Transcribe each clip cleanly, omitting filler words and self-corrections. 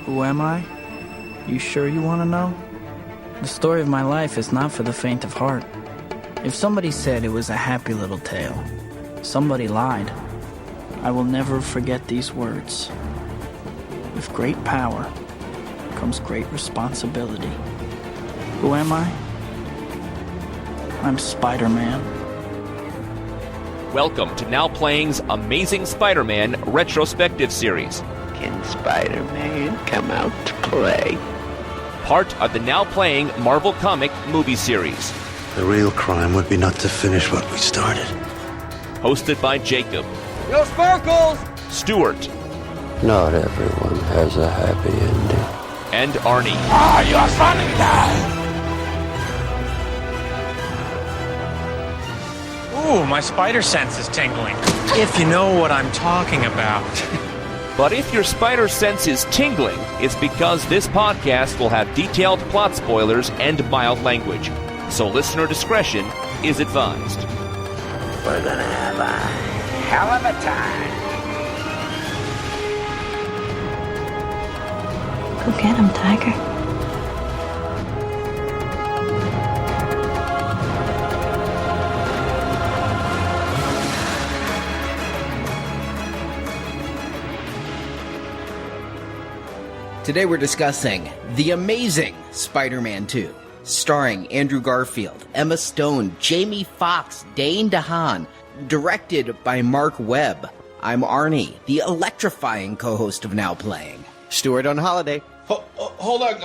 Who am I? You sure you want to know? The story of my life is not for the faint of heart. If somebody said it was a happy little tale, somebody lied. I will never forget these words. With great power comes great responsibility. Who am I? I'm Spider-Man. Welcome to Now Playing's Amazing Spider-Man retrospective series. Can Spider-Man come out to play? Part of the Now Playing Marvel comic movie series. The real crime would be not to finish what we started. Hosted by Jakob. Yo, Sparkles! Stuart. Not everyone has a happy ending. And Arnie. Ah, you're funny guy! Ooh, my spider sense is tingling. If you know what I'm talking about. But if your spider sense is tingling, it's because this podcast will have detailed plot spoilers and mild language. So listener discretion is advised. We're gonna have a hell of a time. Go get him, Tiger. Today we're discussing The Amazing Spider-Man 2, starring Andrew Garfield, Emma Stone, Jamie Foxx, Dane DeHaan, directed by Mark Webb. I'm Arnie, the electrifying co-host of Now Playing. Stuart on holiday. Hold on,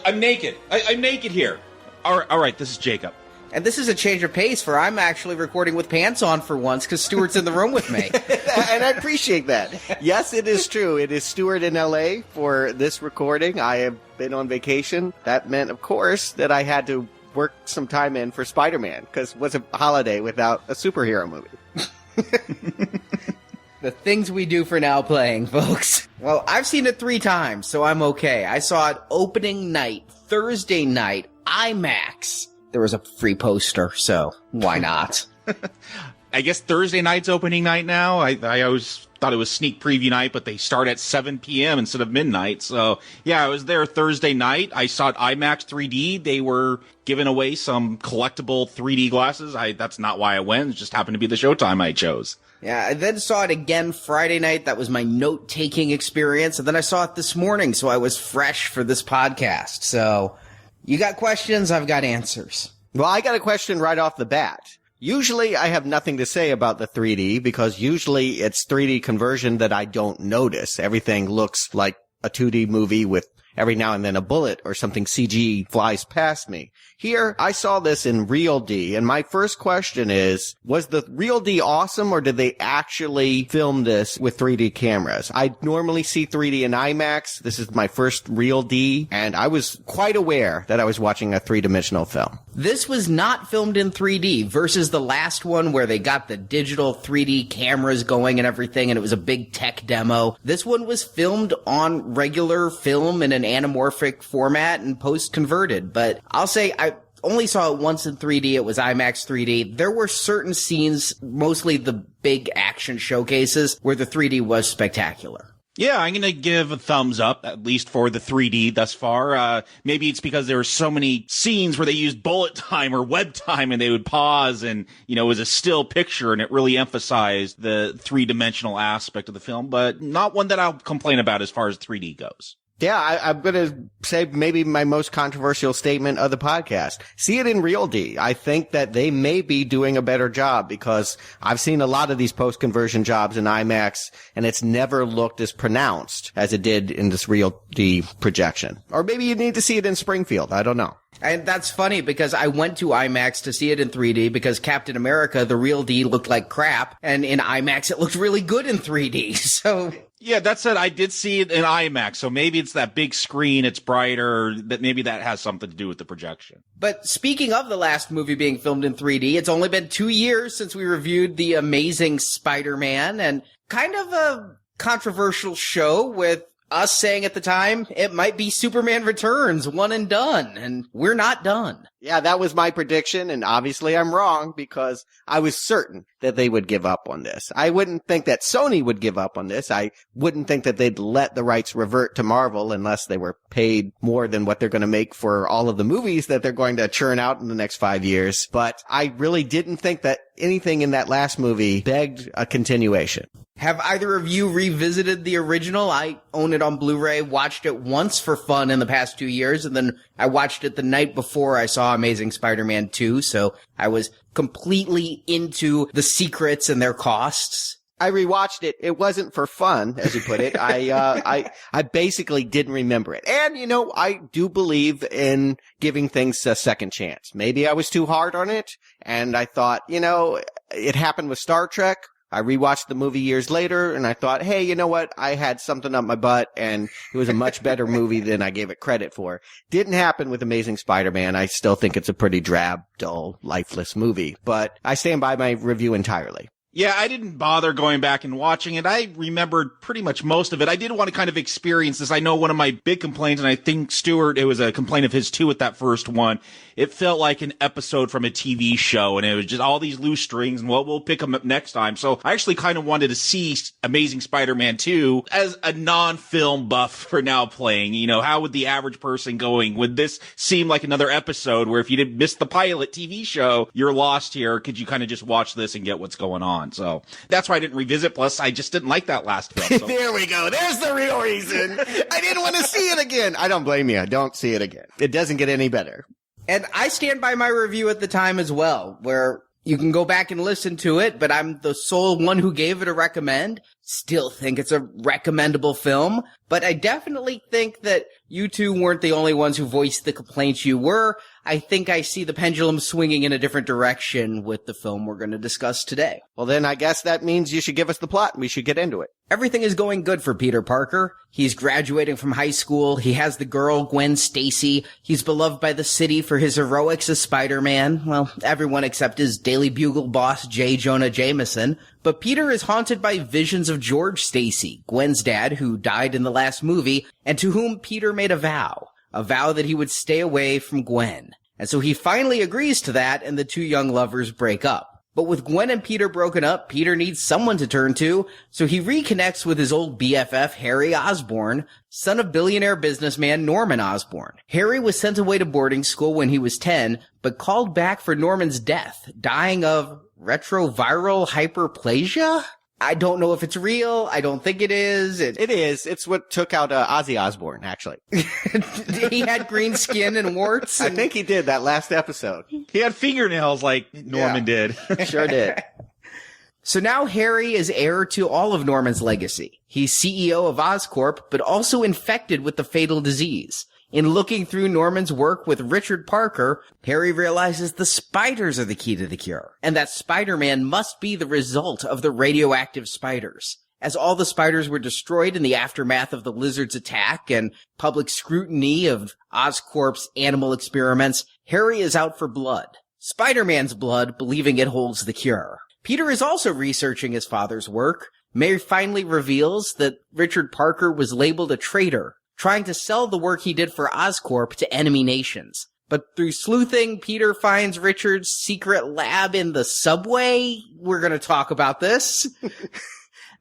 I'm naked. I'm naked here. All right, this is Jakob. And this is a change of pace for I'm actually recording with pants on for once because Stuart's in the room with me. And I appreciate that. Yes, it is true. It is Stuart in L.A. for this recording. I have been on vacation. That meant, of course, that I had to work some time in for Spider-Man because it was a holiday without a superhero movie. The things we do for Now Playing, folks. Well, I've seen it 3 times, so I'm okay. I saw it opening night, Thursday night, IMAX. There was a free poster, so why not? I guess Thursday night's opening night now. I always thought it was sneak preview night, but they start at 7 p.m. instead of midnight. So, yeah, I was there Thursday night. I saw it IMAX 3D. They were giving away some collectible 3D glasses. That's not why I went. It just happened to be the showtime I chose. Yeah, I then saw it again Friday night. That was my note-taking experience. And then I saw it this morning, so I was fresh for this podcast. So, you got questions, I've got answers. Well, I got a question right off the bat. Usually I have nothing to say about the 3D because usually it's 3D conversion that I don't notice. Everything looks like a 2D movie with every now and then a bullet or something CG flies past me. Here, I saw this in Real D, and my first question is, was the Real D awesome, or did they actually film this with 3D cameras? I normally see 3D in IMAX. This is my first Real D, and I was quite aware that I was watching a 3-dimensional film. This was not filmed in 3D versus the last one where they got the digital 3D cameras going and everything, and it was a big tech demo. This one was filmed on regular film in an anamorphic format and post-converted, but I'll say I only saw it once in 3D. It was IMAX 3D. There were certain scenes, mostly the big action showcases, where the 3D was spectacular. Yeah, I'm going to give a thumbs up, at least for the 3D thus far. Maybe it's because there were so many scenes where they used bullet time or web time and they would pause and, it was a still picture and it really emphasized the 3-dimensional aspect of the film, but not one that I'll complain about as far as 3D goes. Yeah, I'm going to say maybe my most controversial statement of the podcast. See it in Real D. I think that they may be doing a better job because I've seen a lot of these post-conversion jobs in IMAX, and it's never looked as pronounced as it did in this Real D projection. Or maybe you need to see it in Springfield. I don't know. And that's funny because I went to IMAX to see it in 3D because Captain America, the Real D, looked like crap, and in IMAX it looked really good in 3D, so... Yeah, that said, I did see it in IMAX, so maybe it's that big screen, it's brighter, that maybe that has something to do with the projection. But speaking of the last movie being filmed in 3D, it's only been 2 years since we reviewed The Amazing Spider-Man, and kind of a controversial show with us saying at the time it might be Superman Returns, one and done, and we're not done. Yeah, that was my prediction, and obviously I'm wrong because I was certain that they would give up on this. I wouldn't think that Sony would give up on this. I wouldn't think that they'd let the rights revert to Marvel unless they were paid more than what they're going to make for all of the movies that they're going to churn out in the next 5 years. But I really didn't think that anything in that last movie begged a continuation. Have either of you revisited the original? I own it on Blu-ray, watched it once for fun in the past 2 years, and then I watched it the night before I saw Amazing Spider-Man 2, so I was completely into the secrets and their costs. I rewatched it. It wasn't for fun, as you put it. I basically didn't remember it. And, you know, I do believe in giving things a second chance. Maybe I was too hard on it, and I thought, you know, it happened with Star Trek. I rewatched the movie years later, and I thought, hey, you know what? I had something up my butt, and it was a much better movie than I gave it credit for. Didn't happen with Amazing Spider-Man. I still think it's a pretty drab, dull, lifeless movie, but I stand by my review entirely. Yeah, I didn't bother going back and watching it. I remembered pretty much most of it. I did want to kind of experience this. I know one of my big complaints, and I think Stuart, it was a complaint of his too with that first one. It felt like an episode from a TV show, and it was just all these loose strings, and we'll pick them up next time. So I actually kind of wanted to see Amazing Spider-Man 2 as a non-film buff for now playing. You know, how would the average person going? Would this seem like another episode where if you didn't miss the pilot TV show, you're lost here? Could you kind of just watch this and get what's going on? So that's why I didn't revisit. Plus, I just didn't like that last film. So. There we go. There's the real reason. I didn't want to see it again. I don't blame you. Don't see it again. It doesn't get any better. And I stand by my review at the time as well, where you can go back and listen to it, but I'm the sole one who gave it a recommend. Still think it's a recommendable film, but I definitely think that you two weren't the only ones who voiced the complaints you were. I think I see the pendulum swinging in a different direction with the film we're going to discuss today. Well, then I guess that means you should give us the plot and we should get into it. Everything is going good for Peter Parker. He's graduating from high school. He has the girl, Gwen Stacy. He's beloved by the city for his heroics as Spider-Man. Well, everyone except his Daily Bugle boss, J. Jonah Jameson. But Peter is haunted by visions of George Stacy, Gwen's dad, who died in the last movie, and to whom Peter made a vow that he would stay away from Gwen. And so he finally agrees to that, and the two young lovers break up. But with Gwen and Peter broken up, Peter needs someone to turn to, so he reconnects with his old BFF, Harry Osborn, son of billionaire businessman Norman Osborn. Harry was sent away to boarding school when he was 10, but called back for Norman's death, dying of retroviral hyperplasia? I don't know if it's real. I don't think it is. It is. It's what took out Ozzy Osbourne, actually. He had green skin and warts. I think he did that last episode. He had fingernails like Norman did. Sure did. So now Harry is heir to all of Norman's legacy. He's CEO of Oscorp, but also infected with the fatal disease. In looking through Norman's work with Richard Parker, Harry realizes the spiders are the key to the cure, and that Spider-Man must be the result of the radioactive spiders. As all the spiders were destroyed in the aftermath of the lizard's attack and public scrutiny of Oscorp's animal experiments, Harry is out for blood. Spider-Man's blood, believing it holds the cure. Peter is also researching his father's work. May finally reveals that Richard Parker was labeled a traitor, trying to sell the work he did for Oscorp to enemy nations. But through sleuthing, Peter finds Richard's secret lab in the subway. We're going to talk about this.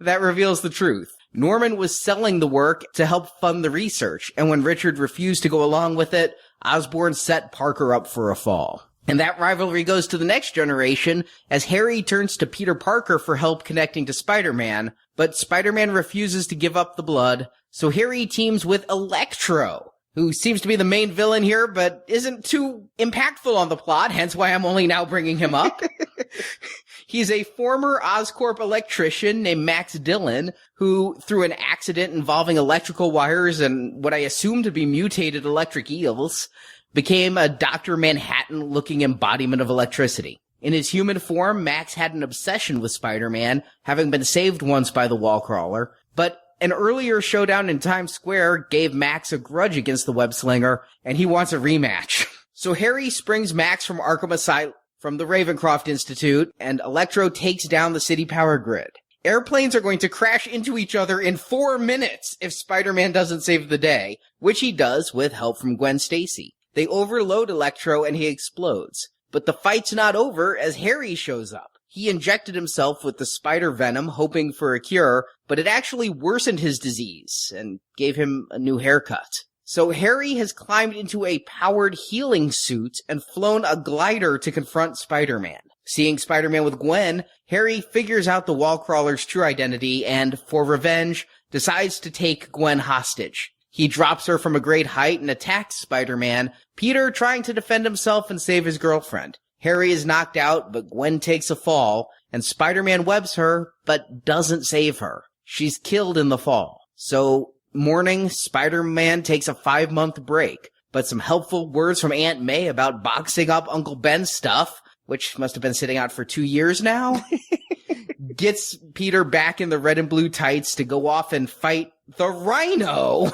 That reveals the truth. Norman was selling the work to help fund the research, and when Richard refused to go along with it, Osborn set Parker up for a fall. And that rivalry goes to the next generation as Harry turns to Peter Parker for help connecting to Spider-Man, but Spider-Man refuses to give up the blood, so Harry teams with Electro, who seems to be the main villain here, but isn't too impactful on the plot, hence why I'm only now bringing him up. He's a former Oscorp electrician named Max Dillon, who, through an accident involving electrical wires and what I assume to be mutated electric eels, became a Dr. Manhattan-looking embodiment of electricity. In his human form, Max had an obsession with Spider-Man, having been saved once by the Wallcrawler, but an earlier showdown in Times Square gave Max a grudge against the web-slinger, and he wants a rematch. So Harry springs Max from Arkham Asylum, from the Ravencroft Institute, and Electro takes down the city power grid. Airplanes are going to crash into each other in 4 minutes if Spider-Man doesn't save the day, which he does with help from Gwen Stacy. They overload Electro and he explodes. But the fight's not over as Harry shows up. He injected himself with the spider venom hoping for a cure, but it actually worsened his disease and gave him a new haircut. So Harry has climbed into a powered healing suit and flown a glider to confront Spider-Man. Seeing Spider-Man with Gwen, Harry figures out the wall-crawler's true identity and, for revenge, decides to take Gwen hostage. He drops her from a great height and attacks Spider-Man, Peter trying to defend himself and save his girlfriend. Harry is knocked out, but Gwen takes a fall, and Spider-Man webs her, but doesn't save her. She's killed in the fall. So, morning, Spider-Man takes a 5-month break, but some helpful words from Aunt May about boxing up Uncle Ben's stuff, which must have been sitting out for 2 years now, gets Peter back in the red and blue tights to go off and fight the Rhino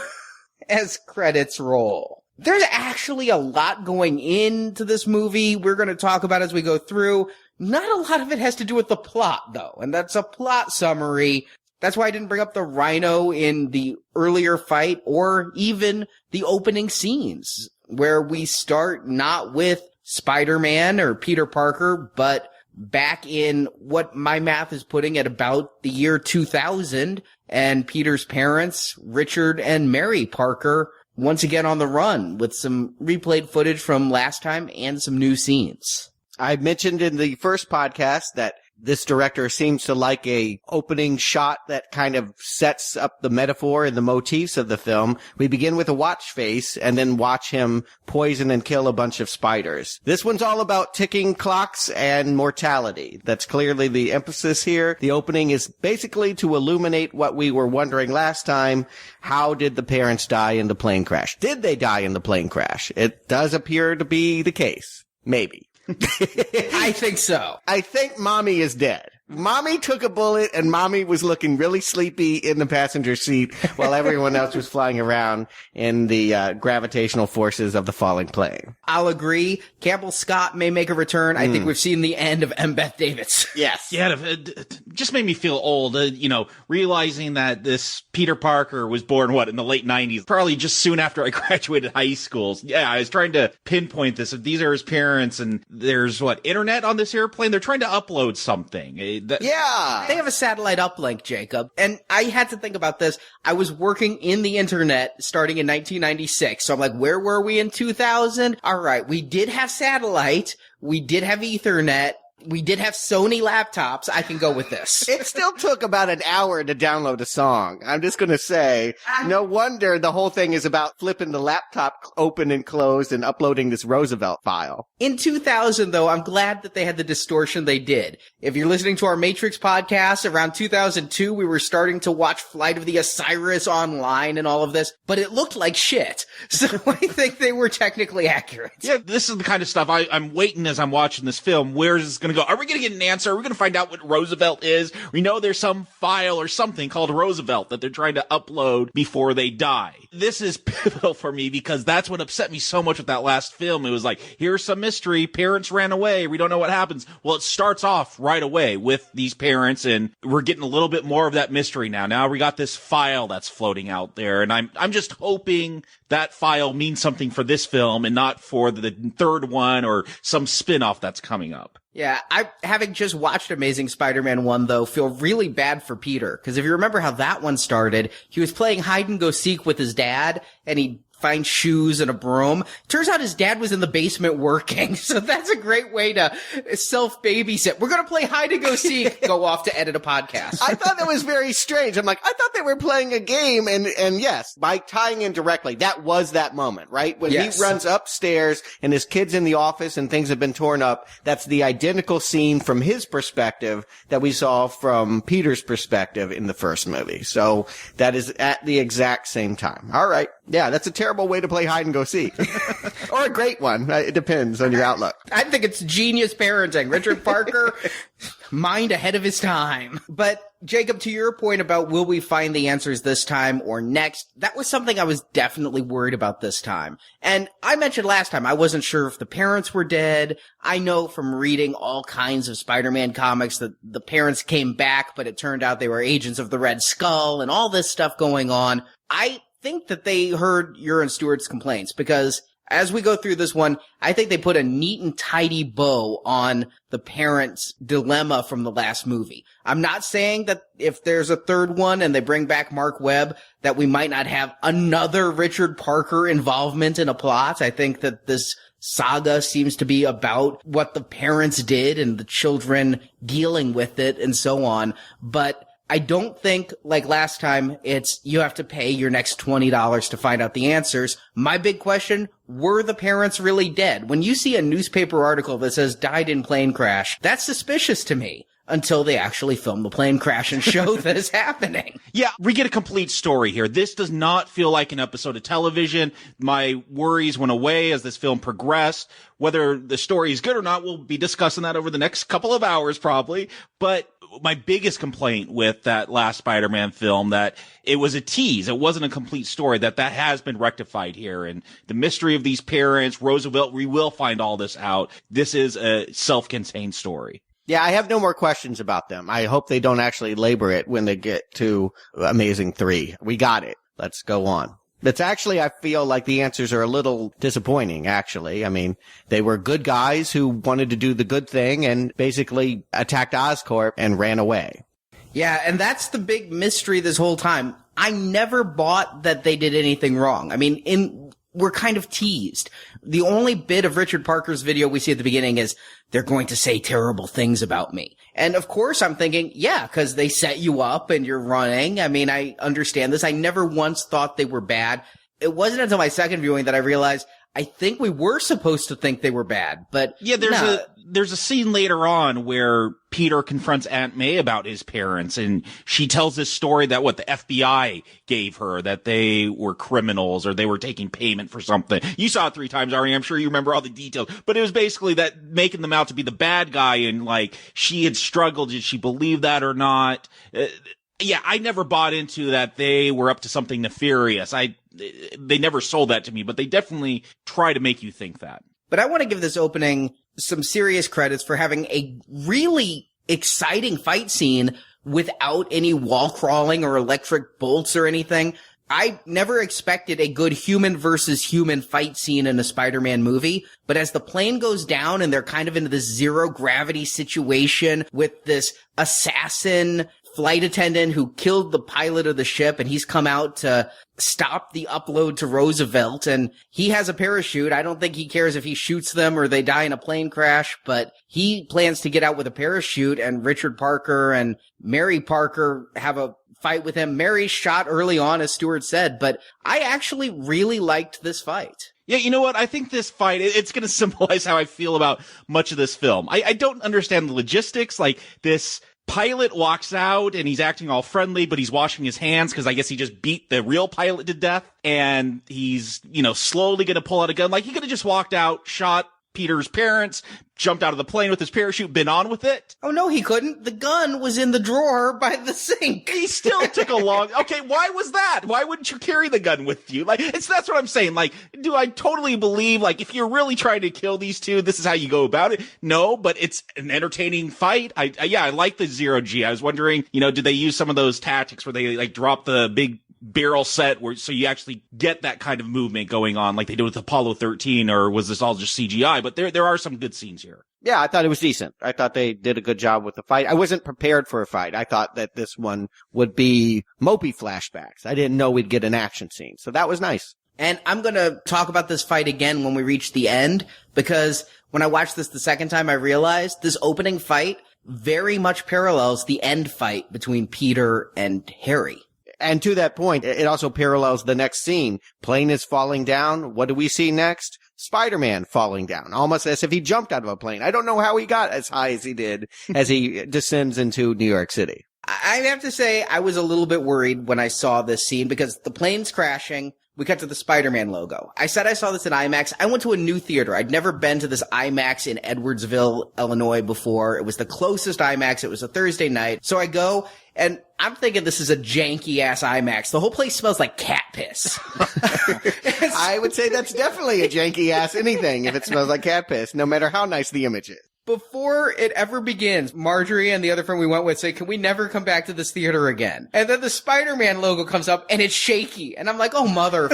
as credits roll. There's actually a lot going into this movie we're going to talk about as we go through. Not a lot of it has to do with the plot, though, and that's a plot summary. That's why I didn't bring up the Rhino in the earlier fight or even the opening scenes, where we start not with Spider-Man or Peter Parker, but back in what my math is putting at about the year 2000, and Peter's parents, Richard and Mary Parker, once again on the run with some replayed footage from last time and some new scenes. I mentioned in the first podcast that this director seems to like a opening shot that kind of sets up the metaphor and the motifs of the film. We begin with a watch face and then watch him poison and kill a bunch of spiders. This one's all about ticking clocks and mortality. That's clearly the emphasis here. The opening is basically to illuminate what we were wondering last time. How did the parents die in the plane crash? Did they die in the plane crash? It does appear to be the case. Maybe. I think so. I think Mommy is dead. Mommy took a bullet and Mommy was looking really sleepy in the passenger seat while everyone else was flying around in the gravitational forces of the falling plane. I'll agree. Campbell Scott may make a return. I think we've seen the end of M. Beth Davids. Yes. Yeah, it just made me feel old, realizing that this Peter Parker was born, in the late 90s, probably just soon after I graduated high school. Yeah, I was trying to pinpoint this. If these are his parents and there's, internet on this airplane, they're trying to upload something. Yeah. They have a satellite uplink, Jacob. And I had to think about this. I was working in the internet starting in 1996. So I'm like, where were we in 2000? All right. We did have satellite. We did have Ethernet. We did have Sony laptops. I can go with this. It still took about an hour to download a song. I'm just going to say, no wonder the whole thing is about flipping the laptop open and closed and uploading this Roosevelt file. In 2000, though, I'm glad that they had the distortion they did. If you're listening to our Matrix podcast, around 2002, we were starting to watch Flight of the Osiris online and all of this, but it looked like shit. So I think they were technically accurate. Yeah, this is the kind of stuff I'm waiting as I'm watching this film. Where is this going to go? Are we going to get an answer? Are we going to find out what Roosevelt is? We know there's some file or something called Roosevelt that they're trying to upload before they die. This is pivotal for me because that's what upset me so much with that last film. It was like, here's some mystery. Parents ran away. We don't know what happens. Well, it starts off right away with these parents, and we're getting a little bit more of that mystery now. Now we got this file that's floating out there, and I'm just hoping that file means something for this film and not for the third one or some spin-off that's coming up. Yeah, I, having just watched Amazing Spider-Man 1, though, feel really bad for Peter. Because if you remember how that one started, he was playing hide-and-go-seek with his dad, and he'd find shoes and a broom. Turns out his dad was in the basement working, so that's a great way to self-babysit. We're gonna play hide-and-go-seek, go off to edit a podcast. I thought that was very strange. I'm like, I thought they were playing a game, and yes, by tying in directly, that was that moment, right? When he runs upstairs and his kid's in the office and things have been torn up, that's the identical scene from his perspective that we saw from Peter's perspective in the first movie. So that is at the exact same time. All right. Yeah, that's a terrible terrible way to play hide and go seek. Or a great one. It depends on your outlook. I think it's genius parenting. Richard Parker, mind ahead of his time. But Jacob, to your point about will we find the answers this time or next, that was something I was definitely worried about this time. And I mentioned last time I wasn't sure if the parents were dead. I know from reading all kinds of Spider-Man comics that the parents came back, but it turned out they were agents of the Red Skull and all this stuff going on. I think that they heard your and Stuart's complaints because as we go through this one, I think they put a neat and tidy bow on the parents' dilemma from the last movie. I'm not saying that if there's a third one and they bring back Mark Webb, that we might not have another Richard Parker involvement in a plot. I think that this saga seems to be about what the parents did and the children dealing with it and so on. But I don't think, like last time, it's you have to pay your next $20 to find out the answers. My big question, were the parents really dead? When you see a newspaper article that says died in plane crash, that's suspicious to me until they actually film the plane crash and show that it's happening. Yeah, we get a complete story here. This does not feel like an episode of television. My worries went away as this film progressed. Whether the story is good or not, we'll be discussing that over the next couple of hours probably. But my biggest complaint with that last Spider-Man film, that it was a tease. It wasn't a complete story, that has been rectified here. And the mystery of these parents, Roosevelt, we will find all this out. This is a self-contained story. Yeah, I have no more questions about them. I hope they don't actually labor it when they get to Amazing 3. We got it. Let's go on. It's actually, I feel like the answers are a little disappointing, actually. I mean, they were good guys who wanted to do the good thing and basically attacked Oscorp and ran away. Yeah, and that's the big mystery this whole time. I never bought that they did anything wrong. I mean, we're kind of teased. The only bit of Richard Parker's video we see at the beginning is, they're going to say terrible things about me. And of course I'm thinking, yeah, because they set you up and you're running. I mean, I understand this. I never once thought they were bad. It wasn't until my second viewing that I realized I think we were supposed to think they were bad, but yeah, there's a scene later on where Peter confronts Aunt May about his parents, and she tells this story that the FBI gave her, that they were criminals or they were taking payment for something. You saw it 3 times, Arnie. I'm sure you remember all the details, but it was basically that making them out to be the bad guy, and like she had struggled. Did she believe that or not? Yeah, I never bought into that they were up to something nefarious. They never sold that to me, but they definitely try to make you think that. But I want to give this opening some serious credits for having a really exciting fight scene without any wall crawling or electric bolts or anything. I never expected a good human versus human fight scene in a Spider-Man movie, but as the plane goes down and they're kind of into this zero gravity situation with this assassin flight attendant who killed the pilot of the ship, and he's come out to stop the upload to Roosevelt, and he has a parachute. I don't think he cares if he shoots them or they die in a plane crash, but he plans to get out with a parachute, and Richard Parker and Mary Parker have a fight with him. Mary's shot early on, as Stuart said, but I actually really liked this fight. Yeah, you know what? I think this fight, it's going to symbolize how I feel about much of this film. I don't understand the logistics, like this pilot walks out and he's acting all friendly, but he's washing his hands because I guess he just beat the real pilot to death, and he's, slowly going to pull out a gun. Like, he could have just walked out, shot Peter's parents, jumped out of the plane with his parachute, been on with it. Oh, no, he couldn't. The gun was in the drawer by the sink. He still took a long... Okay, why was that? Why wouldn't you carry the gun with you? Like, that's what I'm saying. Like, do I totally believe, like, if you're really trying to kill these two, this is how you go about it? No, but it's an entertaining fight. I like the zero G. I was wondering, did they use some of those tactics where they, like, drop the big barrel set so you actually get that kind of movement going on like they did with Apollo 13, or was this all just CGI? But there are some good scenes here. Yeah, I thought it was decent. I thought they did a good job with the fight. I wasn't prepared for a fight. I thought that this one would be mopey flashbacks. I didn't know we'd get an action scene. So that was nice. And I'm going to talk about this fight again when we reach the end, because when I watched this the second time, I realized this opening fight very much parallels the end fight between Peter and Harry. And to that point, it also parallels the next scene. Plane is falling down. What do we see next? Spider-Man falling down, almost as if he jumped out of a plane. I don't know how he got as high as he did as he descends into New York City. I have to say I was a little bit worried when I saw this scene because the plane's crashing. We cut to the Spider-Man logo. I said I saw this in IMAX. I went to a new theater. I'd never been to this IMAX in Edwardsville, Illinois before. It was the closest IMAX. It was a Thursday night. So I go, and I'm thinking this is a janky-ass IMAX. The whole place smells like cat piss. I would say that's definitely a janky-ass anything if it smells like cat piss, no matter how nice the image is. Before it ever begins, Marjorie and the other friend we went with say, can we never come back to this theater again? And then the Spider-Man logo comes up and it's shaky. And I'm like, oh, mother.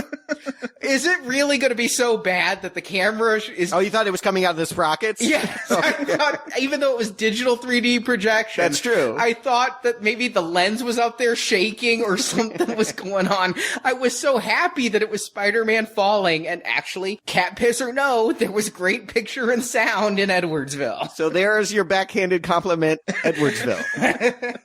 Is it really going to be so bad that the camera is... Oh, you thought it was coming out of the sprockets? Yes. I thought, even though it was digital 3D projection. That's true. I thought that maybe the lens was out there shaking or something was going on. I was so happy that it was Spider-Man falling. And actually, cat piss or no, there was great picture and sound in Edwardsville. So there's your backhanded compliment, Edwardsville.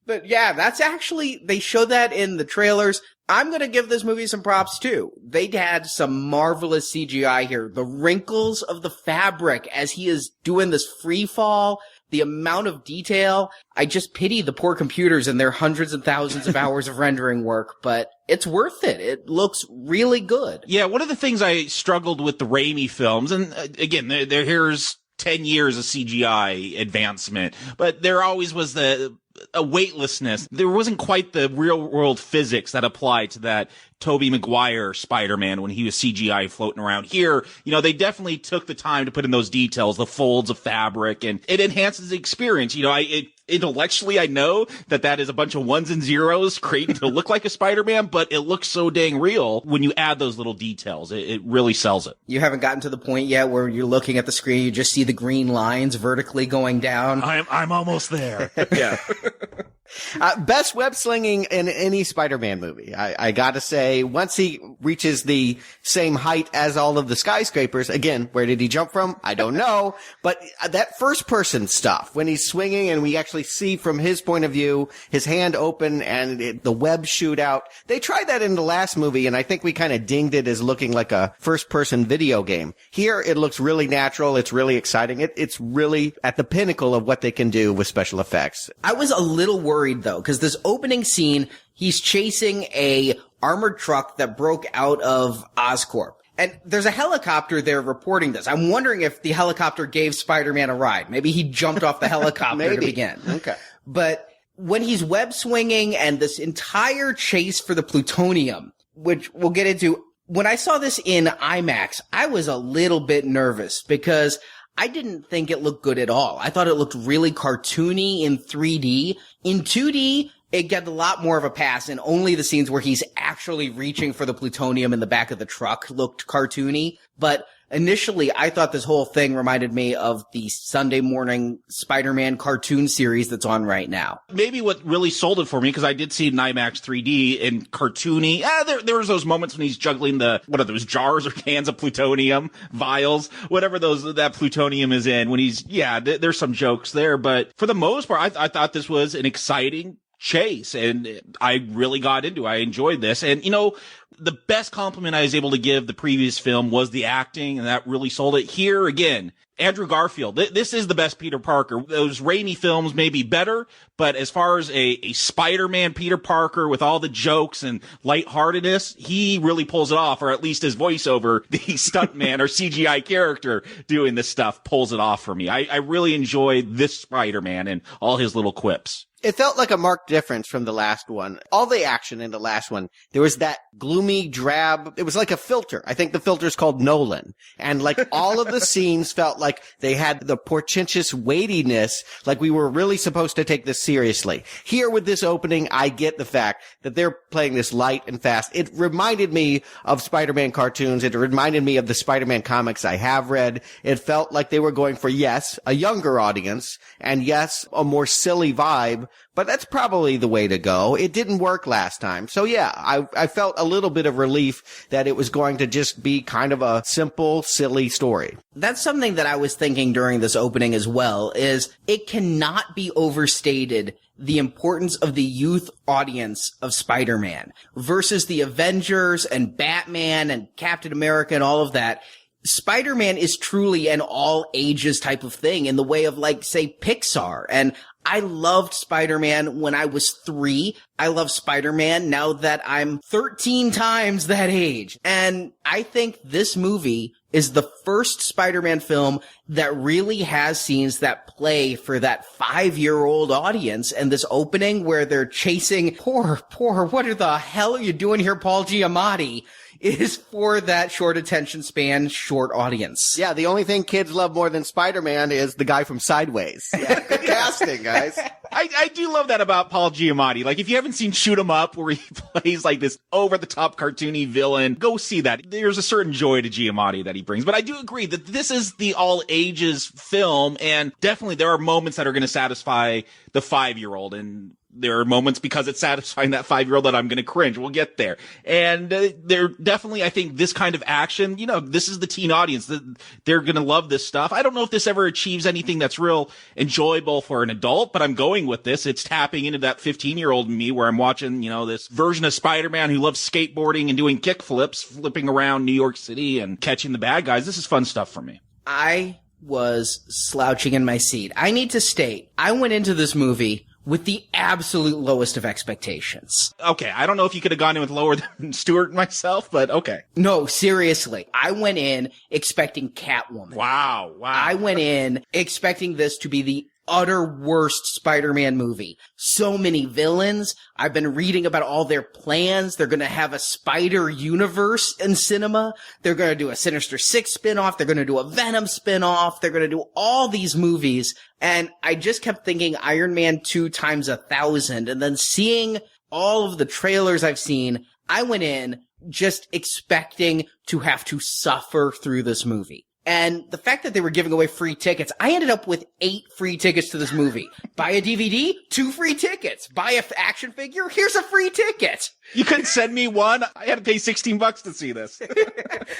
But yeah, that's actually, they show that in the trailers. I'm going to give this movie some props too. They had some marvelous CGI here. The wrinkles of the fabric as he is doing this free fall, the amount of detail. I just pity the poor computers and their hundreds and thousands of hours of rendering work, but it's worth it. It looks really good. Yeah, one of the things I struggled with the Raimi films, and again, here's 10 years of CGI advancement, but there always was a weightlessness. There wasn't quite the real world physics that applied to that Tobey Maguire Spider-Man when he was CGI floating around. Here, they definitely took the time to put in those details, the folds of fabric, and it enhances the experience. Intellectually, I know that is a bunch of ones and zeros created to look like a Spider-Man, but it looks so dang real when you add those little details. It really sells it. You haven't gotten to the point yet where you're looking at the screen, you just see the green lines vertically going down. I'm almost there. Yeah. Best web slinging in any Spider-Man movie. I gotta say, once he reaches the same height as all of the skyscrapers, again, where did he jump from? I don't know. But that first person stuff, when he's swinging and we actually see from his point of view, his hand open and the web shoot out. They tried that in the last movie, and I think we kind of dinged it as looking like a first person video game. Here, it looks really natural. It's really exciting. It's really at the pinnacle of what they can do with special effects. I was a little worried though, because this opening scene, he's chasing a armored truck that broke out of Oscorp. And there's a helicopter there reporting this. I'm wondering if the helicopter gave Spider-Man a ride. Maybe he jumped off the helicopter to begin. Okay. But when he's web swinging and this entire chase for the plutonium, which we'll get into, when I saw this in IMAX, I was a little bit nervous because I didn't think it looked good at all. I thought it looked really cartoony in 3D. In 2D, it got a lot more of a pass, and only the scenes where he's actually reaching for the plutonium in the back of the truck looked cartoony. But initially, I thought this whole thing reminded me of the Sunday morning Spider-Man cartoon series that's on right now. Maybe what really sold it for me, because I did see it in IMAX 3D and cartoony. There was those moments when he's juggling what are those jars or cans of plutonium, vials, whatever that plutonium is in. When there's some jokes there, but for the most part, I thought this was an exciting chase, and I really got into it. I enjoyed this. And, the best compliment I was able to give the previous film was the acting, and that really sold it. Here, again, Andrew Garfield. This is the best Peter Parker. Those Raimi films may be better, but as far as a Spider-Man Peter Parker with all the jokes and lightheartedness, he really pulls it off, or at least his voiceover, the stuntman or CGI character doing this stuff, pulls it off for me. I really enjoyed this Spider-Man and all his little quips. It felt like a marked difference from the last one. All the action in the last one, there was that gloomy, drab, it was like a filter. I think the filter's called Nolan. And like all of the scenes felt like they had the portentous weightiness, like we were really supposed to take this seriously. Here with this opening, I get the fact that they're playing this light and fast. It reminded me of Spider-Man cartoons. It reminded me of the Spider-Man comics I have read. It felt like they were going for, yes, a younger audience, and yes, a more silly vibe. But that's probably the way to go. It didn't work last time. So yeah, I felt a little bit of relief that it was going to just be kind of a simple, silly story. That's something that I was thinking during this opening as well, is it cannot be overstated the importance of the youth audience of Spider-Man versus the Avengers and Batman and Captain America and all of that. Spider-Man is truly an all ages type of thing in the way of, like, say, Pixar. And I loved Spider-Man when I was 3. I love Spider-Man now that I'm 13 times that age. And I think this movie is the first Spider-Man film that really has scenes that play for that 5-year-old audience. And this opening where they're chasing, poor, what the hell are you doing here, Paul Giamatti? Is for that short attention span, short audience. Yeah, the only thing kids love more than Spider-Man is the guy from Sideways. Yeah, good casting, guys. I do love that about Paul Giamatti. Like, if you haven't seen Shoot 'em Up, where he plays like this over-the-top cartoony villain, go see that. There's a certain joy to Giamatti that he brings. But I do agree that this is the all-ages film, and definitely there are moments that are going to satisfy the 5-year-old, and there are moments because it's satisfying that 5-year-old that I'm going to cringe. We'll get there. And they're definitely, I think, this kind of action, this is the teen audience. They're going to love this stuff. I don't know if this ever achieves anything that's real enjoyable for an adult, but I'm going with this. It's tapping into that 15-year-old me where I'm watching, this version of Spider-Man who loves skateboarding and doing kick flips, flipping around New York City and catching the bad guys. This is fun stuff for me. I was slouching in my seat. I need to state, I went into this movie with the absolute lowest of expectations. Okay, I don't know if you could have gone in with lower than Stuart and myself, but okay. No, seriously. I went in expecting Catwoman. Wow. I went in expecting this to be the utter worst Spider-Man movie. So many villains. I've been reading about all their plans. They're going to have a Spider universe in cinema. They're going to do a Sinister Six spin-off. They're going to do a Venom spin-off. They're going to do all these movies. And I just kept thinking Iron Man 2 times 1,000. And then seeing all of the trailers I've seen, I went in just expecting to have to suffer through this movie. And the fact that they were giving away free tickets, I ended up with 8 free tickets to this movie. Buy a DVD, 2 free tickets. Buy a action figure, here's a free ticket. You couldn't send me one? I had to pay $16 to see this.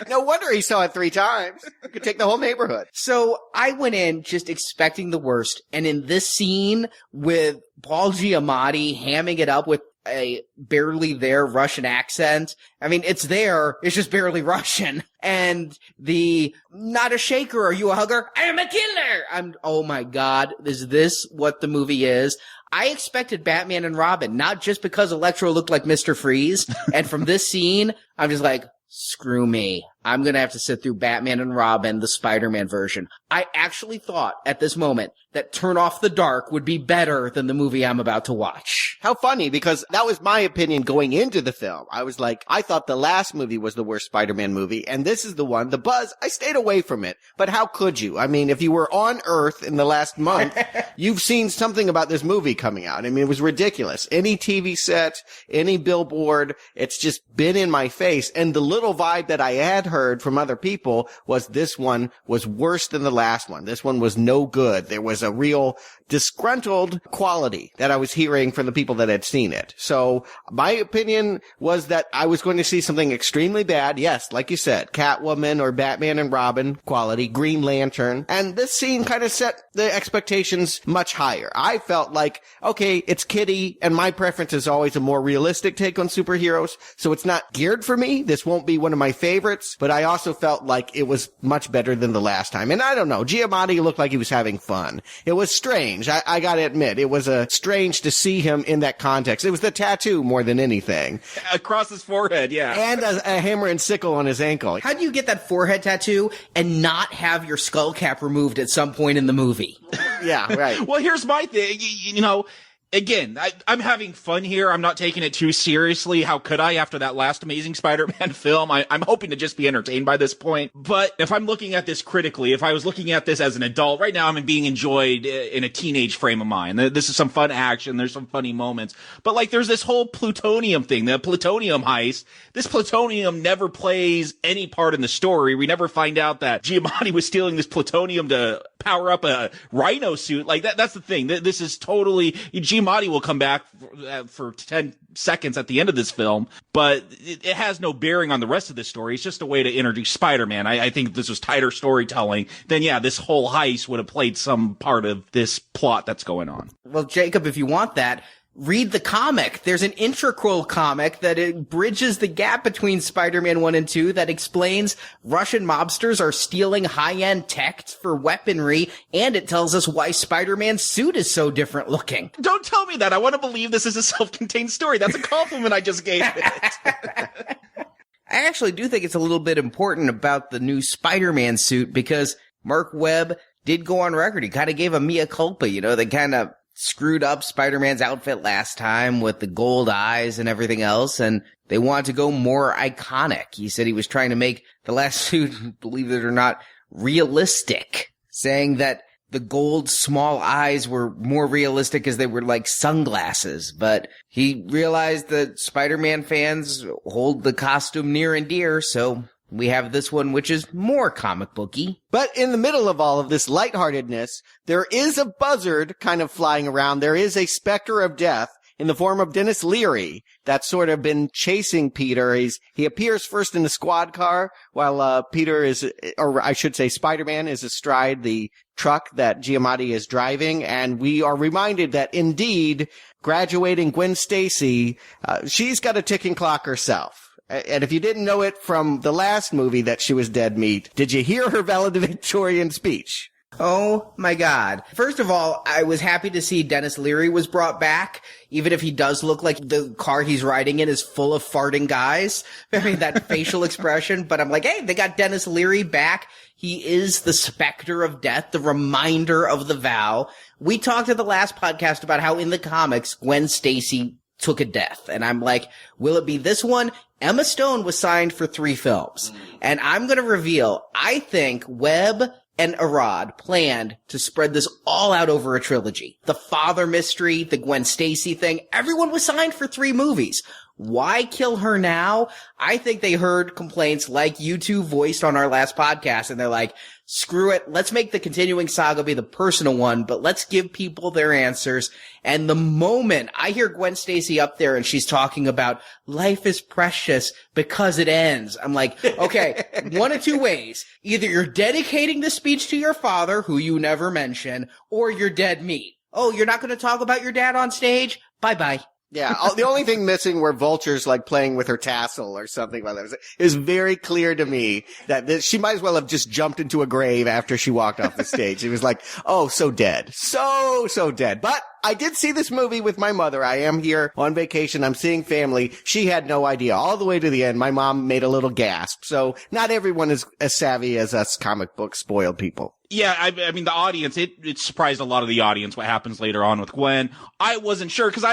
No wonder he saw it 3 times. You could take the whole neighborhood. So I went in just expecting the worst. And in this scene with Paul Giamatti hamming it up with a barely there Russian accent. I mean, it's there. It's just barely Russian. And the, not a shaker. Are you a hugger? I am a killer. Oh my God. Is this what the movie is? I expected Batman and Robin, not just because Electro looked like Mr. Freeze. And from this scene, I'm just like, screw me. I'm going to have to sit through Batman and Robin, the Spider-Man version. I actually thought at this moment that Turn Off the Dark would be better than the movie I'm about to watch. How funny, because that was my opinion going into the film. I was like, I thought the last movie was the worst Spider-Man movie, and this is the one. The buzz, I stayed away from it. But how could you? I mean, if you were on Earth in the last month, you've seen something about this movie coming out. I mean, it was ridiculous. Any TV set, any billboard, it's just been in my face. And the little vibe that I had heard from other people was this one was worse than the last one. This one was no good. There was a real disgruntled quality that I was hearing from the people that had seen it. So my opinion was that I was going to see something extremely bad. Yes, like you said, Catwoman or Batman and Robin quality, Green Lantern. And this scene kind of set the expectations much higher. I felt like, okay, it's kiddie, and my preference is always a more realistic take on superheroes. So it's not geared for me. This won't be one of my favorites, but I also felt like it was much better than the last time. And I don't know, Giamatti looked like he was having fun. It was strange. I gotta admit, it was strange to see him in that context. It was the tattoo more than anything. Across his forehead, yeah. And a hammer and sickle on his ankle. How do you get that forehead tattoo and not have your skull cap removed at some point in the movie? Yeah, right. Well, here's my thing. Again, I'm having fun here. I'm not taking it too seriously. How could I after that last Amazing Spider-Man film? I'm hoping to just be entertained by this point. But if I'm looking at this critically, if I was looking at this as an adult, right now I'm being enjoyed in a teenage frame of mind. This is some fun action. There's some funny moments. But like there's this whole plutonium thing, the plutonium heist. This plutonium never plays any part in the story. We never find out that Giamatti was stealing this plutonium to power up a Rhino suit. Like that's the thing. This is totally, Giamatti will come back for 10 seconds at the end of this film, but it has no bearing on the rest of the story. It's just a way to introduce Spider-Man. I think if this was tighter storytelling, then yeah, this whole heist would have played some part of this plot that's going on. Well, Jacob, if you want that, read the comic. There's an integral comic that it bridges the gap between Spider-Man 1 and 2 that explains Russian mobsters are stealing high-end tech for weaponry, and it tells us why Spider-Man's suit is so different looking. Don't tell me that. I want to believe this is a self-contained story. That's a compliment I just gave it. I actually do think it's a little bit important about the new Spider-Man suit because Mark Webb did go on record. He kind of gave a mea culpa, you know, they kind of screwed up Spider-Man's outfit last time with the gold eyes and everything else, and they wanted to go more iconic. He said he was trying to make the last suit, believe it or not, realistic, saying that the gold small eyes were more realistic because they were like sunglasses. But he realized that Spider-Man fans hold the costume near and dear, so we have this one, which is more comic booky. But in the middle of all of this lightheartedness, there is a buzzard kind of flying around. There is a specter of death in the form of Dennis Leary that's sort of been chasing Peter. He appears first in the squad car while Peter is, or I should say Spider-Man is astride the truck that Giamatti is driving. And we are reminded that indeed graduating Gwen Stacy, she's got a ticking clock herself. And if you didn't know it from the last movie that she was dead meat, did you hear her valedictorian speech? Oh my God. First of all, I was happy to see Dennis Leary was brought back, even if he does look like the car he's riding in is full of farting guys. I mean, that facial expression, but I'm like, hey, they got Dennis Leary back. He is the specter of death, the reminder of the vow. We talked at the last podcast about how in the comics, Gwen Stacy took a death. And I'm like, will it be this one? Emma Stone was signed for 3 films. And I'm going to reveal, I think Webb and Arad planned to spread this all out over a trilogy. The father mystery, the Gwen Stacy thing, everyone was signed for 3 movies. Why kill her now? I think they heard complaints like you two voiced on our last podcast, and they're like, screw it, let's make the continuing saga be the personal one, but let's give people their answers. And the moment I hear Gwen Stacy up there and she's talking about life is precious because it ends, I'm like, okay, one of 2 ways. Either you're dedicating the speech to your father, who you never mention, or you're dead meat. Oh, you're not going to talk about your dad on stage? Bye-bye. Yeah, the only thing missing were vultures like playing with her tassel or something like that. It was very clear to me that she might as well have just jumped into a grave after she walked off the stage. It was like, oh, so dead. So dead. But I did see this movie with my mother. I am here on vacation. I'm seeing family. She had no idea. All the way to the end, my mom made a little gasp. So not everyone is as savvy as us comic book spoiled people. Yeah, I mean, the audience, it surprised a lot of the audience what happens later on with Gwen. I wasn't sure because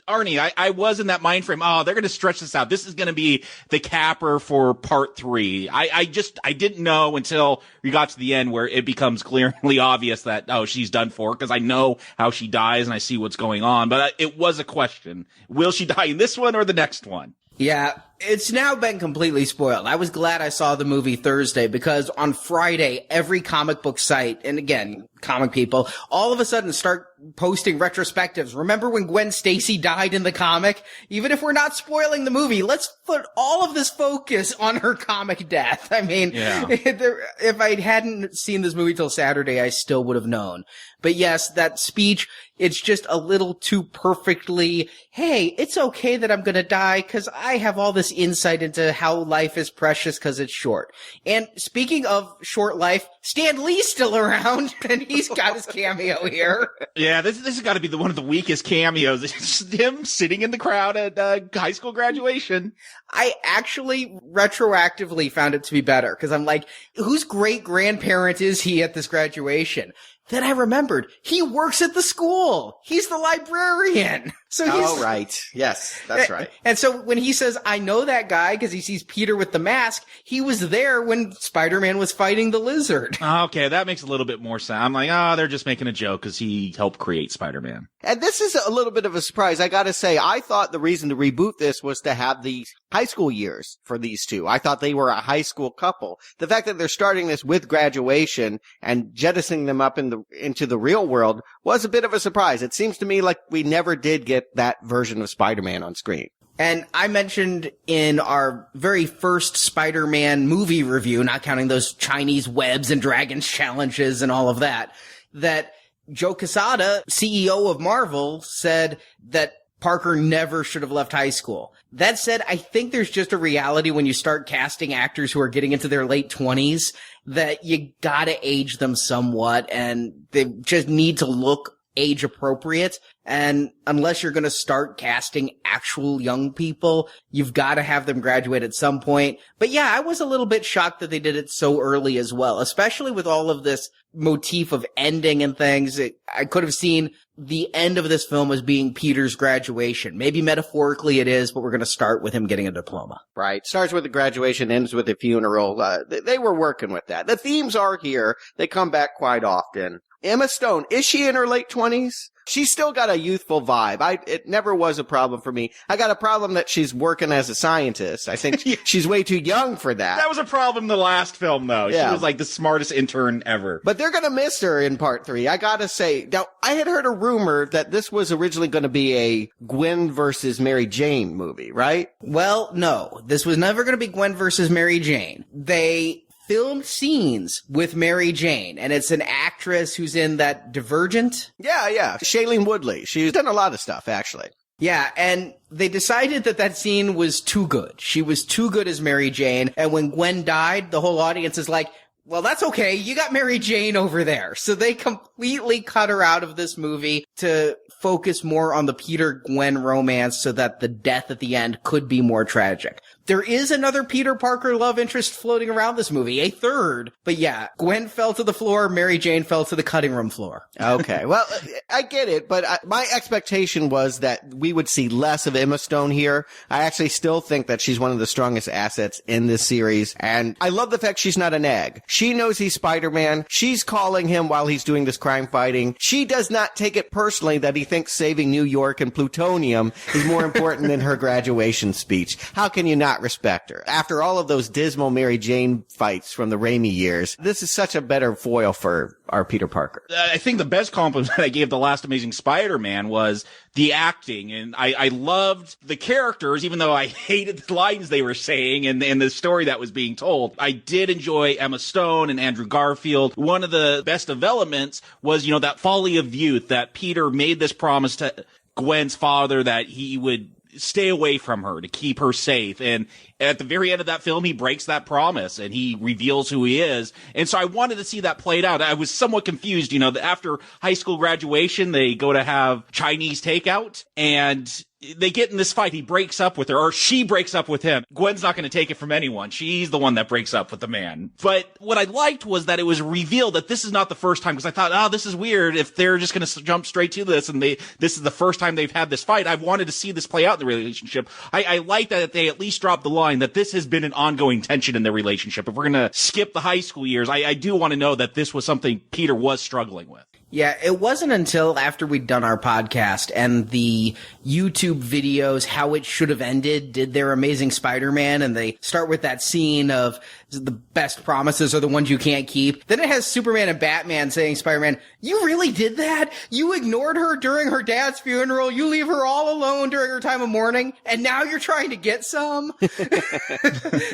Arnie, I was in that mind frame. Oh, they're going to stretch this out. This is going to be the capper for part 3. I didn't know until we got to the end where it becomes clearly obvious that, oh, she's done for, because I know how she dies and I see what's going on. But it was a question. Will she die in this one or the next one? Yeah, it's now been completely spoiled. I was glad I saw the movie Thursday because on Friday, every comic book site, and again, comic people, all of a sudden start posting retrospectives. Remember when Gwen Stacy died in the comic? Even if we're not spoiling the movie, let's put all of this focus on her comic death. I mean, yeah. If I hadn't seen this movie till Saturday, I still would have known. But yes, that speech, it's just a little too perfectly, hey, it's okay that I'm gonna die because I have all this insight into how life is precious because it's short. And speaking of short life, Stan Lee's still around and he's got his cameo here. Yeah, this has got to be one of the weakest cameos. It's just him sitting in the crowd at high school graduation. I actually retroactively found it to be better because I'm like, whose great grandparent is he at this graduation? Then I remembered, he works at the school. He's the librarian. So he's, oh, right. Yes, that's right. And so when he says, I know that guy because he sees Peter with the mask, he was there when Spider-Man was fighting the lizard. Okay, that makes a little bit more sense. I'm like, they're just making a joke because he helped create Spider-Man. And this is a little bit of a surprise. I gotta say, I thought the reason to reboot this was to have the high school years for these two. I thought they were a high school couple. The fact that they're starting this with graduation and jettisoning them up into the real world was a bit of a surprise. It seems to me like we never did get that version of Spider-Man on screen. And I mentioned in our very first Spider-Man movie review, not counting those Chinese webs and dragons challenges and all of that, that Joe Quesada, CEO of Marvel, said that Parker never should have left high school. That said, I think there's just a reality when you start casting actors who are getting into their late 20s that you gotta age them somewhat, and they just need to look age appropriate. And unless you're going to start casting actual young people, you've got to have them graduate at some point. But yeah, I was a little bit shocked that they did it so early as well, especially with all of this motif of ending and things. I could have seen the end of this film as being Peter's graduation. Maybe metaphorically it is, but we're going to start with him getting a diploma. Right. Starts with the graduation, ends with the funeral. They were working with that. The themes are here. They come back quite often. Emma Stone, is she in her late 20s? She's still got a youthful vibe. It never was a problem for me. I got a problem that she's working as a scientist. I think she's way too young for that. That was a problem in the last film, though. Yeah. She was like the smartest intern ever. But they're gonna miss her in part 3. I gotta say, now, I had heard a rumor that this was originally gonna be a Gwen versus Mary Jane movie, right? Well, no. This was never gonna be Gwen versus Mary Jane. They filmed scenes with Mary Jane, and it's an actress who's in that Divergent. Yeah. Shailene Woodley. She's done a lot of stuff, actually. Yeah, and they decided that scene was too good. She was too good as Mary Jane, and when Gwen died, the whole audience is like, well, that's okay. You got Mary Jane over there. So they completely cut her out of this movie to focus more on the Peter-Gwen romance so that the death at the end could be more tragic. There is another Peter Parker love interest floating around this movie, a third. But yeah, Gwen fell to the floor, Mary Jane fell to the cutting room floor. Okay, well, I get it, but my expectation was that we would see less of Emma Stone here. I actually still think that she's one of the strongest assets in this series, and I love the fact she's not an egg. She knows he's Spider-Man. She's calling him while he's doing this crime fighting. She does not take it personally that he thinks saving New York and plutonium is more important than her graduation speech. How can you not respect her? After all of those dismal Mary Jane fights from the Raimi years, this is such a better foil for our Peter Parker. I think the best compliment I gave the last Amazing Spider-Man was the acting, and I loved the characters, even though I hated the lines they were saying and the story that was being told. I did enjoy Emma Stone and Andrew Garfield. One of the best developments was, that folly of youth, that Peter made this promise to Gwen's father that he would stay away from her to keep her safe. And at the very end of that film, he breaks that promise and he reveals who he is. And so I wanted to see that played out. I was somewhat confused, after high school graduation, they go to have Chinese takeout and they get in this fight. He breaks up with her, or she breaks up with him. Gwen's not going to take it from anyone. She's the one that breaks up with the man. But what I liked was that it was revealed that this is not the first time, because I thought, this is weird if they're just going to jump straight to this and this is the first time they've had this fight. I've wanted to see this play out in the relationship. I like that they at least dropped the line that this has been an ongoing tension in their relationship. If we're going to skip the high school years, I do want to know that this was something Peter was struggling with. Yeah, it wasn't until after we'd done our podcast and the YouTube videos, How It Should Have Ended, did their Amazing Spider-Man, and they start with that scene of the best promises are the ones you can't keep. Then it has Superman and Batman saying, Spider-Man, you really did that? You ignored her during her dad's funeral. You leave her all alone during her time of mourning, and now you're trying to get some?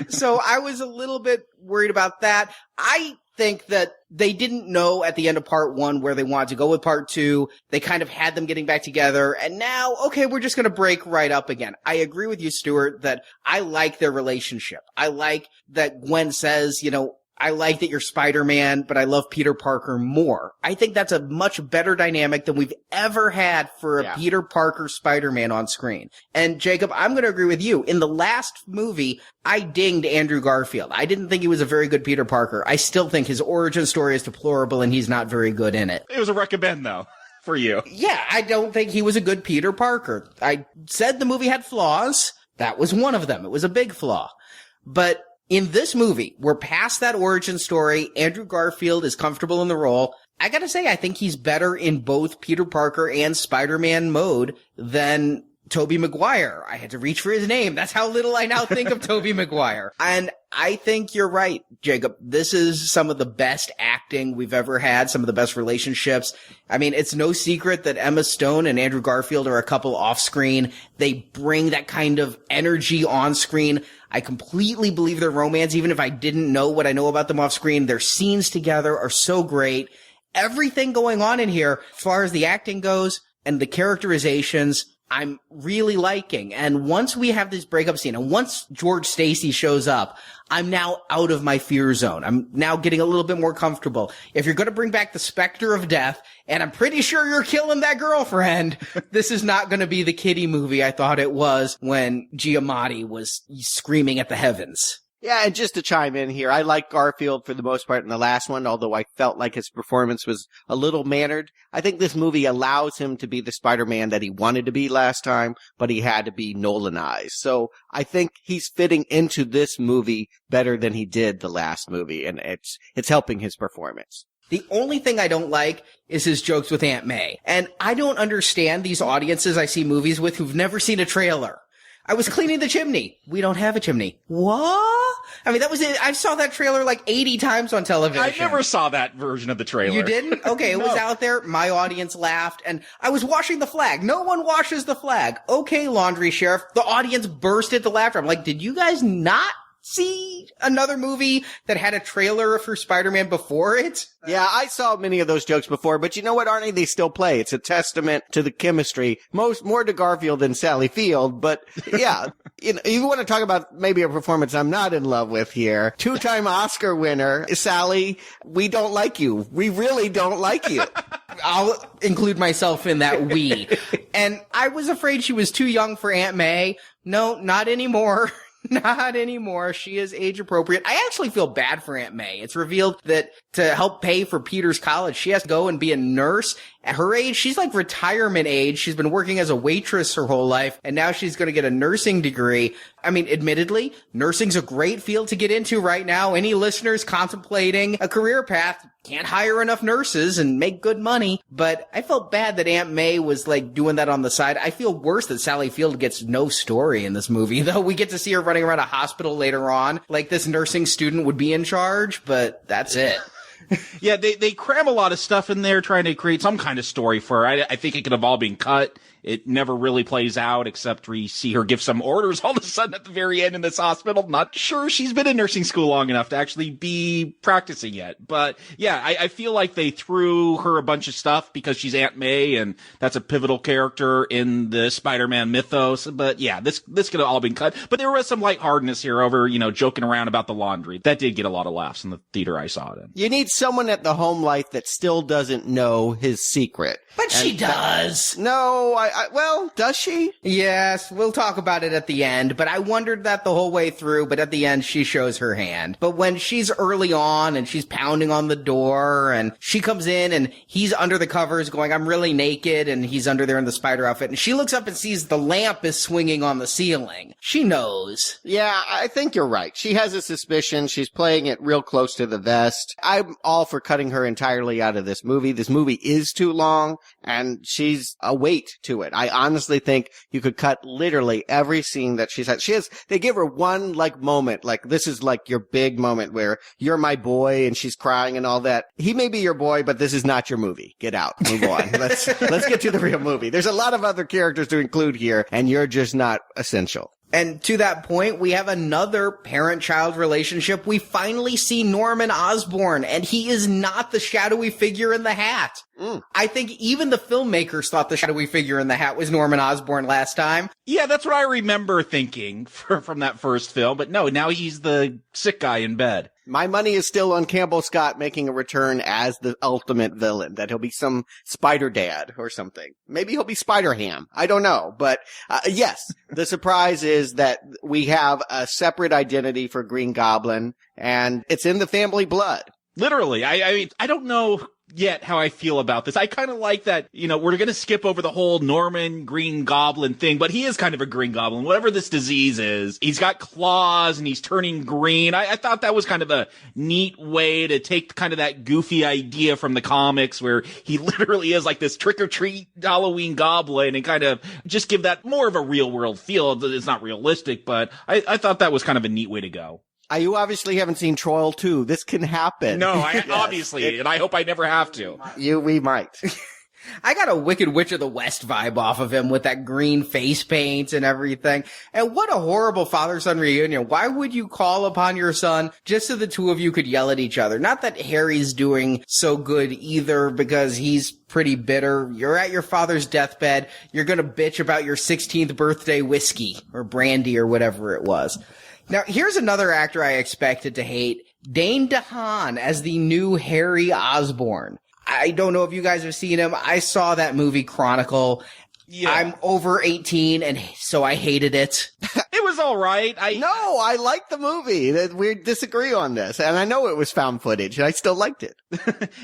So I was a little bit worried about that. I think that they didn't know at the end of part 1 where they wanted to go with part 2. They kind of had them getting back together, and now, okay, we're just going to break right up again. I agree with you, Stuart, that I like their relationship. I like that Gwen says, I like that you're Spider-Man, but I love Peter Parker more. I think that's a much better dynamic than we've ever had for a Peter Parker Spider-Man on screen. And Jacob, I'm going to agree with you. In the last movie, I dinged Andrew Garfield. I didn't think he was a very good Peter Parker. I still think his origin story is deplorable and he's not very good in it. It was a recommend, though, for you. Yeah, I don't think he was a good Peter Parker. I said the movie had flaws. That was one of them. It was a big flaw. But in this movie, we're past that origin story. Andrew Garfield is comfortable in the role. I gotta say, I think he's better in both Peter Parker and Spider-Man mode than Tobey Maguire. I had to reach for his name. That's how little I now think of Tobey Maguire. And I think you're right, Jacob. This is some of the best acting we've ever had, some of the best relationships. I mean, it's no secret that Emma Stone and Andrew Garfield are a couple off screen. They bring that kind of energy on screen. I completely believe their romance, even if I didn't know what I know about them off screen. Their scenes together are so great. everything going on in here, as far as the acting goes and the characterizations, I'm really liking. And once we have this breakup scene, and once George Stacy shows up, I'm now out of my fear zone. I'm now getting a little bit more comfortable. If you're going to bring back the specter of death, and I'm pretty sure you're killing that girlfriend, this is not going to be the kiddie movie I thought it was when Giamatti was screaming at the heavens. Yeah, and just to chime in here, I like Garfield for the most part in the last one, although I felt like his performance was a little mannered. I think this movie allows him to be the Spider-Man that he wanted to be last time, but he had to be Nolanized. So I think he's fitting into this movie better than he did the last movie, and it's helping his performance. The only thing I don't like is his jokes with Aunt May. And I don't understand these audiences I see movies with who've never seen a trailer. I was cleaning the chimney. We don't have a chimney. What? I mean, that was it. I saw that trailer like 80 times on television. I never saw that version of the trailer. You didn't? Okay, it was out there. My audience laughed, and I was washing the flag. No one washes the flag. Okay, laundry sheriff. The audience burst into laughter. I'm like, did you guys not see another movie that had a trailer for Spider-Man before it? Yeah, I saw many of those jokes before, but you know what, Arnie? They still play. It's a testament to the chemistry, more to Garfield than Sally Field, but yeah, you want to talk about maybe a performance I'm not in love with here. 2-time Oscar winner, Sally, we don't like you. We really don't like you. I'll include myself in that we. And I was afraid she was too young for Aunt May. No, not anymore. Not anymore. She is age appropriate. I actually feel bad for Aunt May. It's revealed that to help pay for Peter's college, she has to go and be a nurse. At her age, she's like retirement age. She's been working as a waitress her whole life, and now she's going to get a nursing degree. I mean, admittedly, nursing's a great field to get into right now. Any listeners contemplating a career path can't hire enough nurses and make good money. But I felt bad that Aunt May was like doing that on the side. I feel worse that Sally Field gets no story in this movie, though. We get to see her running around a hospital later on, like this nursing student would be in charge, but that's it. Yeah, they cram a lot of stuff in there trying to create some kind of story for her. I think it could have all been cut. It never really plays out, except we see her give some orders all of a sudden at the very end in this hospital. Not sure she's been in nursing school long enough to actually be practicing yet. But yeah, I feel like they threw her a bunch of stuff because she's Aunt May, and that's a pivotal character in the Spider-Man mythos. But yeah, this could have all been cut. But there was some lightheartedness here over, joking around about the laundry. That did get a lot of laughs in the theater I saw it in. You need someone at the home life that still doesn't know his secret. But she does. No, well, does she? Yes, we'll talk about it at the end, but I wondered that the whole way through, but at the end she shows her hand. But when she's early on and she's pounding on the door and she comes in and he's under the covers going, I'm really naked, and he's under there in the spider outfit, and she looks up and sees the lamp is swinging on the ceiling. She knows. Yeah, I think you're right. She has a suspicion. She's playing it real close to the vest. I'm all for cutting her entirely out of this movie. This movie is too long, and she's a weight to it. I honestly think you could cut literally every scene that she's had. They give her one moment, like this is like your big moment where you're my boy and she's crying and all that. He may be your boy, but this is not your movie. Get out. Move on. Let's get to the real movie. There's a lot of other characters to include here, and you're just not essential. And to that point, we have another parent-child relationship. We finally see Norman Osborn, and he is not the shadowy figure in the hat. I think even the filmmakers thought the shadowy figure in the hat was Norman Osborn last time. Yeah, that's what I remember thinking from that first film. But no, now he's the sick guy in bed. My money is still on Campbell Scott making a return as the ultimate villain, that he'll be some Spider Dad or something. Maybe he'll be Spider Ham. I don't know. But yes, the surprise is that we have a separate identity for Green Goblin, and it's in the family blood. Literally. I mean, I don't know yet how I feel about this. I kind of like that, we're going to skip over the whole Norman Green Goblin thing, but he is kind of a Green Goblin. Whatever this disease is, he's got claws and he's turning green. I thought that was kind of a neat way to take kind of that goofy idea from the comics where he literally is like this trick-or-treat Halloween goblin and kind of just give that more of a real-world feel. It's not realistic, but I thought that was kind of a neat way to go. You obviously haven't seen Troll 2. This can happen. No, obviously, and I hope I never have to. We might. I got a Wicked Witch of the West vibe off of him with that green face paint and everything. And what a horrible father-son reunion. Why would you call upon your son just so the two of you could yell at each other? Not that Harry's doing so good either, because he's pretty bitter. You're at your father's deathbed. You're gonna bitch about your 16th birthday whiskey or brandy or whatever it was. Now, here's another actor I expected to hate. Dane DeHaan as the new Harry Osborn. I don't know if you guys have seen him. I saw that movie Chronicle. Yeah. I'm over 18, and so I hated it. It was all right. No, I liked the movie. We disagree on this, and I know it was found footage, and I still liked it.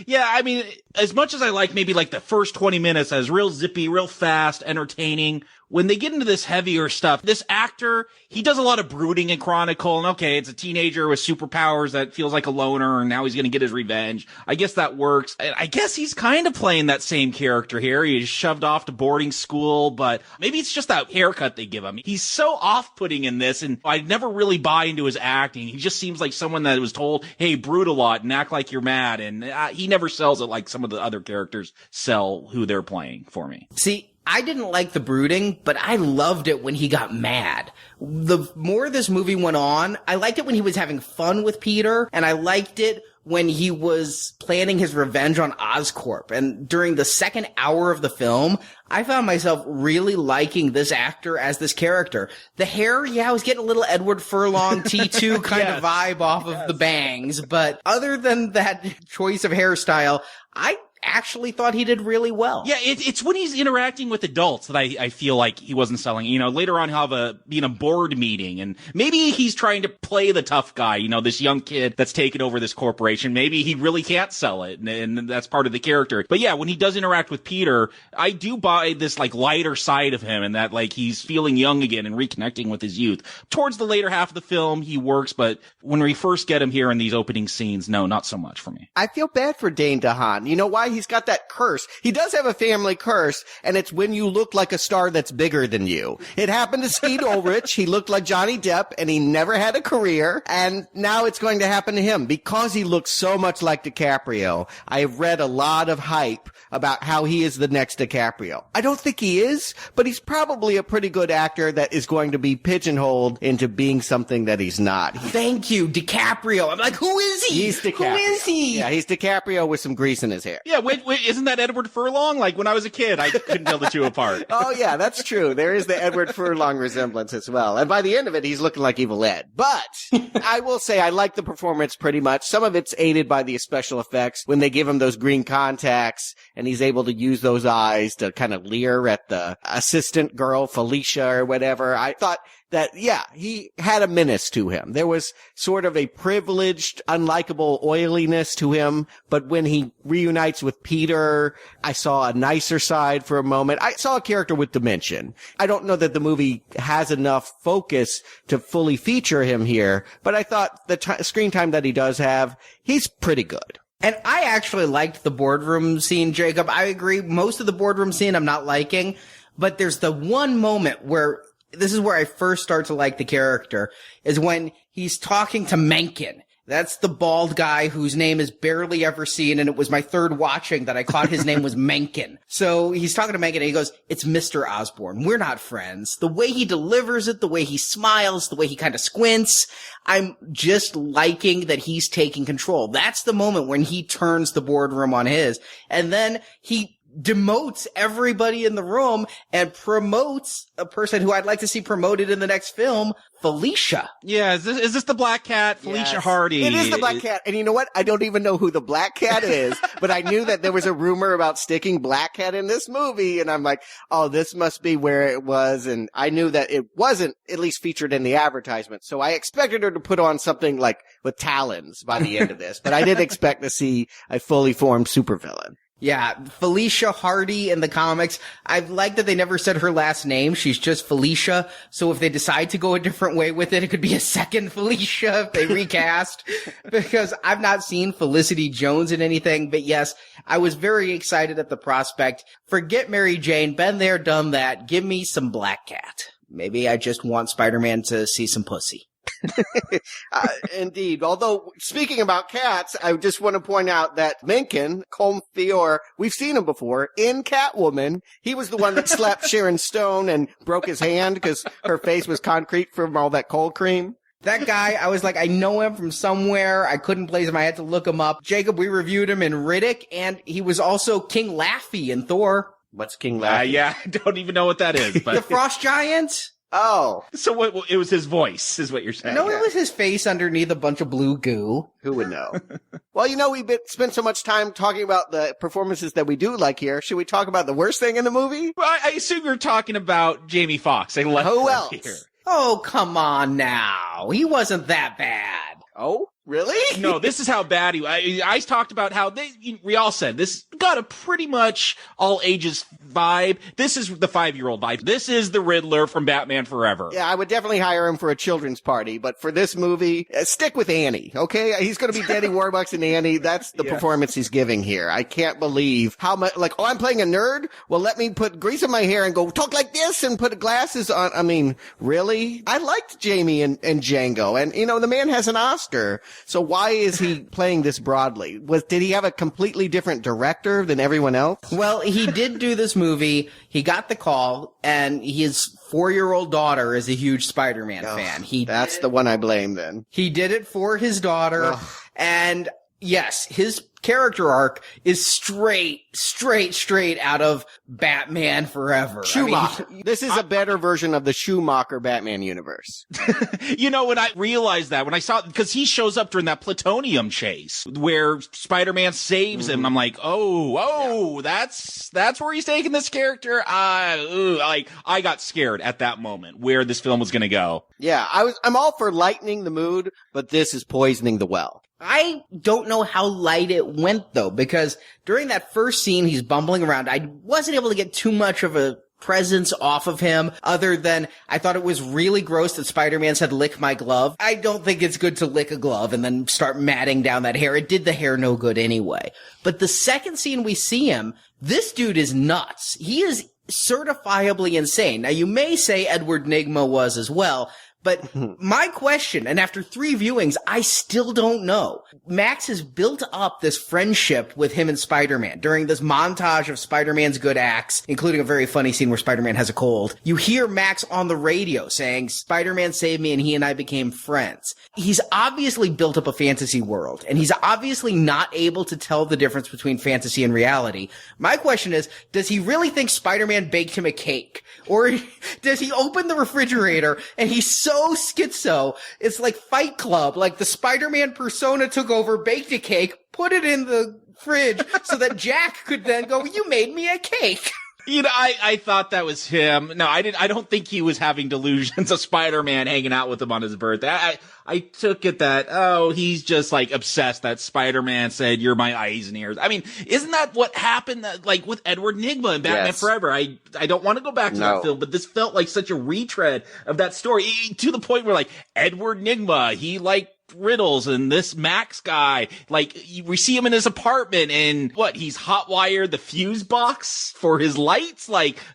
Yeah, I mean, as much as I like maybe like the first 20 minutes as real zippy, real fast, entertaining, when they get into this heavier stuff, this actor, he does a lot of brooding in Chronicle, and okay, it's a teenager with superpowers that feels like a loner, and now he's gonna get his revenge. I guess that works. I guess he's kind of playing that same character here. He's shoved off to boarding school, but maybe it's just that haircut they give him. He's so off-putting in this, and I never really buy into his acting. He just seems like someone that was told, hey, brood a lot and act like you're mad, and he never sells it like some of the other characters sell who they're playing for me. See, I didn't like the brooding, but I loved it when he got mad. The more this movie went on, I liked it when he was having fun with Peter, and I liked it when he was planning his revenge on Oscorp. And during the second hour of the film, I found myself really liking this actor as this character. The hair, yeah, I was getting a little Edward Furlong T2 kind of vibe off of the bangs, but other than that choice of hairstyle, I actually thought he did really well. Yeah, it's when he's interacting with adults that I feel like he wasn't selling. You know, later on he'll be in a board meeting, and maybe he's trying to play the tough guy, you know, this young kid that's taken over this corporation. Maybe he really can't sell it, and that's part of the character. But yeah, when he does interact with Peter, I do buy this like lighter side of him, and that like he's feeling young again and reconnecting with his youth. Towards the later half of the film, he works, but when we first get him here in these opening scenes, no, not so much for me. I feel bad for Dane DeHaan. You know why? He's got that curse. He does have a family curse, and it's when you look like a star that's bigger than you. It happened to Steve Ulrich. He looked like Johnny Depp, and he never had a career, and now it's going to happen to him because he looks so much like DiCaprio. I have read a lot of hype about how he is the next DiCaprio. I don't think he is, but he's probably a pretty good actor that is going to be pigeonholed into being something that he's not. Thank you, DiCaprio. I'm like, who is he? He's DiCaprio. Who is he? Yeah, he's DiCaprio with some grease in his hair. Yeah, wait, isn't that Edward Furlong? Like, when I was a kid, I couldn't tell the two apart. Oh, yeah, that's true. There is the Edward Furlong resemblance as well. And by the end of it, he's looking like Evil Ed. But I will say I like the performance pretty much. Some of it's aided by the special effects when they give him those green contacts and he's able to use those eyes to kind of leer at the assistant girl, Felicia or whatever. I thought that, yeah, he had a menace to him. There was sort of a privileged, unlikable oiliness to him, but when he reunites with Peter, I saw a nicer side for a moment. I saw a character with dimension. I don't know that the movie has enough focus to fully feature him here, but I thought the screen time that he does have, he's pretty good. And I actually liked the boardroom scene, Jacob. I agree. Most of the boardroom scene I'm not liking, but there's the one moment where this is where I first start to like the character, is when he's talking to Mencken. That's the bald guy whose name is barely ever seen, and it was my third watching that I caught his name was Mencken. So he's talking to Mencken, and he goes, "It's Mr. Osborn. We're not friends." The way he delivers it, the way he smiles, the way he kind of squints, I'm just liking that he's taking control. That's the moment when he turns the boardroom on his, and then he demotes everybody in the room and promotes a person who I'd like to see promoted in the next film, Felicia. Yeah, is this the Black Cat, Felicia Yes. Hardy? It is the Black Cat. And you know what? I don't even know who the Black Cat is, but I knew that there was a rumor about sticking Black Cat in this movie. And I'm like, oh, this must be where it was. And I knew that it wasn't at least featured in the advertisement. So I expected her to put on something like with talons by the end of this, but I didn't expect to see a fully formed supervillain. Yeah, Felicia Hardy in the comics. I like that they never said her last name. She's just Felicia. So if they decide to go a different way with it, it could be a second Felicia if they recast. Because I've not seen Felicity Jones in anything. But yes, I was very excited at the prospect. Forget Mary Jane. Been there, done that. Give me some Black Cat. Maybe I just want Spider-Man to see some pussy. Indeed. Although, speaking about cats, I just want to point out that Mencken, Comfior, we've seen him before in Catwoman. He was the one that slapped Sharon Stone and broke his hand because her face was concrete from all that cold cream. That guy, I was like, I know him from somewhere. I couldn't place him. I had to look him up. Jacob, we reviewed him in Riddick, and he was also King Laffy in Thor. What's King Laffy? Yeah, I don't even know what that is. But The Frost Giant? Oh. So what, it was his voice, is what you're saying. No, it was his face underneath a bunch of blue goo. Who would know? Well, we've spent so much time talking about the performances that we do like here. Should we talk about the worst thing in the movie? Well, I assume you're talking about Jamie Foxx. Who else? Here. Oh, come on now. He wasn't that bad. Oh, really? No, this is how bad I talked about how we all said this got a pretty much all ages vibe. This is the 5-year-old vibe. This is the Riddler from Batman Forever. Yeah, I would definitely hire him for a children's party, but for this movie, stick with Annie, okay? He's going to be Danny Warbucks and Annie. That's the performance he's giving here. I can't believe how much, I'm playing a nerd? Well, let me put grease in my hair and go talk like this and put glasses on. I mean, really? I liked Jamie and Django, and, the man has an Oscar. So why is he playing this broadly? Did he have a completely different director than everyone else? Well, he did do this movie. He got the call, and his 4-year-old daughter is a huge Spider-Man fan. That's the one I blame then. He did it for his daughter, and yes, his character arc is straight out of Batman Forever. Schumacher. This is a better version of the Schumacher Batman universe. When I realized that, when I saw, because he shows up during that plutonium chase where Spider-Man saves him, I'm like, that's where he's taking this character. I got scared at that moment where this film was going to go. Yeah, I'm all for lightening the mood, but this is poisoning the well. I don't know how light it went, though, because during that first scene, he's bumbling around. I wasn't able to get too much of a presence off of him, other than I thought it was really gross that Spider-Man said, "Lick my glove." I don't think it's good to lick a glove and then start matting down that hair. It did the hair no good anyway. But the second scene we see him, this dude is nuts. He is certifiably insane. Now, you may say Edward Nygma was as well, but my question, and after 3 viewings, I still don't know. Max has built up this friendship with him and Spider-Man during this montage of Spider-Man's good acts, including a very funny scene where Spider-Man has a cold. You hear Max on the radio saying, "Spider-Man saved me and he and I became friends." He's obviously built up a fantasy world, and he's obviously not able to tell the difference between fantasy and reality. My question is, does he really think Spider-Man baked him a cake? Or does he open the refrigerator and he's so schizo, it's like Fight Club, like the Spider-Man persona took over, baked a cake, put it in the fridge so that Jack could then go, "You made me a cake." I thought that was him. No, I didn't. I don't think he was having delusions of Spider-Man hanging out with him on his birthday. I took it that, he's just obsessed that Spider-Man said, "You're my eyes and ears." I mean, isn't that what happened with Edward Nygma in Batman Forever? I don't want to go back to that film, but this felt like such a retread of that story, to the point where Edward Nygma, he riddles, and this Max guy, we see him in his apartment, and he's hotwired the fuse box for his lights,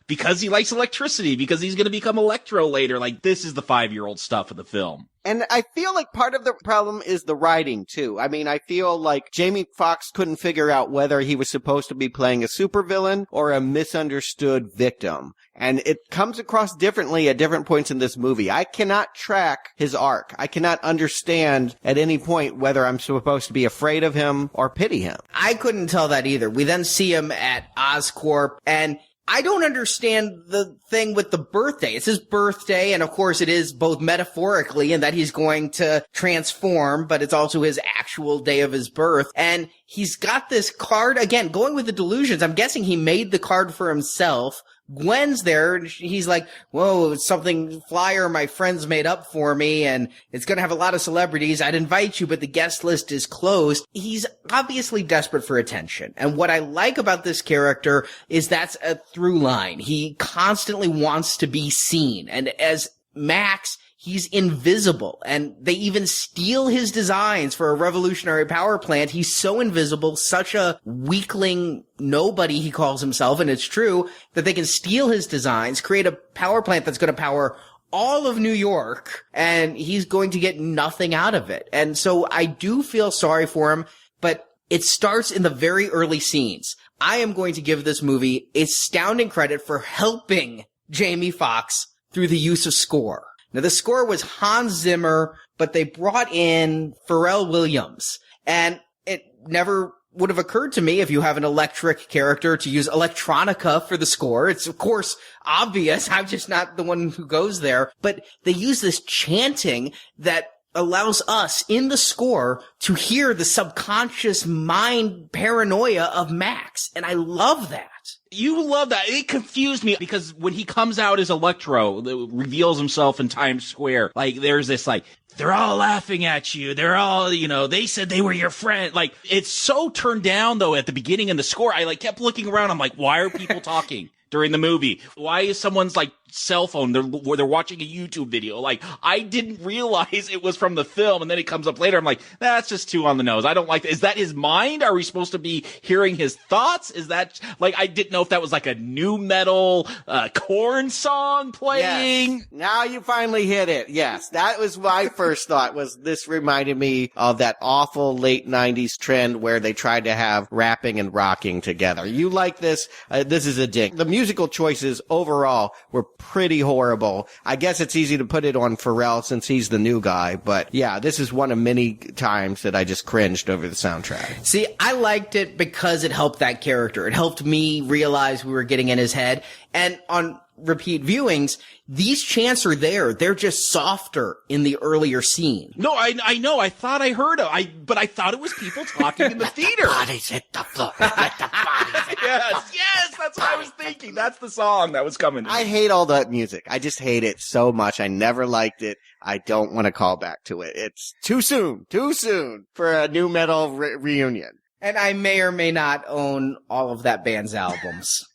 because he likes electricity, because he's going to become Electro later. This is the 5-year-old stuff of the film. And I feel like part of the problem is the writing, too. I mean, I feel like Jamie Foxx couldn't figure out whether he was supposed to be playing a supervillain or a misunderstood victim. And it comes across differently at different points in this movie. I cannot track his arc. I cannot understand at any point whether I'm supposed to be afraid of him or pity him. I couldn't tell that either. We then see him at Oscorp, and I don't understand the thing with the birthday. It's his birthday, and of course it is both metaphorically in that he's going to transform, but it's also his actual day of his birth. And he's got this card, again, going with the delusions. I'm guessing he made the card for himself. Gwen's there, and he's like, "Whoa, it's something flyer my friends made up for me, and it's gonna have a lot of celebrities. I'd invite you, but the guest list is closed." He's obviously desperate for attention. And what I like about this character is that's a through line. He constantly wants to be seen. And as Max, he's invisible, and they even steal his designs for a revolutionary power plant. He's so invisible, such a weakling nobody he calls himself, and it's true, that they can steal his designs, create a power plant that's going to power all of New York, and he's going to get nothing out of it. And so I do feel sorry for him, but it starts in the very early scenes. I am going to give this movie astounding credit for helping Jamie Foxx through the use of score. Now, the score was Hans Zimmer, but they brought in Pharrell Williams, and it never would have occurred to me if you have an electric character to use electronica for the score. It's, of course, obvious. I'm just not the one who goes there. But they use this chanting that allows us in the score to hear the subconscious mind paranoia of Max. And I love that. You love that. It confused me because when he comes out as Electro, reveals himself in Times Square, like there's this like, they're all laughing at you. They're all, they said they were your friend. Like, it's so turned down though at the beginning in the score. I like kept looking around. I'm like, why are people talking during the movie? Why is someone's like cell phone where they're watching a YouTube video? Like, I didn't realize it was from the film, and then it comes up later. I'm like, that's just too on the nose. I don't like that. Is that his mind? Are we supposed to be hearing his thoughts? Is that like, I didn't know if that was like a new metal Korn song playing. Yes. Now you finally hit it. Yes, that was my first thought. Was this reminded me of that awful late 90s trend where they tried to have rapping and rocking together. You like this? This is a ding. The musical choices overall were pretty horrible. I guess it's easy to put it on Pharrell since he's the new guy, but yeah, this is one of many times that I just cringed over the soundtrack. See, I liked it because it helped that character. It helped me realize we were getting in his head. And on repeat viewings, these chants are there. They're just softer in the earlier scene. No, I know. I thought I heard it. But I thought it was people talking in the theater. Bodies hit the floor. Let the bodies hit Yes, that's what I was thinking. That's the song that was coming. I hate all that music. I just hate it so much. I never liked it. I don't want to call back to it. It's too soon for a new metal reunion. And I may or may not own all of that band's albums.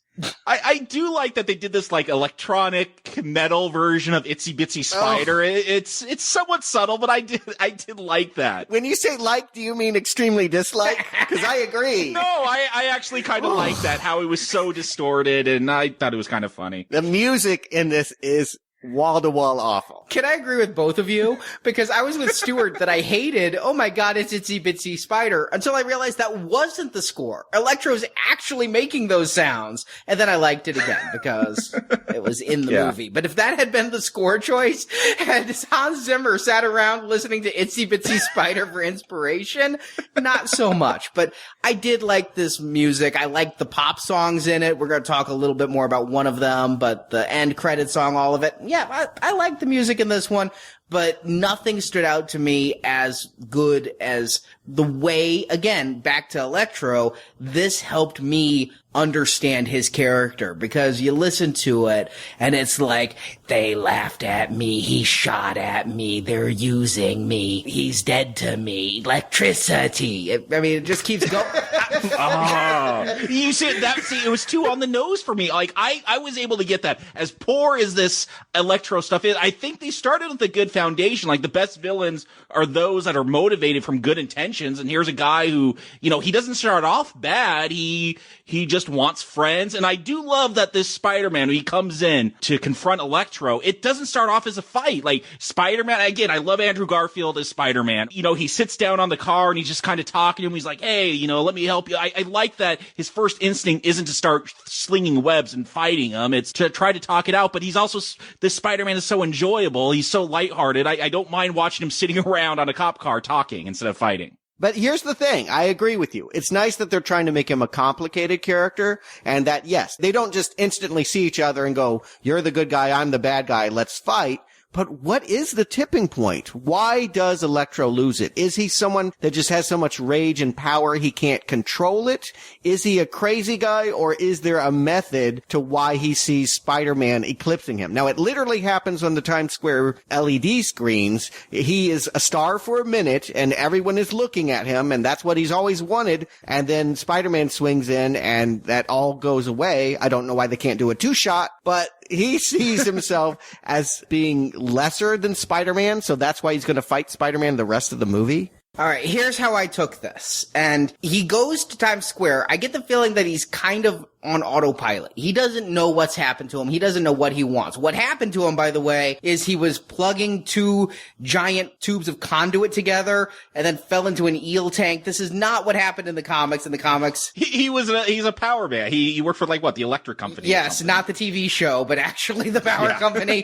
I do like that they did this like electronic metal version of Itsy Bitsy Spider. Oh. It's somewhat subtle, but I did like that. When you say like, do you mean extremely dislike? Because I agree. No, I actually kind of like that, how it was so distorted, and I thought it was kind of funny. The music in this is wall-to-wall awful. Can I agree with both of you? Because I was with Stuart that I hated, oh my god, it's Itsy Bitsy Spider, until I realized that wasn't the score. Electro's actually making those sounds. And then I liked it again because it was in the movie. But if that had been the score choice, and Hans Zimmer sat around listening to Itsy Bitsy Spider for inspiration, not so much. But I did like this music. I liked the pop songs in it. We're going to talk a little bit more about one of them, but the end credit song, all of it. Yeah, I like the music in this one, but nothing stood out to me as good as the way, again, back to Electro, this helped me understand his character, because you listen to it and it's like, they laughed at me, he shot at me, they're using me, he's dead to me, electricity. It just keeps going. You said that, it was too on the nose for me. Like, I was able to get that. As poor as this Electro stuff is, I think they started with a good foundation. Like, the best villains are those that are motivated from good intentions, and here's a guy who, he doesn't start off bad, he just wants friends. And I do love that this Spider-Man, when he comes in to confront Electro, it doesn't start off as a fight. Like, Spider-Man, again, I love Andrew Garfield as Spider-Man. He sits down on the car and he's just kind of talking to him. He's like, hey, let me help you. I like that his first instinct isn't to start slinging webs and fighting him. It's to try to talk it out. But he's also, this Spider-Man is so enjoyable. He's so lighthearted. I don't mind watching him sitting around on a cop car talking instead of fighting. But here's the thing. I agree with you. It's nice that they're trying to make him a complicated character, and that, yes, they don't just instantly see each other and go, you're the good guy, I'm the bad guy, let's fight. But what is the tipping point? Why does Electro lose it? Is he someone that just has so much rage and power he can't control it? Is he a crazy guy, or is there a method to why he sees Spider-Man eclipsing him? Now, it literally happens on the Times Square LED screens. He is a star for a minute, and everyone is looking at him, and that's what he's always wanted. And then Spider-Man swings in, and that all goes away. I don't know why they can't do a two-shot, but he sees himself as being lesser than Spider-Man, so that's why he's going to fight Spider-Man the rest of the movie. All right, here's how I took this. And he goes to Times Square. I get the feeling that he's kind of on autopilot. He doesn't know what's happened to him. He doesn't know what he wants. What happened to him, by the way, is he was plugging 2 giant tubes of conduit together and then fell into an eel tank. This is not what happened in the comics. In the comics, he's a power man. He worked for like what, the Electro company? Yes, not the TV show, but actually the power company.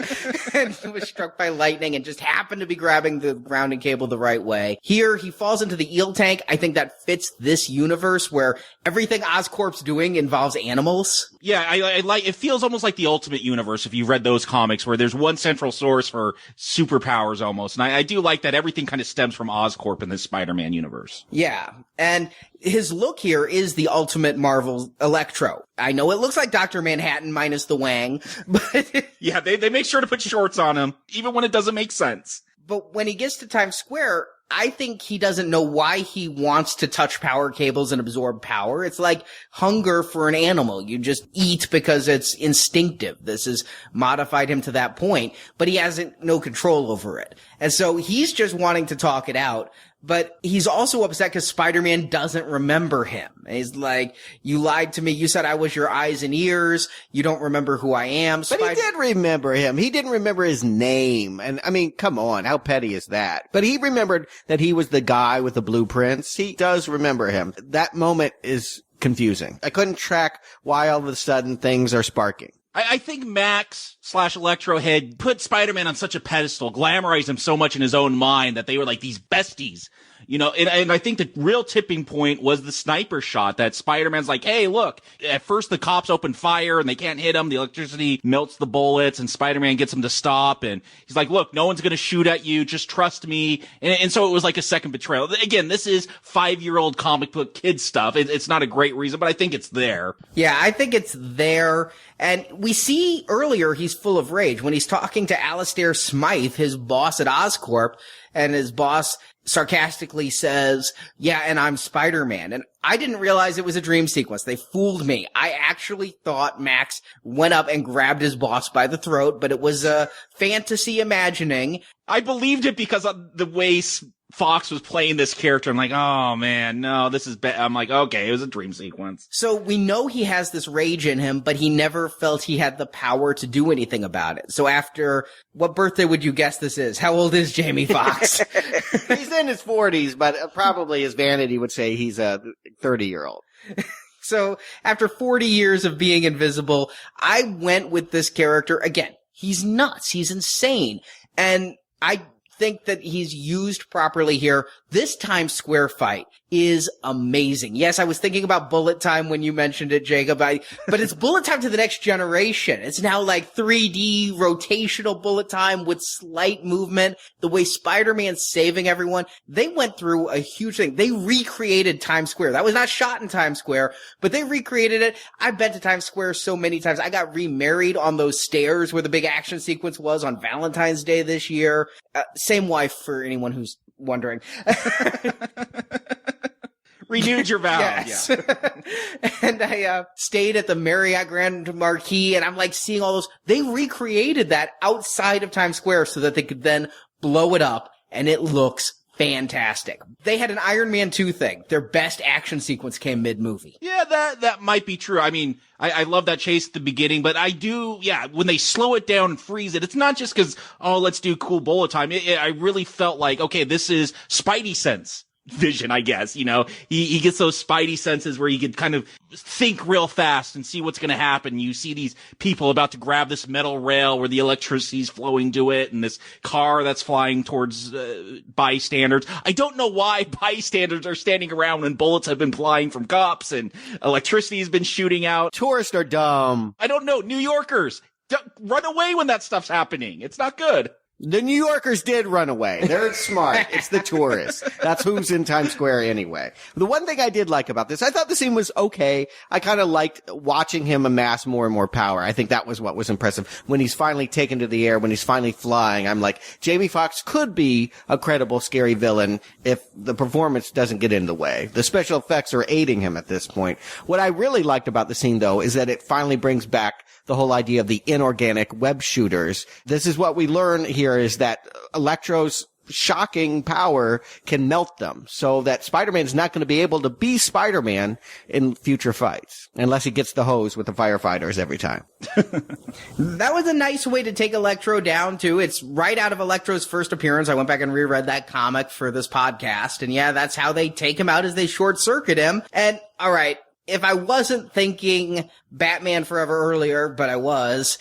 And he was struck by lightning and just happened to be grabbing the grounding cable the right way. Here, he falls into the eel tank. I think that fits this universe where everything Oscorp's doing involves animals. Yeah, I like, it feels almost like the Ultimate Universe if you've read those comics where there's one central source for superpowers almost. And I do like that everything kind of stems from Oscorp in this Spider-Man universe. Yeah. And his look here is the ultimate Marvel Electro. I know it looks like Dr. Manhattan minus the wang, but yeah, they make sure to put shorts on him, even when it doesn't make sense. But when he gets to Times Square, I think he doesn't know why he wants to touch power cables and absorb power. It's like hunger for an animal. You just eat because it's instinctive. This has modified him to that point, but he hasn't no control over it. And so he's just wanting to talk it out. But he's also upset because Spider-Man doesn't remember him. He's like, you lied to me. You said I was your eyes and ears. You don't remember who I am. But he did remember him. He didn't remember his name. And I mean, come on. How petty is that? But he remembered that he was the guy with the blueprints. He does remember him. That moment is confusing. I couldn't track why all of a sudden things are sparking. I think Max/Electro had put Spider-Man on such a pedestal, glamorized him so much in his own mind that they were like these besties, you know, and I think the real tipping point was the sniper shot that Spider-Man's like, hey, look, at first the cops open fire and they can't hit him. The electricity melts the bullets and Spider-Man gets him to stop. And he's like, look, no one's going to shoot at you. Just trust me. And so it was like a second betrayal. Again, this is 5-year-old comic book kid stuff. It's not a great reason, but I think it's there. Yeah, I think it's there. And we see earlier he's full of rage when he's talking to Alistair Smythe, his boss at Oscorp, and his boss sarcastically says, yeah, and I'm Spider-Man. And I didn't realize it was a dream sequence. They fooled me. I actually thought Max went up and grabbed his boss by the throat, but it was a fantasy imagining. I believed it because of the way Fox was playing this character. I'm like, oh man, no, this is I'm like, okay, it was a dream sequence. So we know he has this rage in him, but he never felt he had the power to do anything about it. So after, what birthday would you guess this is? How old is Jamie Foxx? He's in his 40s, but probably his vanity would say he's a 30-year-old. So after 40 years of being invisible, I went with this character again. He's nuts. He's insane. And I think that he's used properly here. This Times Square fight is amazing. Yes, I was thinking about bullet time when you mentioned it, Jacob, but it's bullet time to the next generation. It's now like 3D rotational bullet time with slight movement. The way Spider-Man's saving everyone. They went through a huge thing. They recreated Times Square. That was not shot in Times Square, but they recreated it. I've been to Times Square so many times. I got remarried on those stairs where the big action sequence was on Valentine's Day this year. Same wife for anyone who's wondering. Renewed your vow. Yes. Yeah. And I stayed at the Marriott Grand Marquis, and I'm like seeing all those. They recreated that outside of Times Square so that they could then blow it up, and it looks fantastic. They had an Iron Man 2 thing. Their best action sequence came mid-movie. Yeah, that might be true. I mean, I love that chase at the beginning, but I do, yeah, when they slow it down and freeze it, it's not just because, oh, let's do cool bullet time. I really felt like, okay, this is Spidey sense vision, I guess, you know, he gets those Spidey senses where he can kind of think real fast and see what's going to happen. You see these people about to grab this metal rail where the electricity's flowing to it and this car that's flying towards bystanders. I don't know why bystanders are standing around when bullets have been flying from cops and electricity has been shooting out. Tourists are dumb. I don't know. New Yorkers, run away when that stuff's happening. It's not good. The New Yorkers did run away. They're smart. It's the tourists. That's who's in Times Square anyway. The one thing I did like about this, I thought the scene was okay. I kind of liked watching him amass more and more power. I think that was what was impressive. When he's finally taken to the air, when he's finally flying, I'm like, Jamie Foxx could be a credible, scary villain if the performance doesn't get in the way. The special effects are aiding him at this point. What I really liked about the scene, though, is that it finally brings back the whole idea of the inorganic web shooters. This is what we learn here is that Electro's shocking power can melt them, so that Spider-Man's not going to be able to be Spider-Man in future fights, unless he gets the hose with the firefighters every time. That was a nice way to take Electro down, too. It's right out of Electro's first appearance. I went back and reread that comic for this podcast, and yeah, that's how they take him out, as they short-circuit him. And, alright, if I wasn't thinking Batman Forever earlier, but I was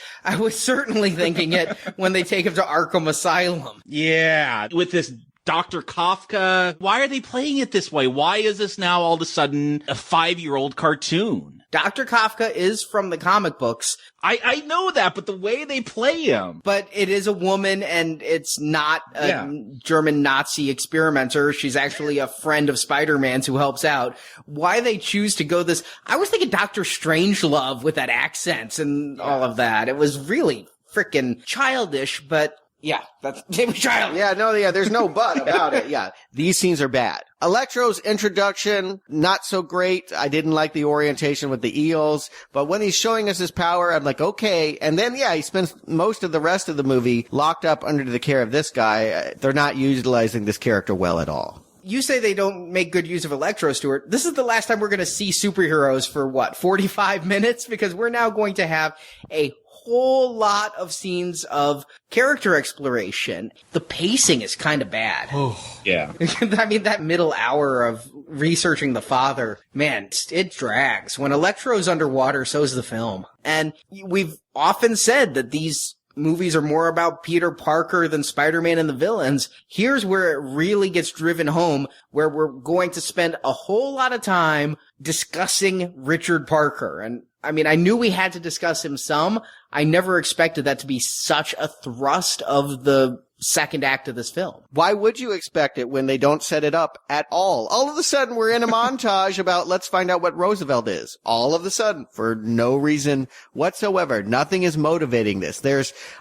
certainly thinking it when they take him to Arkham Asylum. Yeah, with this Dr. Kafka. Why are they playing it this way? Why is this now all of a sudden a 5-year-old cartoon? Dr. Kafka is from the comic books. I know that, but the way they play him. But it is a woman, and it's not a German Nazi experimenter. She's actually a friend of Spider-Man's who helps out. Why they choose to go this... I was thinking Dr. Strangelove with that accent and all of that. It was really freaking childish, but... yeah, it was childish. Yeah, there's no but about it. Yeah, these scenes are bad. Electro's introduction, not so great. I didn't like the orientation with the eels, but when he's showing us his power, I'm like, okay. And then, he spends most of the rest of the movie locked up under the care of this guy. They're not utilizing this character well at all. You say they don't make good use of Electro, Stuart. This is the last time we're going to see superheroes for, 45 minutes? Because we're now going to have a whole lot of scenes of character exploration. The pacing is kind of bad. Oh, yeah. I mean, that middle hour of researching the father, man, it drags. When Electro's underwater, so's the film. And we've often said that these movies are more about Peter Parker than Spider-Man and the villains. Here's where it really gets driven home, where we're going to spend a whole lot of time discussing Richard Parker. And I mean, I knew we had to discuss him some. I never expected that to be such a thrust of the second act of this film. Why would you expect it when they don't set it up at all? All of a sudden, we're in a montage about let's find out what Roosevelt is. All of a sudden, for no reason whatsoever. Nothing is motivating this.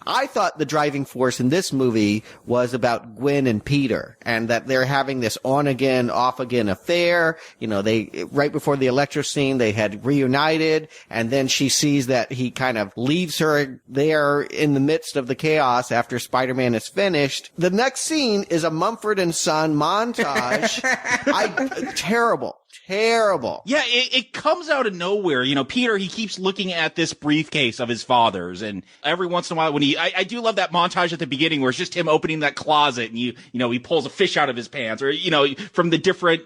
I thought the driving force in this movie was about Gwen and Peter, and that they're having this on-again, off-again affair. Right before the Electro scene, they had reunited, and then she sees that he kind of leaves her there in the midst of the chaos after Spider-Man is finished. The next scene is a Mumford and Son montage. Terrible. Yeah, it comes out of nowhere. Peter, he keeps looking at this briefcase of his father's, and every once in a while when I do love that montage at the beginning where it's just him opening that closet and he pulls a fish out of his pants, or, from the different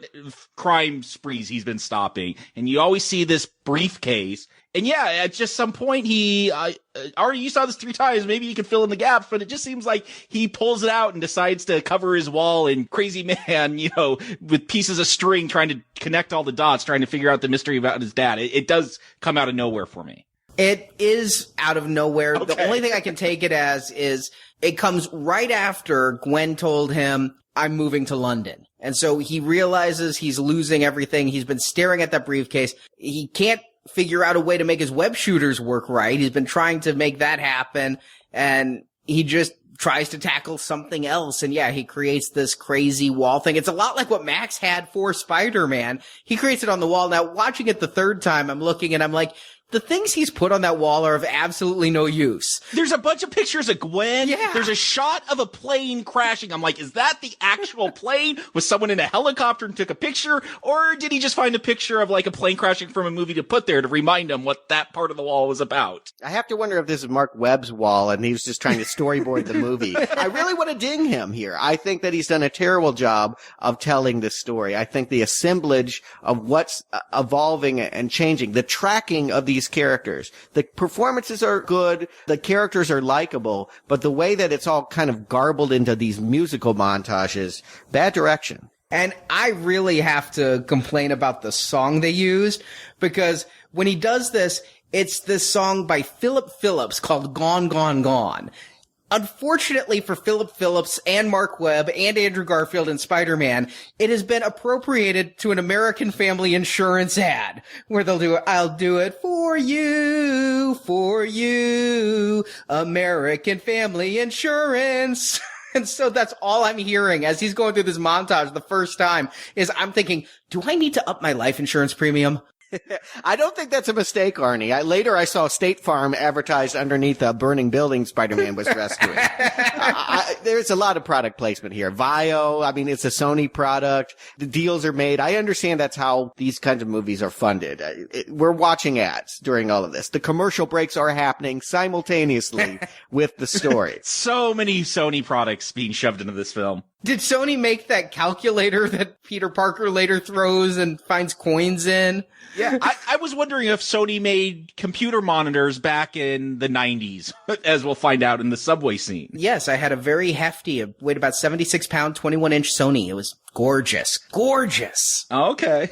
crime sprees he's been stopping. And you always see this briefcase. And yeah, at just some point Arnie, you saw this 3 times, maybe you can fill in the gaps, but it just seems like he pulls it out and decides to cover his wall in Crazy Man, with pieces of string trying to connect all the dots, trying to figure out the mystery about his dad. It does come out of nowhere for me. It is out of nowhere. Okay. The only thing I can take it as is it comes right after Gwen told him, I'm moving to London. And so he realizes he's losing everything. He's been staring at that briefcase. He can't figure out a way to make his web shooters work right. He's been trying to make that happen, and he just tries to tackle something else. And yeah, he creates this crazy wall thing. It's a lot like what Max had for Spider-Man. He creates it on the wall. Now, watching it the third time, I'm looking and I'm like, the things he's put on that wall are of absolutely no use. There's a bunch of pictures of Gwen. Yeah. There's a shot of a plane crashing. I'm like, is that the actual plane? Was someone in a helicopter and took a picture? Or did he just find a picture of like a plane crashing from a movie to put there to remind him what that part of the wall was about? I have to wonder if this is Mark Webb's wall and he was just trying to storyboard the movie. I really want to ding him here. I think that he's done a terrible job of telling this story. I think the assemblage of what's evolving and changing, the tracking of these characters. The performances are good, the characters are likable, but the way that it's all kind of garbled into these musical montages, bad direction. And I really have to complain about the song they used, because when he does this, it's this song by Philip Phillips called Gone, Gone, Gone. Unfortunately for Philip Phillips and Mark Webb and Andrew Garfield and Spider-Man, it has been appropriated to an American Family Insurance ad where they'll do, I'll do it for you, American Family Insurance. And so that's all I'm hearing as he's going through this montage the first time is I'm thinking, do I need to up my life insurance premium? I don't think that's a mistake, Arnie. Later I saw State Farm advertised underneath a burning building Spider-Man was rescuing. There's a lot of product placement here. Vio, I mean, it's a Sony product. The deals are made. I understand that's how these kinds of movies are funded. We're watching ads during all of this. The commercial breaks are happening simultaneously with the story. So many Sony products being shoved into this film. Did Sony make that calculator that Peter Parker later throws and finds coins in? Yeah, I was wondering if Sony made computer monitors back in the 90s, as we'll find out in the subway scene. Yes, I had a very hefty, it weighed about 76-pound, 21-inch Sony. It was gorgeous. Gorgeous. Okay.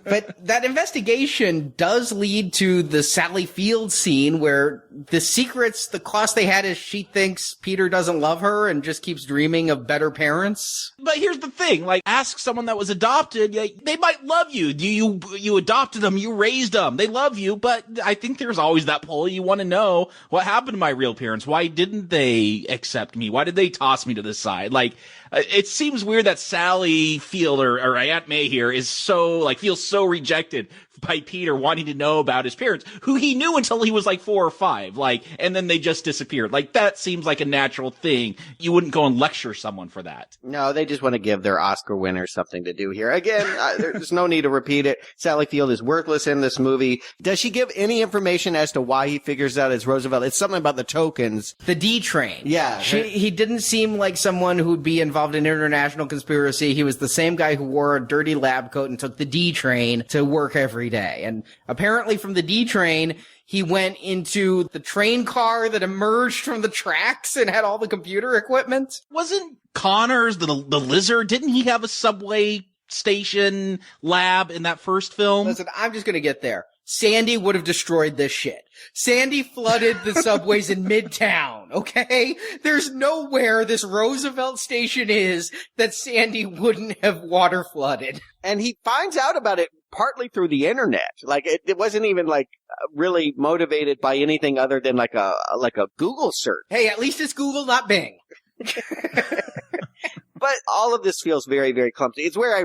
But that investigation does lead to the Sally Field scene where the secrets, the cost they had is she thinks Peter doesn't love her and just keeps dreaming of better parents. But here's the thing, like, ask someone that was adopted, they might love you. You adopted them, you raised them, they love you, but I think there's always that pull. You want to know what happened to my real parents. Why didn't they accept me? Why did they toss me to the side? Like, it seems weird that Sally Field or Aunt May here is so, like, feels so rejected by Peter wanting to know about his parents, who he knew until he was like 4 or 5, like, and then they just disappeared. Like, that seems like a natural thing. You wouldn't go and lecture someone for that. No, they just want to give their Oscar winners something to do here. Again, there's no need to repeat it. Sally Field is worthless in this movie. Does she give any information as to why he figures out it's Roosevelt? It's something about the tokens. The D train. Yeah. He didn't seem like someone who would be involved in international conspiracy. He was the same guy who wore a dirty lab coat and took the D train to work every day. And apparently from the D train, he went into the train car that emerged from the tracks and had all the computer equipment. Wasn't Connors the lizard? Didn't he have a subway station lab in that first film? Listen, I'm just going to get there. Sandy would have destroyed this shit. Sandy flooded the subways in Midtown, okay? There's nowhere this Roosevelt station is that Sandy wouldn't have water flooded. And he finds out about it partly through the internet. Like, it wasn't even, like, really motivated by anything other than, like a Google search. Hey, at least it's Google, not Bing. But all of this feels very, very clumsy. It's where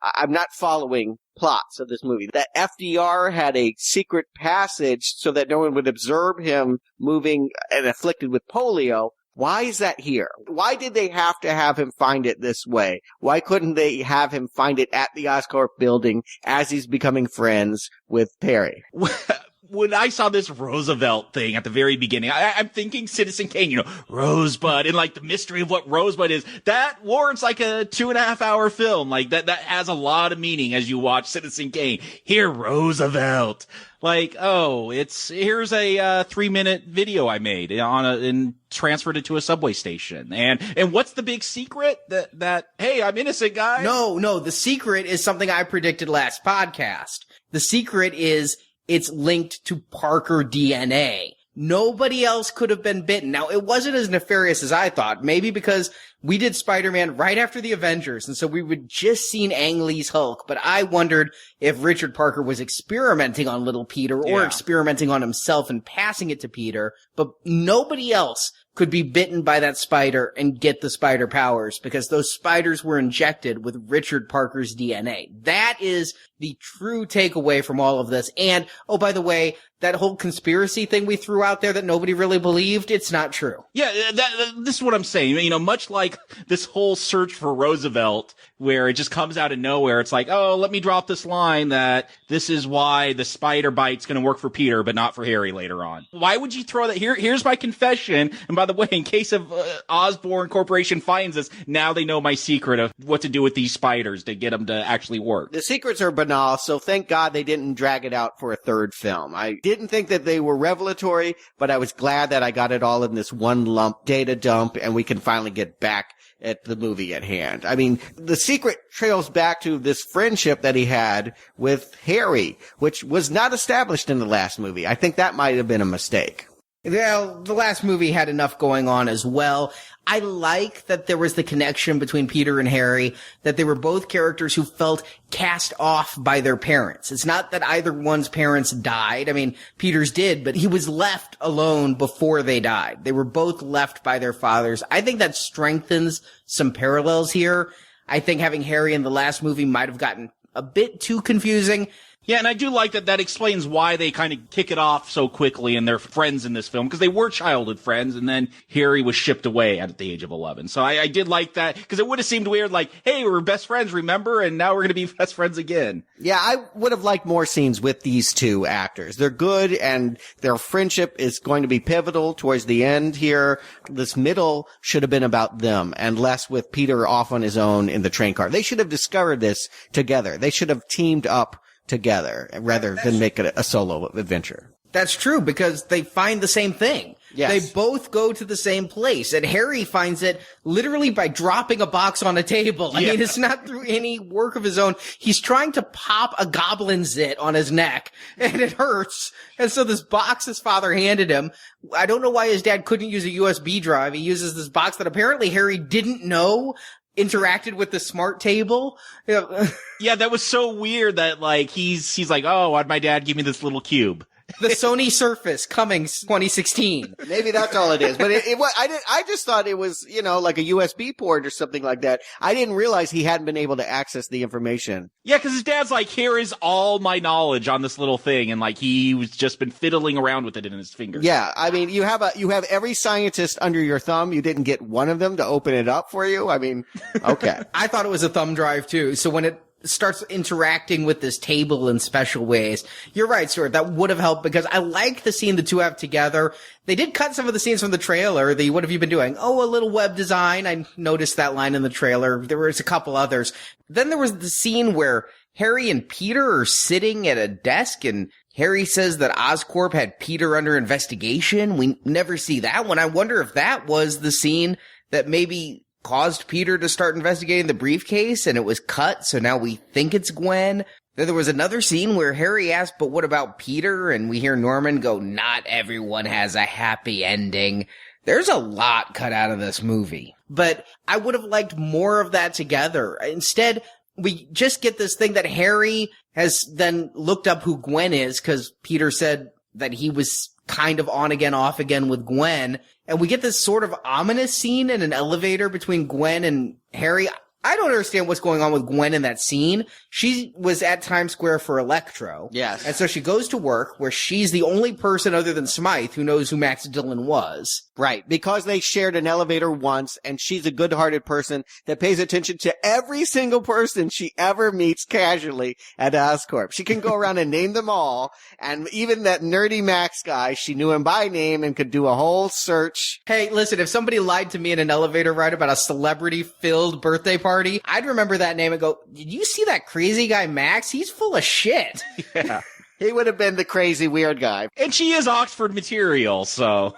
I'm not following plots of this movie. That FDR had a secret passage so that no one would observe him moving and afflicted with polio. Why is that here? Why did they have to have him find it this way? Why couldn't they have him find it at the Oscorp building as he's becoming friends with Perry? When I saw this Roosevelt thing at the very beginning, I'm thinking Citizen Kane, Rosebud, and like the mystery of what Rosebud is. That warrants like a 2.5-hour film. Like that has a lot of meaning as you watch Citizen Kane. Here, Roosevelt. Like, here's a 3-minute video I made and transferred it to a subway station. And what's the big secret? That hey, I'm innocent, guys. No, the secret is something I predicted last podcast. The secret is it's linked to Parker DNA. Nobody else could have been bitten. Now, it wasn't as nefarious as I thought. Maybe because we did Spider-Man right after the Avengers, and so we would just seen Ang Lee's Hulk. But I wondered if Richard Parker was experimenting on little Peter or experimenting on himself and passing it to Peter. But nobody else could be bitten by that spider and get the spider powers because those spiders were injected with Richard Parker's DNA. That is the true takeaway from all of this. And, oh, by the way, that whole conspiracy thing we threw out there that nobody really believed, it's not true. Yeah, this is what I'm saying. Much like this whole search for Roosevelt, where it just comes out of nowhere. It's like, oh, let me drop this line that this is why the spider bite's going to work for Peter, but not for Harry later on. Why would you throw that? Here's my confession. And by the way, in case of Osborne Corporation finds us, now they know my secret of what to do with these spiders to get them to actually work. The secrets are banal, so thank God they didn't drag it out for a third film. I didn't think that they were revelatory, but I was glad that I got it all in this one lump data dump, and we can finally get back at the movie at hand. I mean, the secret trails back to this friendship that he had with Harry, which was not established in the last movie. I think that might have been a mistake. Well, the last movie had enough going on as well. I like that there was the connection between Peter and Harry, that they were both characters who felt cast off by their parents. It's not that either one's parents died. I mean, Peter's did, but he was left alone before they died. They were both left by their fathers. I think that strengthens some parallels here. I think having Harry in the last movie might have gotten a bit too confusing. Yeah, and I do like that explains why they kind of kick it off so quickly and they're friends in this film, because they were childhood friends, and then Harry was shipped away at the age of 11. So I did like that, because it would have seemed weird, like, hey, we were best friends, remember? And now we're going to be best friends again. Yeah, I would have liked more scenes with these two actors. They're good, and their friendship is going to be pivotal towards the end here. This middle should have been about them, and less with Peter off on his own in the train car. They should have discovered this together. They should have teamed up together rather than make it a solo adventure. That's true, because they find the same thing. Yes. They both go to the same place, and Harry finds it literally by dropping a box on a table. I mean, it's not through any work of his own. He's trying to pop a goblin zit on his neck, and it hurts. And so this box his father handed him, I don't know why his dad couldn't use a USB drive. He uses this box that apparently Harry didn't know interacted with the smart table. Yeah, that was so weird that, like, he's like, oh, why'd my dad give me this little cube? The Sony Surface coming 2016. Maybe that's all it is. But I just thought it was, like a USB port or something like that. I didn't realize he hadn't been able to access the information. Yeah, because his dad's like, here is all my knowledge on this little thing. And like, he was just been fiddling around with it in his fingers. Yeah. I mean, you have every scientist under your thumb. You didn't get one of them to open it up for you. I mean, okay. I thought it was a thumb drive too. So when it starts interacting with this table in special ways, you're right, Stuart, that would have helped, because I like the scene the two have together. They did cut some of the scenes from the trailer. What have you been doing? Oh, a little web design. I noticed that line in the trailer. There was a couple others. Then there was the scene where Harry and Peter are sitting at a desk, and Harry says that Oscorp had Peter under investigation. We never see that one. I wonder if that was the scene that maybe caused Peter to start investigating the briefcase, and it was cut, so now we think it's Gwen. Then there was another scene where Harry asked, but what about Peter? And we hear Norman go, not everyone has a happy ending. There's a lot cut out of this movie. But I would have liked more of that together. Instead, we just get this thing that Harry has then looked up who Gwen is, because Peter said that he was kind of on again, off again with Gwen. And we get this sort of ominous scene in an elevator between Gwen and Harry. I don't understand what's going on with Gwen in that scene. She was at Times Square for Electro. Yes. And so she goes to work where she's the only person other than Smythe who knows who Max Dillon was. Right. Because they shared an elevator once, and she's a good-hearted person that pays attention to every single person she ever meets casually at Oscorp. She can go around and name them all, and even that nerdy Max guy, she knew him by name and could do a whole search. Hey, listen, if somebody lied to me in an elevator ride about a celebrity-filled birthday party, I'd remember that name and go, did you see that crazy guy Max? He's full of shit. Yeah. He would have been the crazy weird guy. And she is Oxford material, so...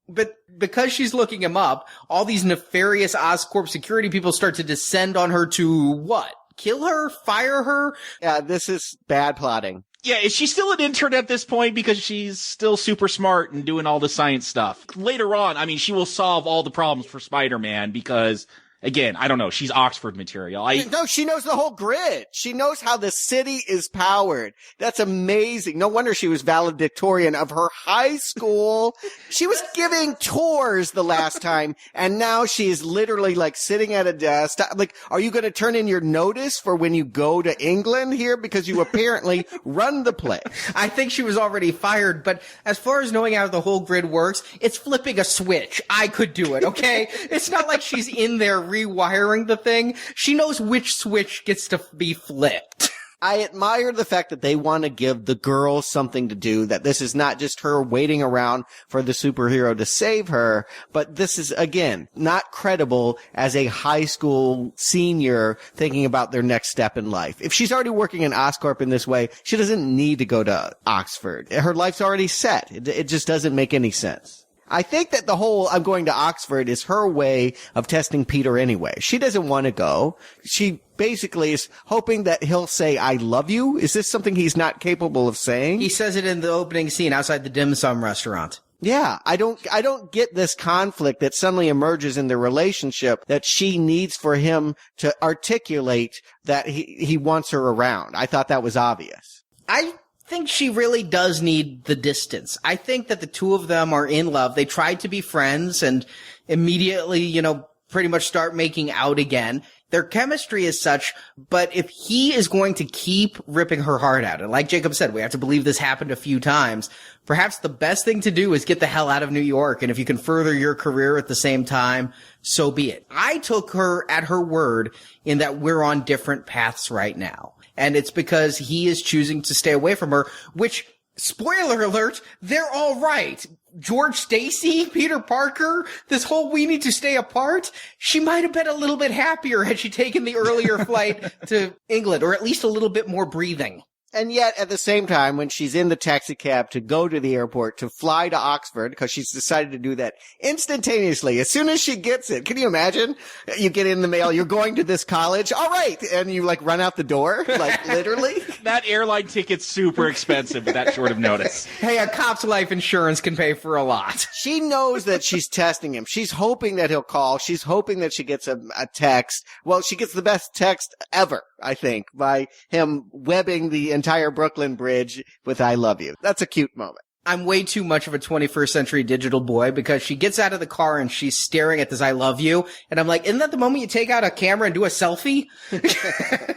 But because she's looking him up, all these nefarious Oscorp security people start to descend on her to what? Kill her? Fire her? Yeah, this is bad plotting. Yeah, is she still an intern at this point because she's still super smart and doing all the science stuff? Later on, I mean, she will solve all the problems for Spider-Man because... Again, I don't know. She's Oxford material. No, she knows the whole grid. She knows how the city is powered. That's amazing. No wonder she was valedictorian of her high school. She was giving tours the last time, and now she is literally like sitting at a desk. Like, are you going to turn in your notice for when you go to England here? Because you apparently run the place. I think she was already fired, but as far as knowing how the whole grid works, it's flipping a switch. I could do it, okay? It's not like she's in there rewiring the thing. She knows which switch gets to be flipped. I admire the fact that they want to give the girl something to do, that this is not just her waiting around for the superhero to save her, but this is, again, not credible as a high school senior thinking about their next step in life. If she's already working in Oscorp in this way, she doesn't need to go to Oxford. Her life's already set. It just doesn't make any sense. I think that the whole I'm going to Oxford is her way of testing Peter anyway. She doesn't want to go. She basically is hoping that he'll say, I love you. Is this something he's not capable of saying? He says it in the opening scene outside the dim sum restaurant. Yeah, I don't get this conflict that suddenly emerges in their relationship that she needs for him to articulate that he wants her around. I thought that was obvious. I think she really does need the distance. I think that the two of them are in love. They tried to be friends and immediately, pretty much start making out again. Their chemistry is such, but if he is going to keep ripping her heart out, and like Jacob said, we have to believe this happened a few times, perhaps the best thing to do is get the hell out of New York, and if you can further your career at the same time, so be it. I took her at her word in that we're on different paths right now. And it's because he is choosing to stay away from her, which, spoiler alert, they're all right. George Stacy, Peter Parker, this whole we need to stay apart, she might have been a little bit happier had she taken the earlier flight to England, or at least a little bit more breathing. And yet, at the same time, when she's in the taxi cab to go to the airport, to fly to Oxford, because she's decided to do that instantaneously, as soon as she gets it, can you imagine? You get in the mail, you're going to this college, all right, and you, like, run out the door, like, literally. That airline ticket's super expensive with that short of notice. Hey, a cop's life insurance can pay for a lot. She knows that she's testing him. She's hoping that he'll call. She's hoping that she gets a text. Well, she gets the best text ever, I think, by him webbing the entire Brooklyn Bridge with I love you. That's a cute moment. I'm way too much of a 21st century digital boy because she gets out of the car and she's staring at this I love you. And I'm like, isn't that the moment you take out a camera and do a selfie?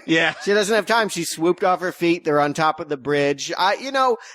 Yeah. She doesn't have time. She swooped off her feet. They're on top of the bridge.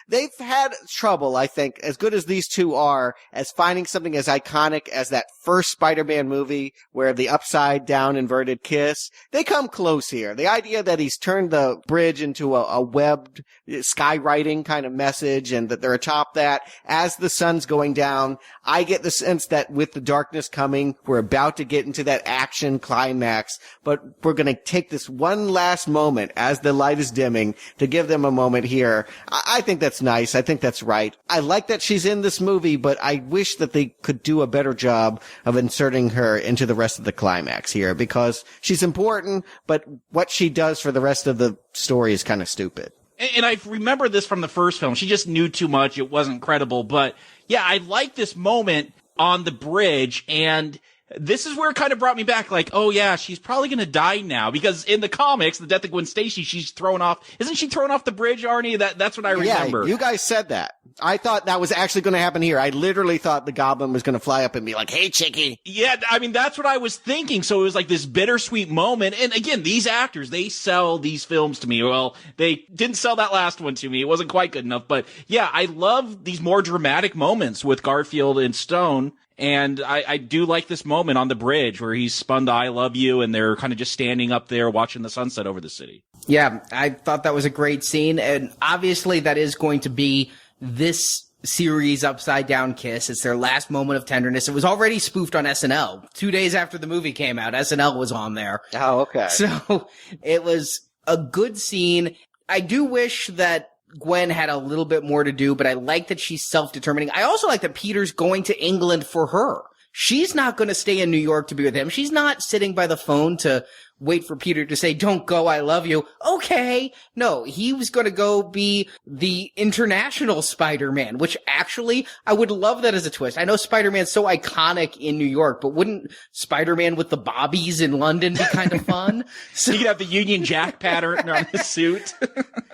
They've had trouble, I think, as good as these two are, as finding something as iconic as that first Spider-Man movie where the upside down inverted kiss. They come close here. The idea that he's turned the bridge into a webbed skywriting kind of message and that they're atop that as the sun's going down. I get the sense that with the darkness coming, we're about to get into that action climax, but we're going to take this one last moment as the light is dimming to give them a moment here. I think that's nice. I think that's right. I like that she's in this movie, but I wish that they could do a better job of inserting her into the rest of the climax here because she's important, but what she does for the rest of the story is kind of stupid. And I remember this from the first film. She just knew too much. It wasn't credible. But yeah, I like this moment on the bridge. And this is where it kind of brought me back. Like, oh yeah, she's probably going to die now. Because in the comics, the death of Gwen Stacy, she's thrown off. Isn't she thrown off the bridge, Arnie? That's what I remember. Yeah, you guys said that. I thought that was actually going to happen here. I literally thought the Goblin was going to fly up and be like, hey, chickie. Yeah, I mean, that's what I was thinking. So it was like this bittersweet moment. And again, these actors, they sell these films to me. Well, they didn't sell that last one to me. It wasn't quite good enough. But yeah, I love these more dramatic moments with Garfield and Stone. And I do like this moment on the bridge where he's spun to I love you and they're kind of just standing up there watching the sunset over the city. Yeah, I thought that was a great scene. And obviously that is going to be this series upside down kiss. It's their last moment of tenderness. It was already spoofed on SNL. 2 days after the movie came out, SNL was on there. Oh, okay. So it was a good scene. I do wish that Gwen had a little bit more to do, but I like that she's self-determining. I also like that Peter's going to England for her. She's not going to stay in New York to be with him. She's not sitting by the phone to wait for Peter to say, don't go, I love you. Okay. No, he was going to go be the international Spider-Man, which actually, I would love that as a twist. I know Spider-Man's so iconic in New York, but wouldn't Spider-Man with the bobbies in London be kind of fun? So you could have the Union Jack pattern on the suit.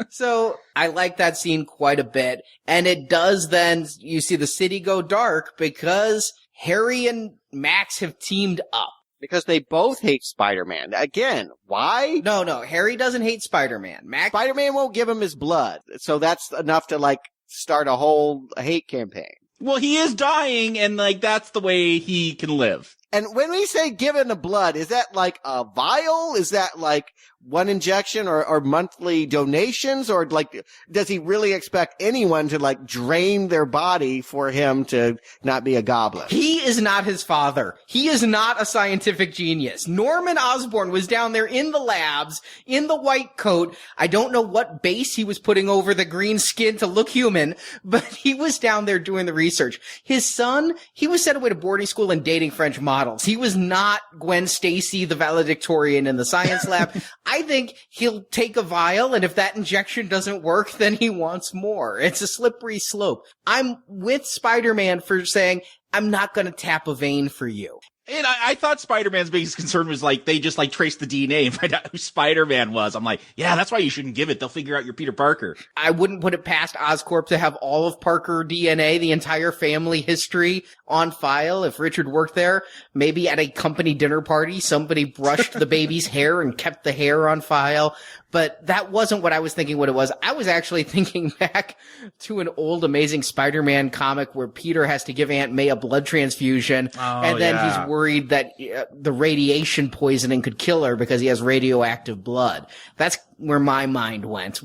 So I like that scene quite a bit. And it does then, you see the city go dark because Harry and Max have teamed up. Because they both hate Spider-Man. Again, why? No, Harry doesn't hate Spider-Man. Spider-Man won't give him his blood. So that's enough to, like, start a whole hate campaign. Well, he is dying, and, like, that's the way he can live. And when we say given the blood, is that like a vial? Is that like one injection or monthly donations? Or like, does he really expect anyone to like drain their body for him to not be a goblin? He is not his father. He is not a scientific genius. Norman Osborn was down there in the labs, in the white coat. I don't know what base he was putting over the green skin to look human, but he was down there doing the research. His son, he was sent away to boarding school and dating French models. He was not Gwen Stacy, the valedictorian in the science lab. I think he'll take a vial, and if that injection doesn't work, then he wants more. It's a slippery slope. I'm with Spider-Man for saying, I'm not going to tap a vein for you. And I thought Spider-Man's biggest concern was like they just like traced the DNA and find out who Spider-Man was. I'm like, yeah, that's why you shouldn't give it. They'll figure out you're Peter Parker. I wouldn't put it past Oscorp to have all of Parker DNA, the entire family history on file. If Richard worked there, maybe at a company dinner party, somebody brushed the baby's hair and kept the hair on file. But that wasn't what I was thinking what it was. I was actually thinking back to an old Amazing Spider-Man comic where Peter has to give Aunt May a blood transfusion. And then he's worried that the radiation poisoning could kill her because he has radioactive blood. That's where my mind went.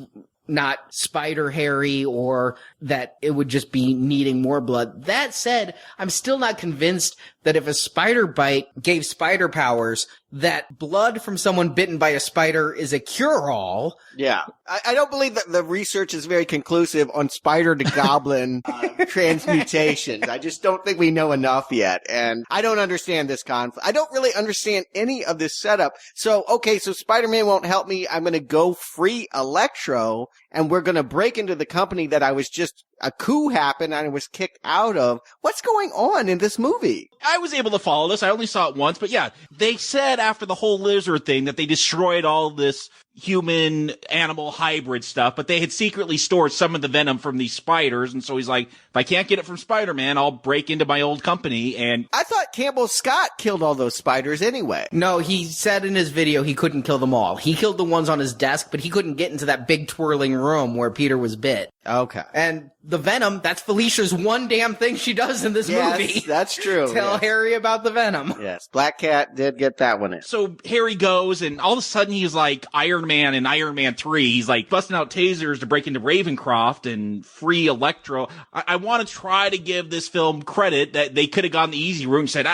Not Spider Harry or that it would just be needing more blood. That said, I'm still not convinced that if a spider bite gave spider powers, that blood from someone bitten by a spider is a cure-all. Yeah. I don't believe that the research is very conclusive on spider to goblin transmutations. I just don't think we know enough yet. And I don't understand this conflict. I don't really understand any of this setup. So Spider-Man won't help me. I'm going to go free Electro, and we're going to break into the company that I was just a coup happened and I was kicked out of. What's going on in this movie? I was able to follow this. I only saw it once, but yeah, they said after the whole lizard thing that they destroyed all this human animal hybrid stuff, but they had secretly stored some of the venom from these spiders. And so he's like, if I can't get it from Spider-Man, I'll break into my old company. And I thought Campbell Scott killed all those spiders anyway. No, he said in his video he couldn't kill them all. He killed the ones on his desk, but he couldn't get into that big twirling room where Peter was bit. Okay. And the venom, that's Felicia's one damn thing she does in this movie. Yes, that's true. Tell Harry about the venom. Yes, Black Cat did get that one in. So Harry goes, and all of a sudden he's like Iron Man in Iron Man 3. He's like busting out tasers to break into Ravencroft and free Electro. I want to try to give this film credit that they could have gone the easy route and said,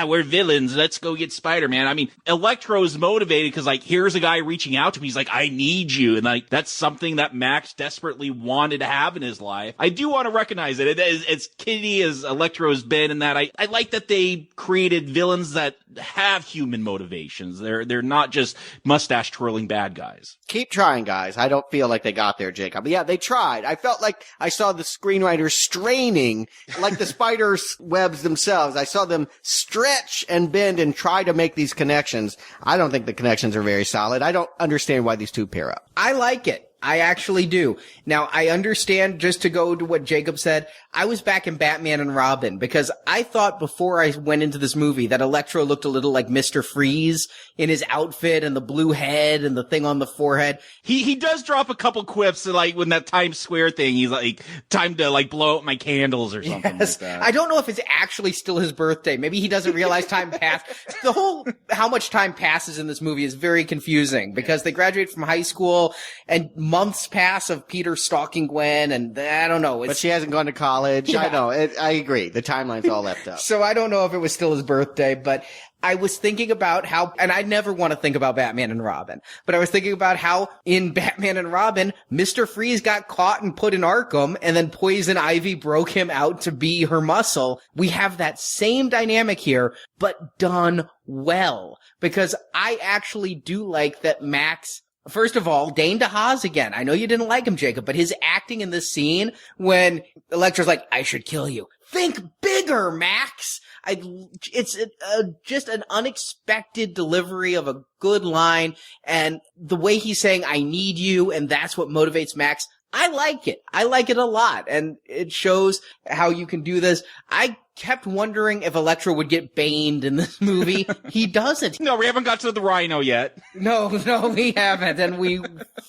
we're villains, let's go get Spider-Man. I mean, Electro's motivated because like, here's a guy reaching out to me. He's like, I need you. And like, that's something that Max desperately wanted to have in his life. I do want to recognize it. As kiddie as Electro's been in that, I like that they created villains that have human motivations. They're not just mustache twirling bad guys. Keep trying, guys. I don't feel like they got there, Jacob. But yeah, they tried. I felt like I saw the screenwriters straining, like the spiders' webs themselves. I saw them stretch and bend and try to make these connections. I don't think the connections are very solid. I don't understand why these two pair up. I like it. I actually do. Now, I understand, just to go to what Jacob said, I was back in Batman and Robin because I thought before I went into this movie that Electro looked a little like Mr. Freeze in his outfit and the blue head and the thing on the forehead. He does drop a couple quips, like when that Times Square thing, he's like, time to like blow out my candles or something like that. I don't know if it's actually still his birthday. Maybe he doesn't realize time passed. The whole, how much time passes in this movie is very confusing because they graduate from high school and months pass of Peter stalking Gwen, and I don't know. But she hasn't gone to college. Yeah. I know. I agree. The timeline's all left up. So I don't know if it was still his birthday, but I was thinking about how, and I never want to think about Batman and Robin, but I was thinking about how in Batman and Robin, Mr. Freeze got caught and put in Arkham, and then Poison Ivy broke him out to be her muscle. We have that same dynamic here, but done well, because I actually do like that Max. First of all, Dane DeHaas again. I know you didn't like him, Jacob, but his acting in this scene when Electra's like, I should kill you. Think bigger, Max. It's just an unexpected delivery of a good line, and the way he's saying, I need you, and that's what motivates Max. I like it. I like it a lot, and it shows how you can do this. I kept wondering if Electro would get baned in this movie. He doesn't. No, we haven't got to the Rhino yet. No, we haven't, and we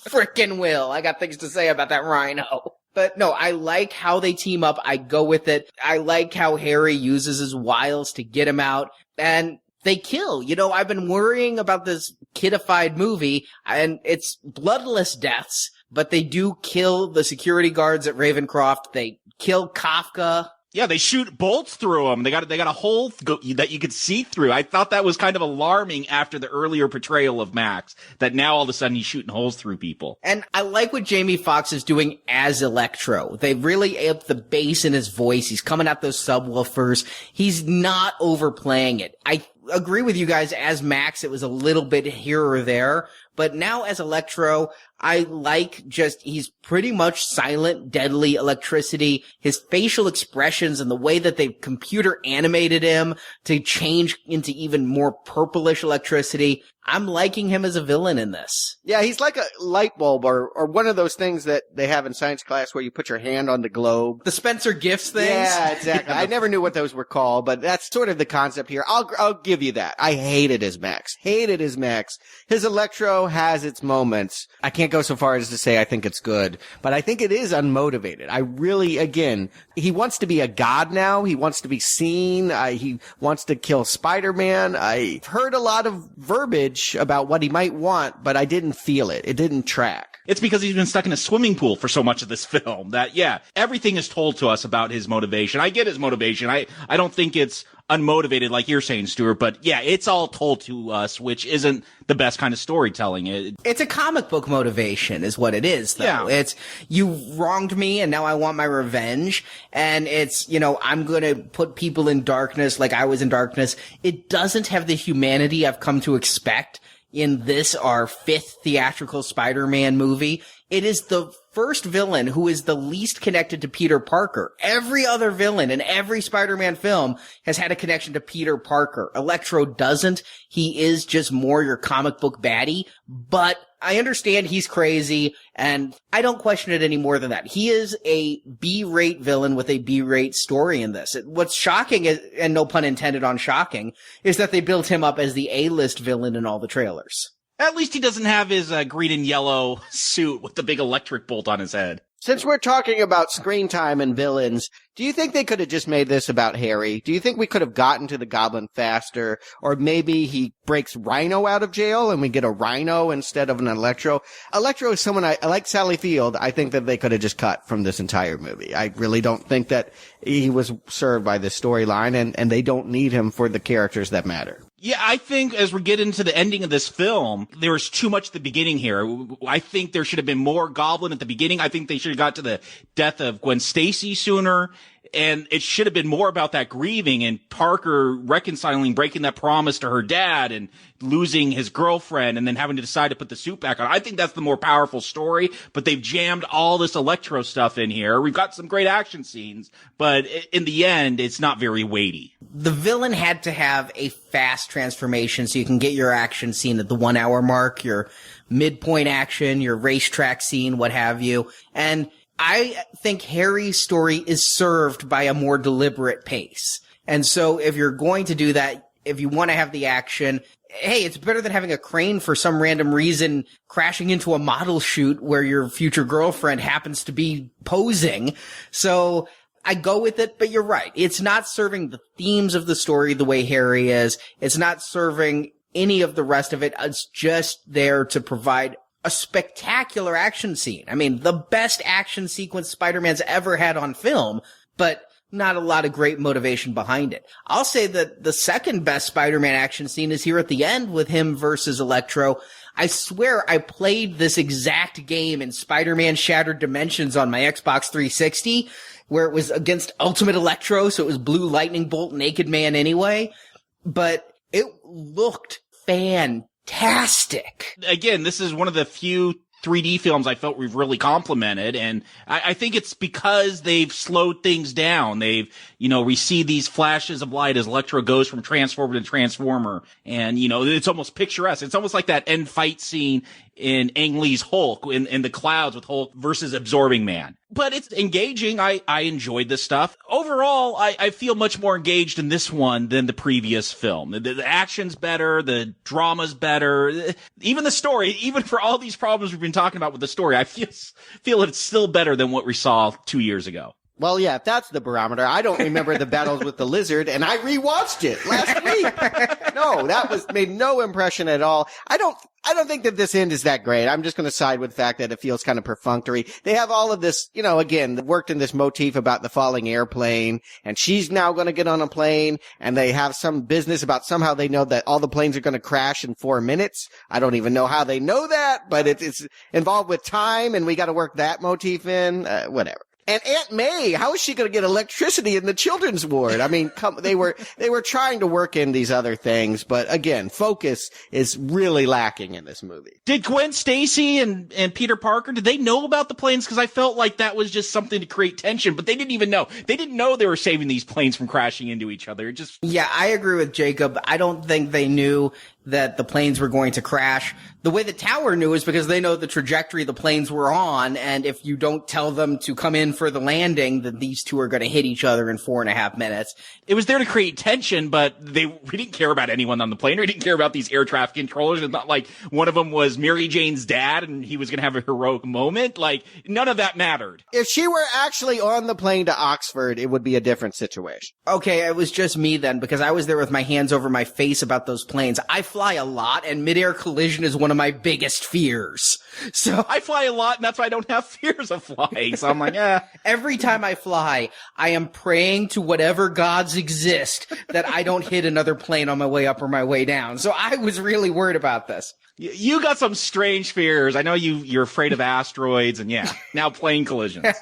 frickin' will. I got things to say about that Rhino. But no, I like how they team up. I go with it. I like how Harry uses his wiles to get him out, and they kill. You know, I've been worrying about this kidified movie, and it's bloodless deaths, but they do kill the security guards at Ravencroft. They kill Kafka. Yeah, they shoot bolts through them. They got a hole that you could see through. I thought that was kind of alarming after the earlier portrayal of Max, that now all of a sudden he's shooting holes through people. And I like what Jamie Foxx is doing as Electro. They really amped the bass in his voice. He's coming out those subwoofers. He's not overplaying it. I agree with you guys. As Max, it was a little bit here or there, But now as Electro, I like he's pretty much silent, deadly electricity. His facial expressions and the way that they've computer animated him to change into even more purplish electricity. I'm liking him as a villain in this. Yeah, he's like a light bulb or one of those things that they have in science class where you put your hand on the globe. The Spencer Gifts things? Yeah, exactly. I never knew what those were called, but that's sort of the concept here. I'll give you that. I hated his Max. His Electro has its moments. I can't go so far as to say I think it's good, but I think it is unmotivated. I really, again, he wants to be a god now. He wants to be seen. He wants to kill Spider-Man. I've heard a lot of verbiage about what he might want, but I didn't feel it. It didn't track. It's because he's been stuck in a swimming pool for so much of this film that, yeah, everything is told to us about his motivation. I get his motivation. I don't think it's unmotivated like you're saying, Stuart, but yeah, it's all told to us, which isn't the best kind of storytelling. It's a comic book motivation is what it is, though. Yeah. It's, you wronged me and now I want my revenge. And it's, I'm gonna put people in darkness like I was in darkness. It doesn't have the humanity I've come to expect in this, our 5th theatrical Spider-Man movie. It is the first villain who is the least connected to Peter Parker. Every other villain in every Spider-Man film has had a connection to Peter Parker. Electro doesn't. He is just more your comic book baddie, but I understand he's crazy, and I don't question it any more than that. He is a B-rate villain with a B-rate story in this. What's shocking, and no pun intended on shocking, is that they built him up as the A-list villain in all the trailers. At least he doesn't have his green and yellow suit with the big electric bolt on his head. Since we're talking about screen time and villains, do you think they could have just made this about Harry? Do you think we could have gotten to the Goblin faster? Or maybe he breaks Rhino out of jail and we get a Rhino instead of an Electro? Electro is someone I like Sally Field. I think that they could have just cut from this entire movie. I really don't think that he was served by this storyline, and they don't need him for the characters that matter. Yeah, I think as we get into the ending of this film, there was too much at the beginning here. I think there should have been more Goblin at the beginning. I think they should have got to the death of Gwen Stacy sooner. And it should have been more about that grieving and Parker reconciling, breaking that promise to her dad and losing his girlfriend and then having to decide to put the suit back on. I think that's the more powerful story, but they've jammed all this Electro stuff in here. We've got some great action scenes, but in the end, it's not very weighty. The villain had to have a fast transformation so you can get your action scene at the 1 hour mark, your midpoint action, your racetrack scene, what have you. And I think Harry's story is served by a more deliberate pace. And so if you're going to do that, if you want to have the action, hey, it's better than having a crane for some random reason crashing into a model shoot where your future girlfriend happens to be posing. So I go with it, but you're right. It's not serving the themes of the story the way Harry is. It's not serving any of the rest of it. It's just there to provide a spectacular action scene. I mean, the best action sequence Spider-Man's ever had on film, but not a lot of great motivation behind it. I'll say that the second best Spider-Man action scene is here at the end with him versus Electro. I swear I played this exact game in Spider-Man Shattered Dimensions on my Xbox 360, where it was against Ultimate Electro, so it was Blue Lightning Bolt Naked Man anyway, but it looked fantastic. Again, this is one of the few 3D films I felt we've really complimented, and I think it's because they've slowed things down. We see these flashes of light as Electro goes from Transformer to Transformer, and, it's almost picturesque. It's almost like that end fight scene in Ang Lee's Hulk in the clouds with Hulk versus Absorbing Man. But it's engaging. I enjoyed this stuff. Overall, I feel much more engaged in this one than the previous film. The action's better, the drama's better, even the story, even for all these problems we've been talking about with the story, I feel it's still better than what we saw 2 years ago. Well, yeah, if that's the barometer, I don't remember the battles with the lizard, and I rewatched it last week. No, made no impression at all. I don't think that this end is that great. I'm just going to side with the fact that it feels kind of perfunctory. They have all of this, again, worked in this motif about the falling airplane, and she's now going to get on a plane, and they have some business about somehow they know that all the planes are going to crash in 4 minutes. I don't even know how they know that, but it's involved with time, and we got to work that motif in, whatever. And Aunt May, how is she going to get electricity in the children's ward? I mean, they were trying to work in these other things, but again, focus is really lacking in this movie. Did Gwen Stacy and Peter Parker, did they know about the planes? Because I felt like that was just something to create tension, but they didn't even know. They didn't know they were saving these planes from crashing into each other. Yeah, I agree with Jacob. I don't think they knew that the planes were going to crash. The way the tower knew is because they know the trajectory the planes were on, and if you don't tell them to come in for the landing, then these two are going to hit each other in 4.5 minutes. It was there to create tension, but we didn't care about anyone on the plane. We didn't care about these air traffic controllers. It's not like one of them was Mary Jane's dad and he was going to have a heroic moment. Like, none of that mattered. If she were actually on the plane to Oxford, it would be a different situation. Okay, it was just me then, because I was there with my hands over my face about those planes. I fly a lot, and midair collision is one of my biggest fears. So I fly a lot, and that's why I don't have fears of flying. So I'm like, Every time I fly, I am praying to whatever gods exist that I don't hit another plane on my way up or my way down. So I was really worried about this. You got some strange fears. I know you're afraid of asteroids and now plane collisions.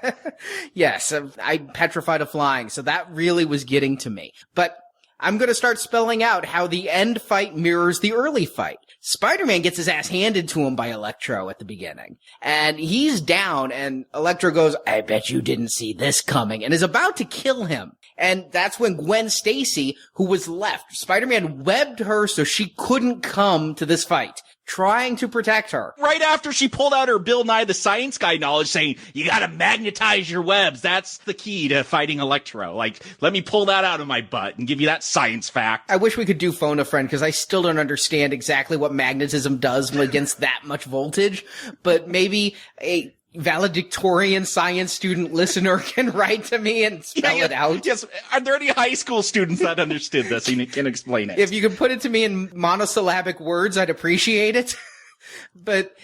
Yes, I'm petrified of flying. So that really was getting to me. But I'm going to start spelling out how the end fight mirrors the early fight. Spider-Man gets his ass handed to him by Electro at the beginning. And he's down, and Electro goes, I bet you didn't see this coming, and is about to kill him. And that's when Gwen Stacy, who was left, Spider-Man webbed her so she couldn't come to this fight, trying to protect her. Right after she pulled out her Bill Nye the Science Guy knowledge saying, you gotta magnetize your webs. That's the key to fighting Electro. Like, let me pull that out of my butt and give you that science fact. I wish we could do Phone a Friend, because I still don't understand exactly what magnetism does against that much voltage, but maybe a valedictorian science student listener can write to me and spell it out. Yes. Are there any high school students that understood this and can explain it? If you could put it to me in monosyllabic words, I'd appreciate it. But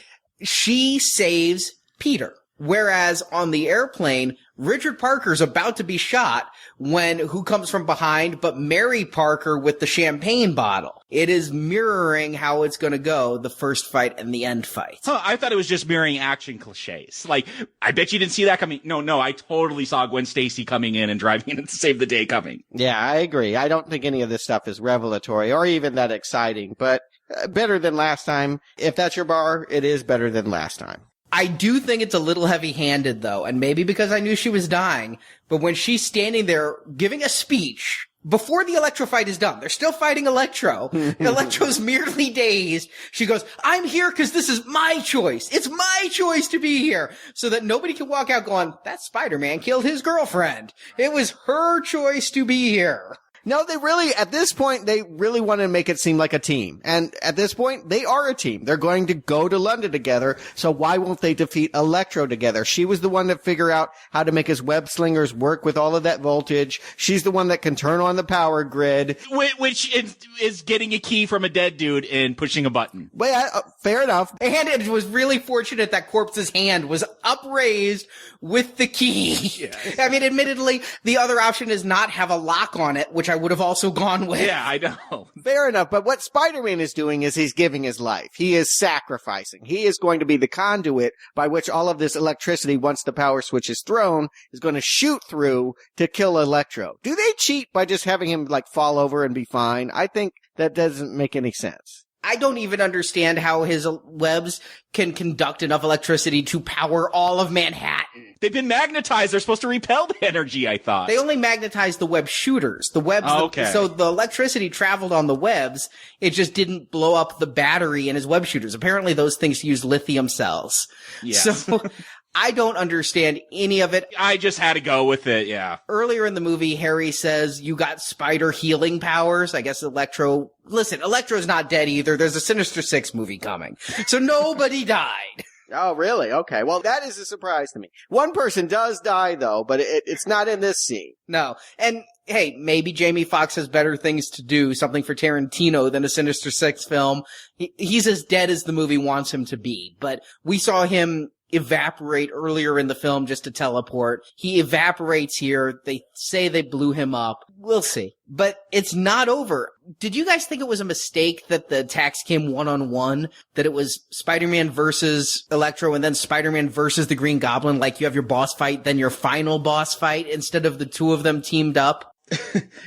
she saves Peter. Whereas on the airplane, Richard Parker's about to be shot when who comes from behind but Mary Parker with the champagne bottle. It is mirroring how it's going to go, the first fight and the end fight. Huh, I thought it was just mirroring action cliches. Like, I bet you didn't see that coming. No, I totally saw Gwen Stacy coming in and driving in to save the day coming. Yeah, I agree. I don't think any of this stuff is revelatory or even that exciting, but better than last time. If that's your bar, it is better than last time. I do think it's a little heavy-handed, though, and maybe because I knew she was dying, but when she's standing there giving a speech, before the Electro fight is done, they're still fighting Electro. Electro's merely dazed. She goes, I'm here because this is my choice. It's my choice to be here. So that nobody can walk out going, that Spider-Man killed his girlfriend. It was her choice to be here. No, at this point, they really want to make it seem like a team. And at this point, they are a team. They're going to go to London together, so why won't they defeat Electro together? She was the one that figured out how to make his web slingers work with all of that voltage. She's the one that can turn on the power grid. Which is getting a key from a dead dude and pushing a button. Well, yeah, fair enough. And it was really fortunate that Corpse's hand was upraised with the key. Yes. I mean, admittedly, the other option is not have a lock on it, which I would have also gone with. Yeah, I know. Fair enough, but what Spider-Man is doing is he's giving his life. He is sacrificing. He is going to be the conduit by which all of this electricity, once the power switch is thrown, is going to shoot through to kill Electro. Do they cheat by just having him, fall over and be fine? I think that doesn't make any sense. I don't even understand how his webs can conduct enough electricity to power all of Manhattan. They've been magnetized. They're supposed to repel the energy, I thought. They only magnetized the web shooters. The webs, okay. So the electricity traveled on the webs. It just didn't blow up the battery in his web shooters. Apparently those things use lithium cells. Yes. So I don't understand any of it. I just had to go with it, yeah. Earlier in the movie, Harry says, you got spider healing powers. I guess Electro... Listen, Electro's not dead either. There's a Sinister Six movie coming. So nobody died. Oh, really? Okay. Well, that is a surprise to me. One person does die, though, but it's not in this scene. No. And, hey, maybe Jamie Foxx has better things to do, something for Tarantino, than a Sinister Six film. He's as dead as the movie wants him to be. But we saw him evaporate earlier in the film just to teleport. He evaporates here. They say they blew him up. We'll see. But it's not over. Did you guys think it was a mistake that the attacks came one-on-one? That it was Spider-Man versus Electro and then Spider-Man versus the Green Goblin? Like you have your boss fight, then your final boss fight instead of the two of them teamed up?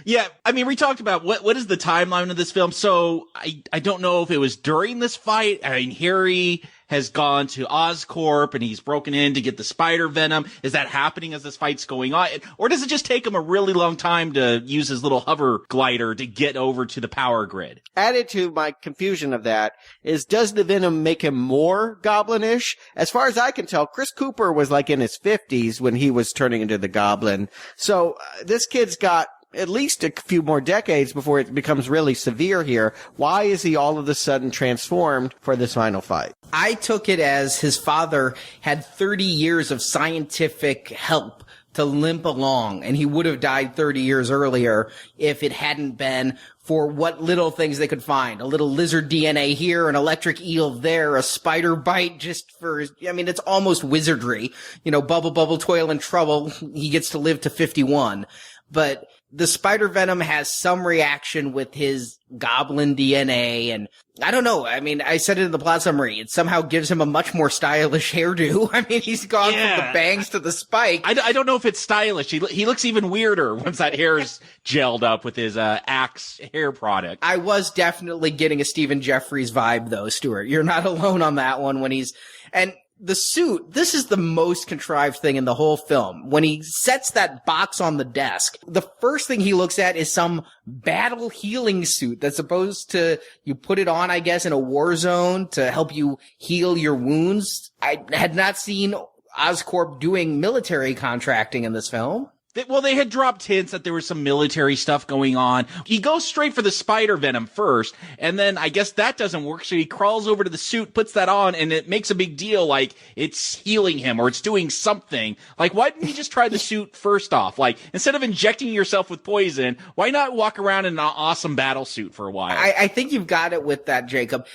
Yeah, I mean, we talked about what is the timeline of this film. So I don't know if it was during this fight. I mean, Harry has gone to Oscorp and he's broken in to get the spider venom. Is that happening as this fight's going on? Or does it just take him a really long time to use his little hover glider to get over to the power grid? Added to my confusion of that is, does the venom make him more goblinish? As far as I can tell, Chris Cooper was like in his 50s when he was turning into the Goblin. So this kid's got at least a few more decades before it becomes really severe here. Why is he all of a sudden transformed for this final fight? I took it as his father had 30 years of scientific help to limp along, and he would have died 30 years earlier if it hadn't been for what little things they could find. A little lizard DNA here, an electric eel there, a spider bite just for, I mean, it's almost wizardry. You know, bubble, bubble, toil, and trouble. He gets to live to 51. But the spider venom has some reaction with his goblin DNA, and I don't know. I mean, I said it in the plot summary. It somehow gives him a much more stylish hairdo. I mean, he's gone from the bangs to the spike. I don't know if it's stylish. He looks even weirder once that hair's gelled up with his Axe hair product. I was definitely getting a Stephen Jeffries vibe, though, Stuart. You're not alone on that one when he's... And the suit, this is the most contrived thing in the whole film. When he sets that box on the desk, the first thing he looks at is some battle healing suit that's supposed to, you put it on, I guess, in a war zone to help you heal your wounds. I had not seen Oscorp doing military contracting in this film. They had dropped hints that there was some military stuff going on. He goes straight for the spider venom first, and then I guess that doesn't work, so he crawls over to the suit, puts that on, and it makes a big deal like it's healing him or it's doing something. Like, why didn't he just try the suit first off? Like, instead of injecting yourself with poison, why not walk around in an awesome battle suit for a while? I think you've got it with that, Jacob.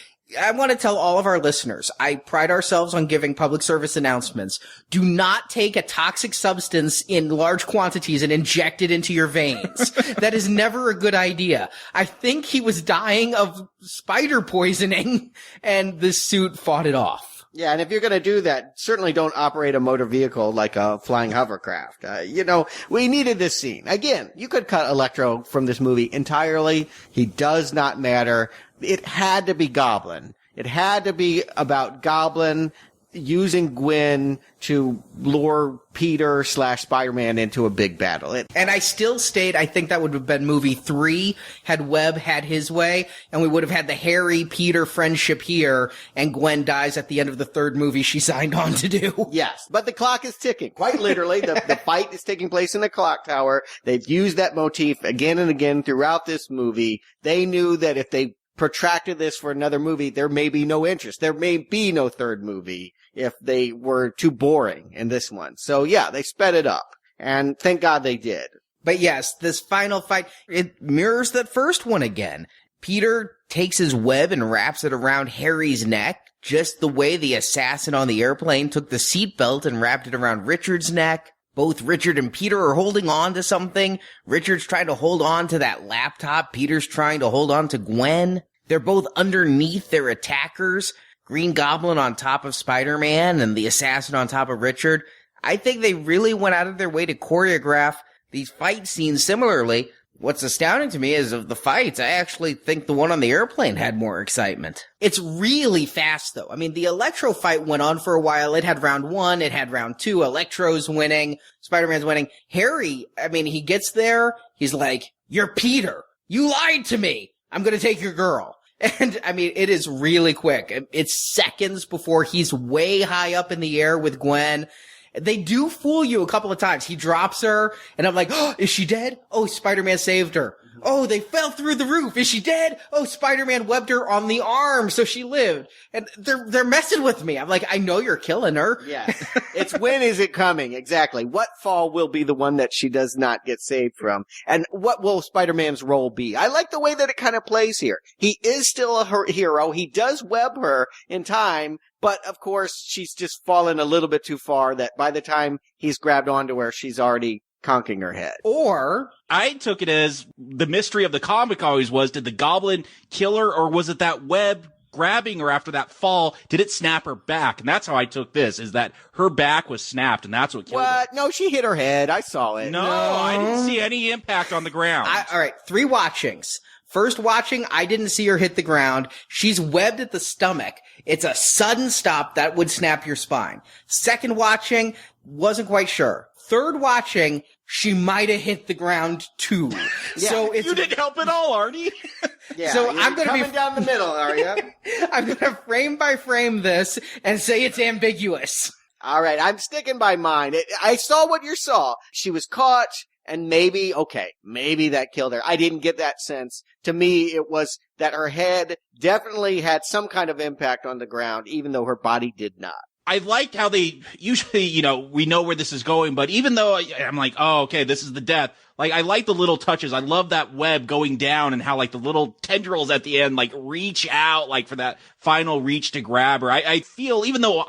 I want to tell all of our listeners, I pride ourselves on giving public service announcements. Do not take a toxic substance in large quantities and inject it into your veins. That is never a good idea. I think he was dying of spider poisoning, and the suit fought it off. Yeah, and if you're going to do that, certainly don't operate a motor vehicle like a flying hovercraft. We needed this scene. Again, you could cut Electro from this movie entirely. He does not matter. It had to be Goblin. It had to be about Goblin using Gwen to lure Peter / Spider-Man into a big battle. And I still state, I think that would have been movie 3 had Webb had his way, and we would have had the Harry-Peter friendship here, and Gwen dies at the end of the third movie she signed on to do. Yes, but the clock is ticking. Quite literally, the fight is taking place in the clock tower. They've used that motif again and again throughout this movie. They knew that if they protracted this for another movie, there may be no interest. There may be no third movie if they were too boring in this one. So yeah, they sped it up. And thank God they did. But yes, this final fight, it mirrors that first one again. Peter takes his web and wraps it around Harry's neck, just the way the assassin on the airplane took the seatbelt and wrapped it around Richard's neck. Both Richard and Peter are holding on to something. Richard's trying to hold on to that laptop. Peter's trying to hold on to Gwen. They're both underneath their attackers. Green Goblin on top of Spider-Man and the assassin on top of Richard. I think they really went out of their way to choreograph these fight scenes similarly. What's astounding to me is of the fights, I actually think the one on the airplane had more excitement. It's really fast, though. I mean, the Electro fight went on for a while. It had round 1, it had round 2. Electro's winning, Spider-Man's winning. Harry, I mean, he gets there, he's like, "You're Peter. You lied to me. I'm gonna take your girl." And, I mean, it is really quick. It's seconds before he's way high up in the air with Gwen. They do fool you a couple of times. He drops her, and I'm like, "Oh, is she dead? Oh, Spider-Man saved her. Oh, they fell through the roof. Is she dead? Oh, Spider-Man webbed her on the arm, so she lived. And they're messing with me. I'm like, I know you're killing her. Yeah. It's when is it coming? Exactly. What fall will be the one that she does not get saved from? And what will Spider-Man's role be? I like the way that it kind of plays here. He is still a hero. He does web her in time, but of course she's just fallen a little bit too far that by the time he's grabbed onto her, she's already conking her head. Or I took it as the mystery of the comic always was, did the Goblin kill her, or was it that web grabbing her after that fall? Did it snap her back? And that's how I took this, is that her back was snapped, and that's what killed her. What? No, she hit her head. I saw it. No, I didn't see any impact on the ground. all right, 3 watchings. First watching, I didn't see her hit the ground. She's webbed at the stomach. It's a sudden stop that would snap your spine. Second watching, wasn't quite sure. Third watching, she might have hit the ground too. Yeah. So it's, You didn't help at all, Arnie. Yeah, So you're I'm gonna be coming down the middle, are you? I'm going to frame by frame this and say it's ambiguous. All right, I'm sticking by mine. I saw what you saw. She was caught, and maybe that killed her. I didn't get that sense. To me, it was that her head definitely had some kind of impact on the ground, even though her body did not. I liked how they usually, we know where this is going, but even though I'm like, oh, okay, this is the death. Like, I like the little touches. I love that web going down and how, like, the little tendrils at the end, like, reach out, like, for that final reach to grab her. I feel, even though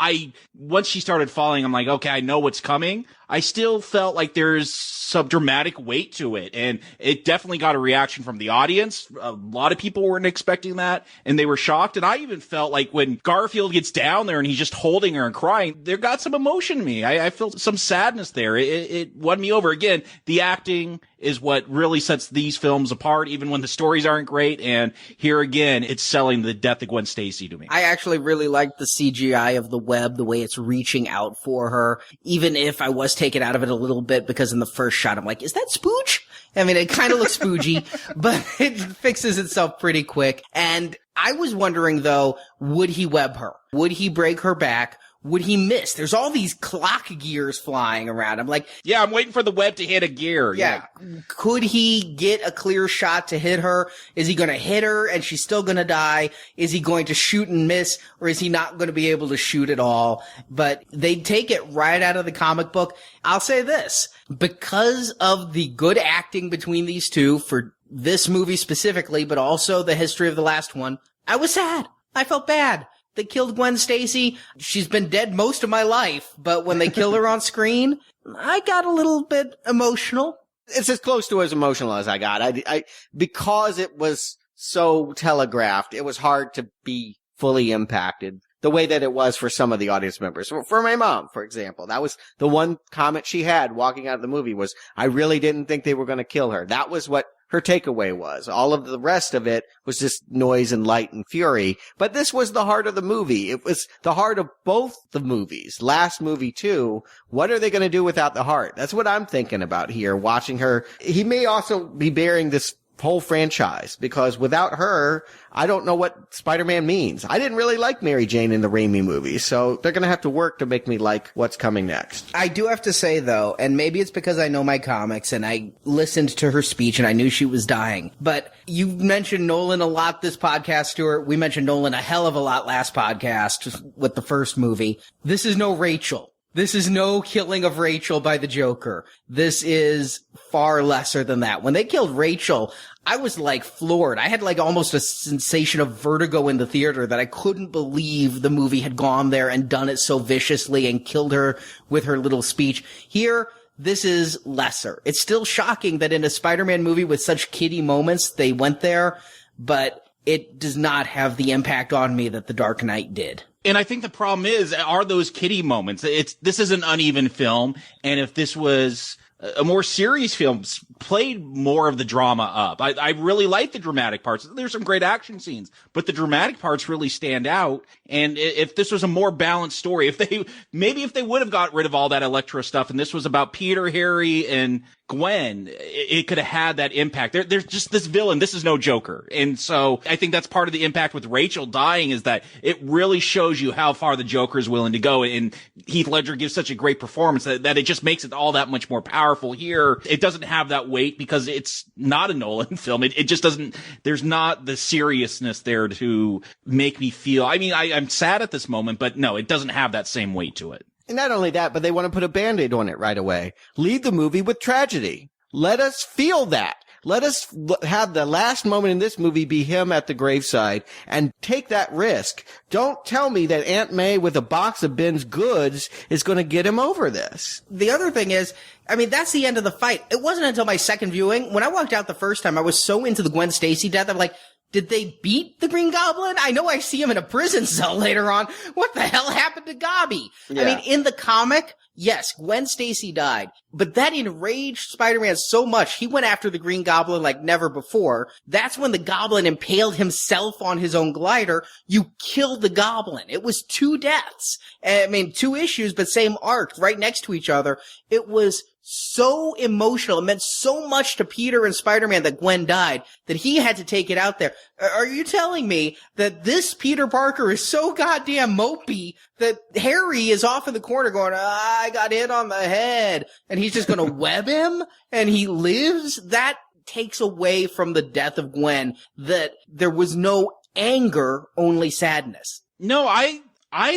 once she started falling, I'm like, okay, I know what's coming. I still felt like there's some dramatic weight to it. And it definitely got a reaction from the audience. A lot of people weren't expecting that, and they were shocked. And I even felt like when Garfield gets down there and he's just holding her and crying, there got some emotion in me. I felt some sadness there. It won me over. Again, the acting is what really sets these films apart, even when the stories aren't great. And here again, it's selling the death of Gwen Stacy to me. I actually really liked the CGI of the web, the way it's reaching out for her, even if I was taken out of it a little bit, because in the first shot, I'm like, is that spooge? I mean, it kind of looks spoogey, but it fixes itself pretty quick. And I was wondering, though, would he web her? Would he break her back? Would he miss? There's all these clock gears flying around. I'm like, yeah, I'm waiting for the web to hit a gear. Yeah. Could he get a clear shot to hit her? Is he going to hit her and she's still going to die? Is he going to shoot and miss, or is he not going to be able to shoot at all? But they take it right out of the comic book. I'll say this, because of the good acting between these two for this movie specifically, but also the history of the last one, I was sad. I felt bad. They killed Gwen Stacy. She's been dead most of my life, but when they kill her on screen, I got a little bit emotional. It's as close to as emotional as I got. I because it was so telegraphed, it was hard to be fully impacted the way that it was for some of the audience members. For my mom, for example, that was the one comment she had walking out of the movie was, I really didn't think they were going to kill her. That was what her takeaway was. All of the rest of it was just noise and light and fury. But this was the heart of the movie. It was the heart of both the movies. Last movie too. What are they going to do without the heart? That's what I'm thinking about here, watching her. He may also be bearing this whole franchise, because without her, I don't know what Spider-Man means. I didn't really like Mary Jane in the Raimi movies, so they're going to have to work to make me like what's coming next. I do have to say, though, and maybe it's because I know my comics and I listened to her speech and I knew she was dying, but you mentioned Nolan a lot this podcast, Stuart. We mentioned Nolan a hell of a lot last podcast with the first movie. This is no Rachel. This is no killing of Rachel by the Joker. This is far lesser than that. When they killed Rachel, I was like floored. I had like almost a sensation of vertigo in the theater that I couldn't believe the movie had gone there and done it so viciously and killed her with her little speech. Here, this is lesser. It's still shocking that in a Spider-Man movie with such kiddie moments, they went there, but it does not have the impact on me that The Dark Knight did. And I think the problem are those kiddie moments. This is an uneven film, and if this was a more serious film, played more of the drama up. I really like the dramatic parts. There's some great action scenes, but the dramatic parts really stand out. And if this was a more balanced story, if they would have got rid of all that Electro stuff, and this was about Peter, Harry, and Gwen, it could have had that impact. There's just this villain. This is no Joker. And so I think that's part of the impact with Rachel dying, is that it really shows you how far the Joker is willing to go. And Heath Ledger gives such a great performance that it just makes it all that much more powerful. Here, it doesn't have that weight because it's not a Nolan film. It just doesn't, there's not the seriousness there to make me feel, I mean, I'm sad at this moment, but no, it doesn't have that same weight to it. And not only that, but they want to put a Band-Aid on it right away. Lead the movie with tragedy. Let us feel that. Let us have the last moment in this movie be him at the graveside and take that risk. Don't tell me that Aunt May with a box of Ben's goods is going to get him over this. The other thing is, I mean, that's the end of the fight. It wasn't until my second viewing, when I walked out the first time, I was so into the Gwen Stacy death, I'm like, did they beat the Green Goblin? I know I see him in a prison cell later on. What the hell happened to Gobby? Yeah. I mean, in the comic, yes, Gwen Stacy died, but that enraged Spider-Man so much, he went after the Green Goblin like never before. That's when the Goblin impaled himself on his own glider. You killed the Goblin. It was 2 deaths. I mean, 2 issues, but same arc, right next to each other. It was so emotional. It meant so much to Peter and Spider-Man that Gwen died that he had to take it out there. Are you telling me that this Peter Parker is so goddamn mopey that Harry is off in the corner going, I got hit on the head, and he's just going to web him and he lives? That takes away from the death of Gwen, that there was no anger, only sadness. No, I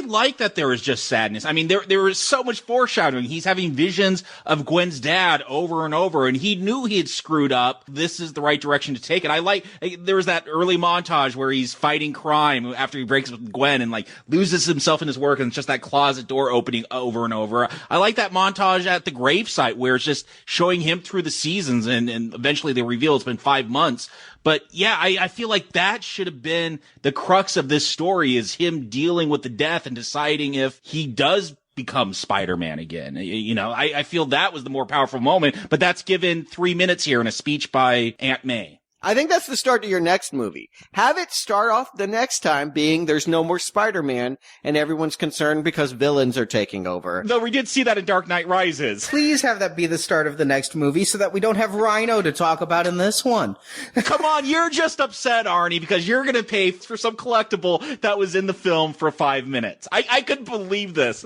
like that there was just sadness. I mean, there was so much foreshadowing. He's having visions of Gwen's dad over and over, and he knew he had screwed up. This is the right direction to take it. There was that early montage where he's fighting crime after he breaks with Gwen and, like, loses himself in his work, and it's just that closet door opening over and over. I like that montage at the gravesite where it's just showing him through the seasons, and eventually they reveal it's been 5 months. But yeah, I feel like that should have been the crux of this story, is him dealing with the death and deciding if he does become Spider-Man again. You know, I feel that was the more powerful moment, but that's given 3 minutes here in a speech by Aunt May. I think that's the start to your next movie. Have it start off the next time being there's no more Spider-Man and everyone's concerned because villains are taking over. Though we did see that in Dark Knight Rises. Please have that be the start of the next movie so that we don't have Rhino to talk about in this one. Come on, you're just upset, Arnie, because you're going to pay for some collectible that was in the film for 5 minutes. I couldn't believe this.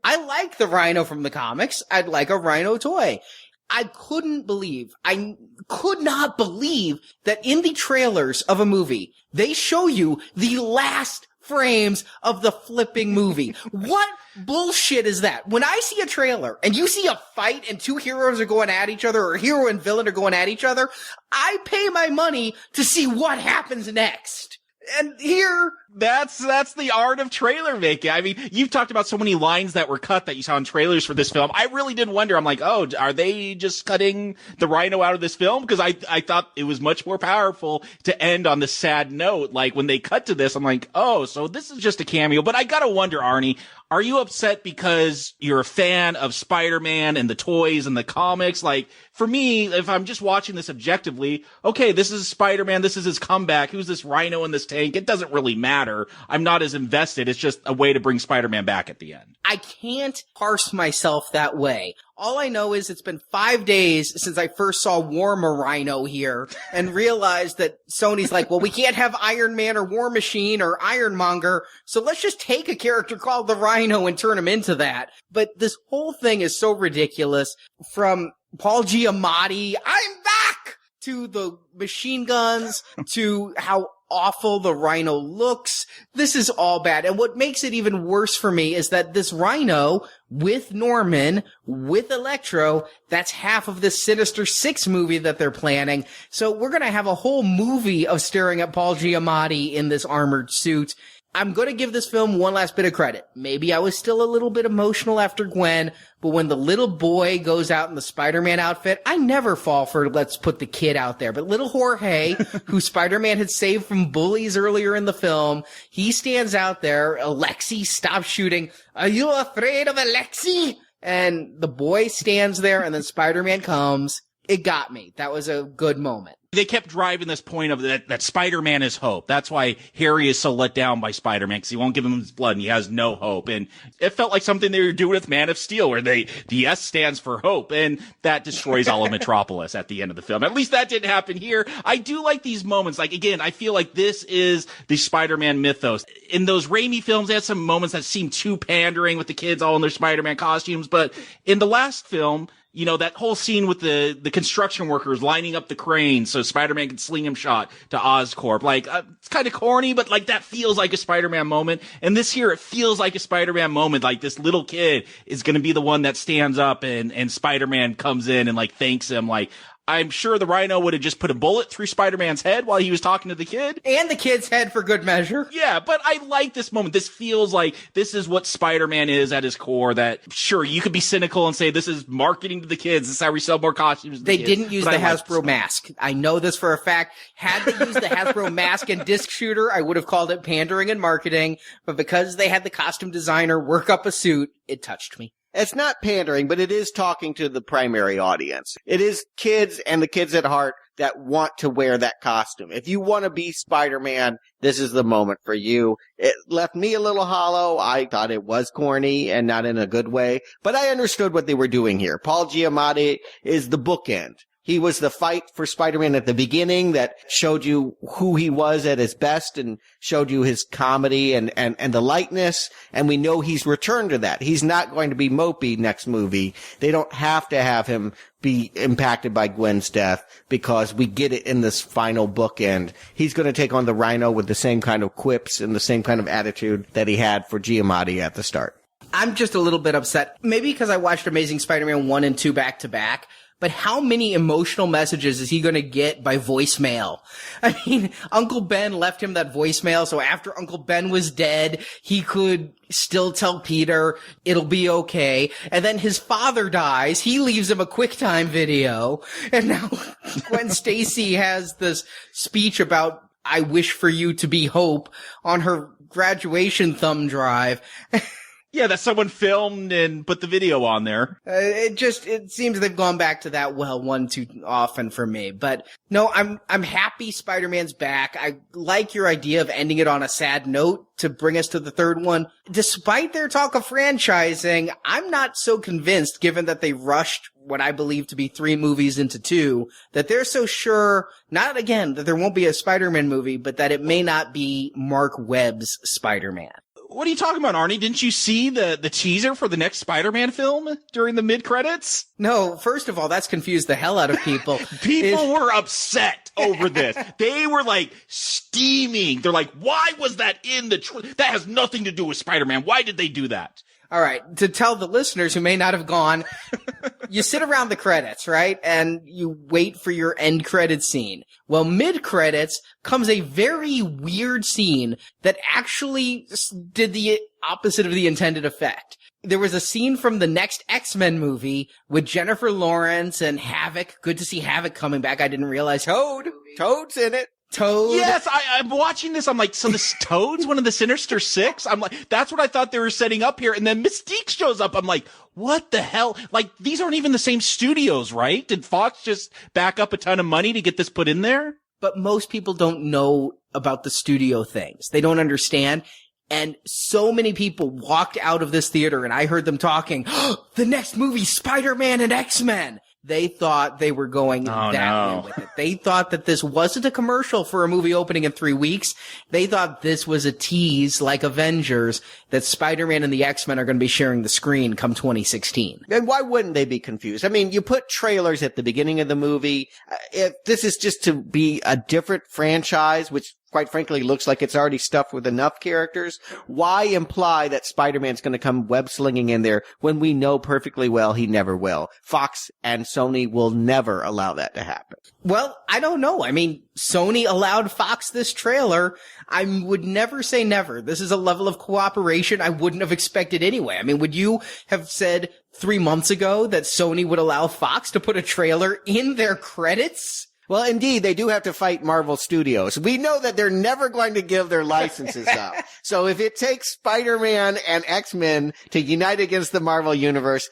I like the Rhino from the comics. I'd like a Rhino toy. I could not believe that in the trailers of a movie, they show you the last frames of the flipping movie. What bullshit is that? When I see a trailer and you see a fight and 2 heroes are going at each other, or hero and villain are going at each other, I pay my money to see what happens next. And here, that's the art of trailer making. I mean, you've talked about so many lines that were cut that you saw in trailers for this film. I really did wonder. I'm like, oh, are they just cutting the Rhino out of this film? Because I thought it was much more powerful to end on the sad note. Like, when they cut to this, I'm like, oh, so this is just a cameo. But I gotta wonder, Arnie, are you upset because you're a fan of Spider-Man and the toys and the comics? Like, for me, if I'm just watching this objectively, okay, this is Spider-Man, this is his comeback, who's this Rhino in this tank? It doesn't really matter. I'm not as invested. It's just a way to bring Spider-Man back at the end. I can't parse myself that way. All I know is it's been 5 days since I first saw War Rhino here and realized that Sony's like, well, we can't have Iron Man or War Machine or Ironmonger, so let's just take a character called the Rhino and turn him into that. But this whole thing is so ridiculous. From Paul Giamatti, I'm back, to the machine guns, to how awful the Rhino looks. This is all bad. And what makes it even worse for me is that this Rhino with Norman, with Electro, that's half of this Sinister Six movie that they're planning. So we're going to have a whole movie of staring at Paul Giamatti in this armored suit. I'm going to give this film one last bit of credit. Maybe I was still a little bit emotional after Gwen, but when the little boy goes out in the Spider-Man outfit, I never fall for let's put the kid out there. But little Jorge, who Spider-Man had saved from bullies earlier in the film, he stands out there. Alexi, stop shooting. Are you afraid of Alexi? And the boy stands there, and then Spider-Man comes. it got me. That was a good moment. They kept driving this point of that Spider-Man is hope. That's why Harry is so let down by Spider-Man, because he won't give him his blood and he has no hope. And it felt like something they were doing with Man of Steel, where the S stands for hope, and that destroys all of Metropolis at the end of the film. At least that didn't happen here. I do like these moments. Like, again, I feel like this is the Spider-Man mythos. In those Raimi films, they had some moments that seemed too pandering with the kids all in their Spider-Man costumes, but in the last film, you know, that whole scene with the construction workers lining up the crane so Spider-Man can sling him shot to Oscorp. Like, it's kind of corny, but like that feels like a Spider-Man moment. And this here, it feels like a Spider-Man moment. Like this little kid is going to be the one that stands up and Spider-Man comes in and like thanks him. Like, I'm sure the Rhino would have just put a bullet through Spider-Man's head while he was talking to the kid. And the kid's head for good measure. Yeah, but I like this moment. This feels like this is what Spider-Man is at his core. That, sure, you could be cynical and say this is marketing to the kids. This is how we sell more costumes to the kids. They didn't use the Hasbro mask. I know this for a fact. Had they used the Hasbro mask and disc shooter, I would have called it pandering and marketing. But because they had the costume designer work up a suit, it touched me. It's not pandering, but it is talking to the primary audience. It is kids and the kids at heart that want to wear that costume. If you want to be Spider-Man, this is the moment for you. It left me a little hollow. I thought it was corny and not in a good way, but I understood what they were doing here. Paul Giamatti is the bookend. He was the fight for Spider-Man at the beginning that showed you who he was at his best and showed you his comedy and the lightness. And we know he's returned to that. He's not going to be mopey next movie. They don't have to have him be impacted by Gwen's death because we get it in this final bookend. He's going to take on the Rhino with the same kind of quips and the same kind of attitude that he had for Giamatti at the start. I'm just a little bit upset. Maybe because I watched Amazing Spider-Man 1 and 2 back to back. But how many emotional messages is he going to get by voicemail? I mean, Uncle Ben left him that voicemail, so after Uncle Ben was dead, he could still tell Peter it'll be okay. And then his father dies. He leaves him a QuickTime video. And now Gwen Stacy has this speech about I wish for you to be hope on her graduation thumb drive. Yeah, that someone filmed and put the video on there. It seems they've gone back to that well one too often for me. But no, I'm happy Spider-Man's back. I like your idea of ending it on a sad note to bring us to the third one. Despite their talk of franchising, I'm not so convinced, given that they rushed what I believe to be 3 movies into 2, that they're so sure, not again, that there won't be a Spider-Man movie, but that it may not be Mark Webb's Spider-Man. What are you talking about, Arnie? Didn't you see the teaser for the next Spider-Man film during the mid-credits? No, first of all, that's confused the hell out of people. People were upset over this. They were like steaming. They're like, why was that in the that has nothing to do with Spider-Man. Why did they do that? All right, to tell the listeners who may not have gone, you sit around the credits, right? And you wait for your end credit scene. Well, mid-credits comes a very weird scene that actually did the opposite of the intended effect. There was a scene from the next X-Men movie with Jennifer Lawrence and Havoc. Good to see Havoc coming back. I didn't realize Toad's in it. Toad. Yes, I'm watching this. I'm like, so this Toad's one of the Sinister Six? I'm like, that's what I thought they were setting up here. And then Mystique shows up. I'm like, what the hell? Like, these aren't even the same studios, right? Did Fox just back up a ton of money to get this put in there? But most people don't know about the studio things. They don't understand. And so many people walked out of this theater and I heard them talking, the next movie, Spider-Man and X-Men. They thought they were going way with it. They thought that this wasn't a commercial for a movie opening in 3 weeks. They thought this was a tease like Avengers that Spider-Man and the X-Men are going to be sharing the screen come 2016. And why wouldn't they be confused? I mean, you put trailers at the beginning of the movie. If this is just to be a different franchise, which quite frankly looks like it's already stuffed with enough characters, why imply that Spider-Man's going to come web-slinging in there when we know perfectly well he never will? Fox and Sony will never allow that to happen. Well, I don't know. I mean, Sony allowed Fox this trailer. I would never say never. This is a level of cooperation I wouldn't have expected anyway. I mean, would you have said 3 months ago that Sony would allow Fox to put a trailer in their credits? Well, indeed, they do have to fight Marvel Studios. We know that they're never going to give their licenses up. So if it takes Spider-Man and X-Men to unite against the Marvel Universe,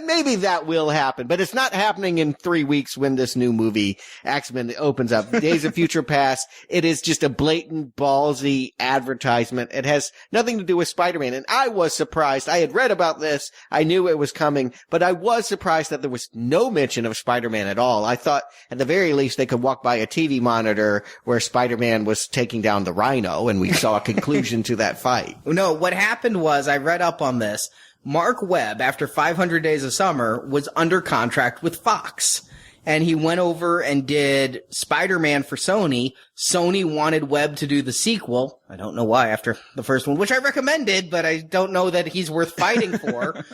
maybe that will happen. But it's not happening in 3 weeks when this new movie, X-Men, opens up. Days of Future Past, it is just a blatant, ballsy advertisement. It has nothing to do with Spider-Man. And I was surprised. I had read about this. I knew it was coming, but I was surprised that there was no mention of Spider-Man at all. I thought, at the very least, they could walk by a TV monitor where Spider-Man was taking down the Rhino, and we saw a conclusion to that fight. No, what happened was, I read up on this, Mark Webb, after 500 Days of Summer, was under contract with Fox. And he went over and did Spider-Man for Sony. Sony wanted Webb to do the sequel. I don't know why after the first one, which I recommended, but I don't know that he's worth fighting for.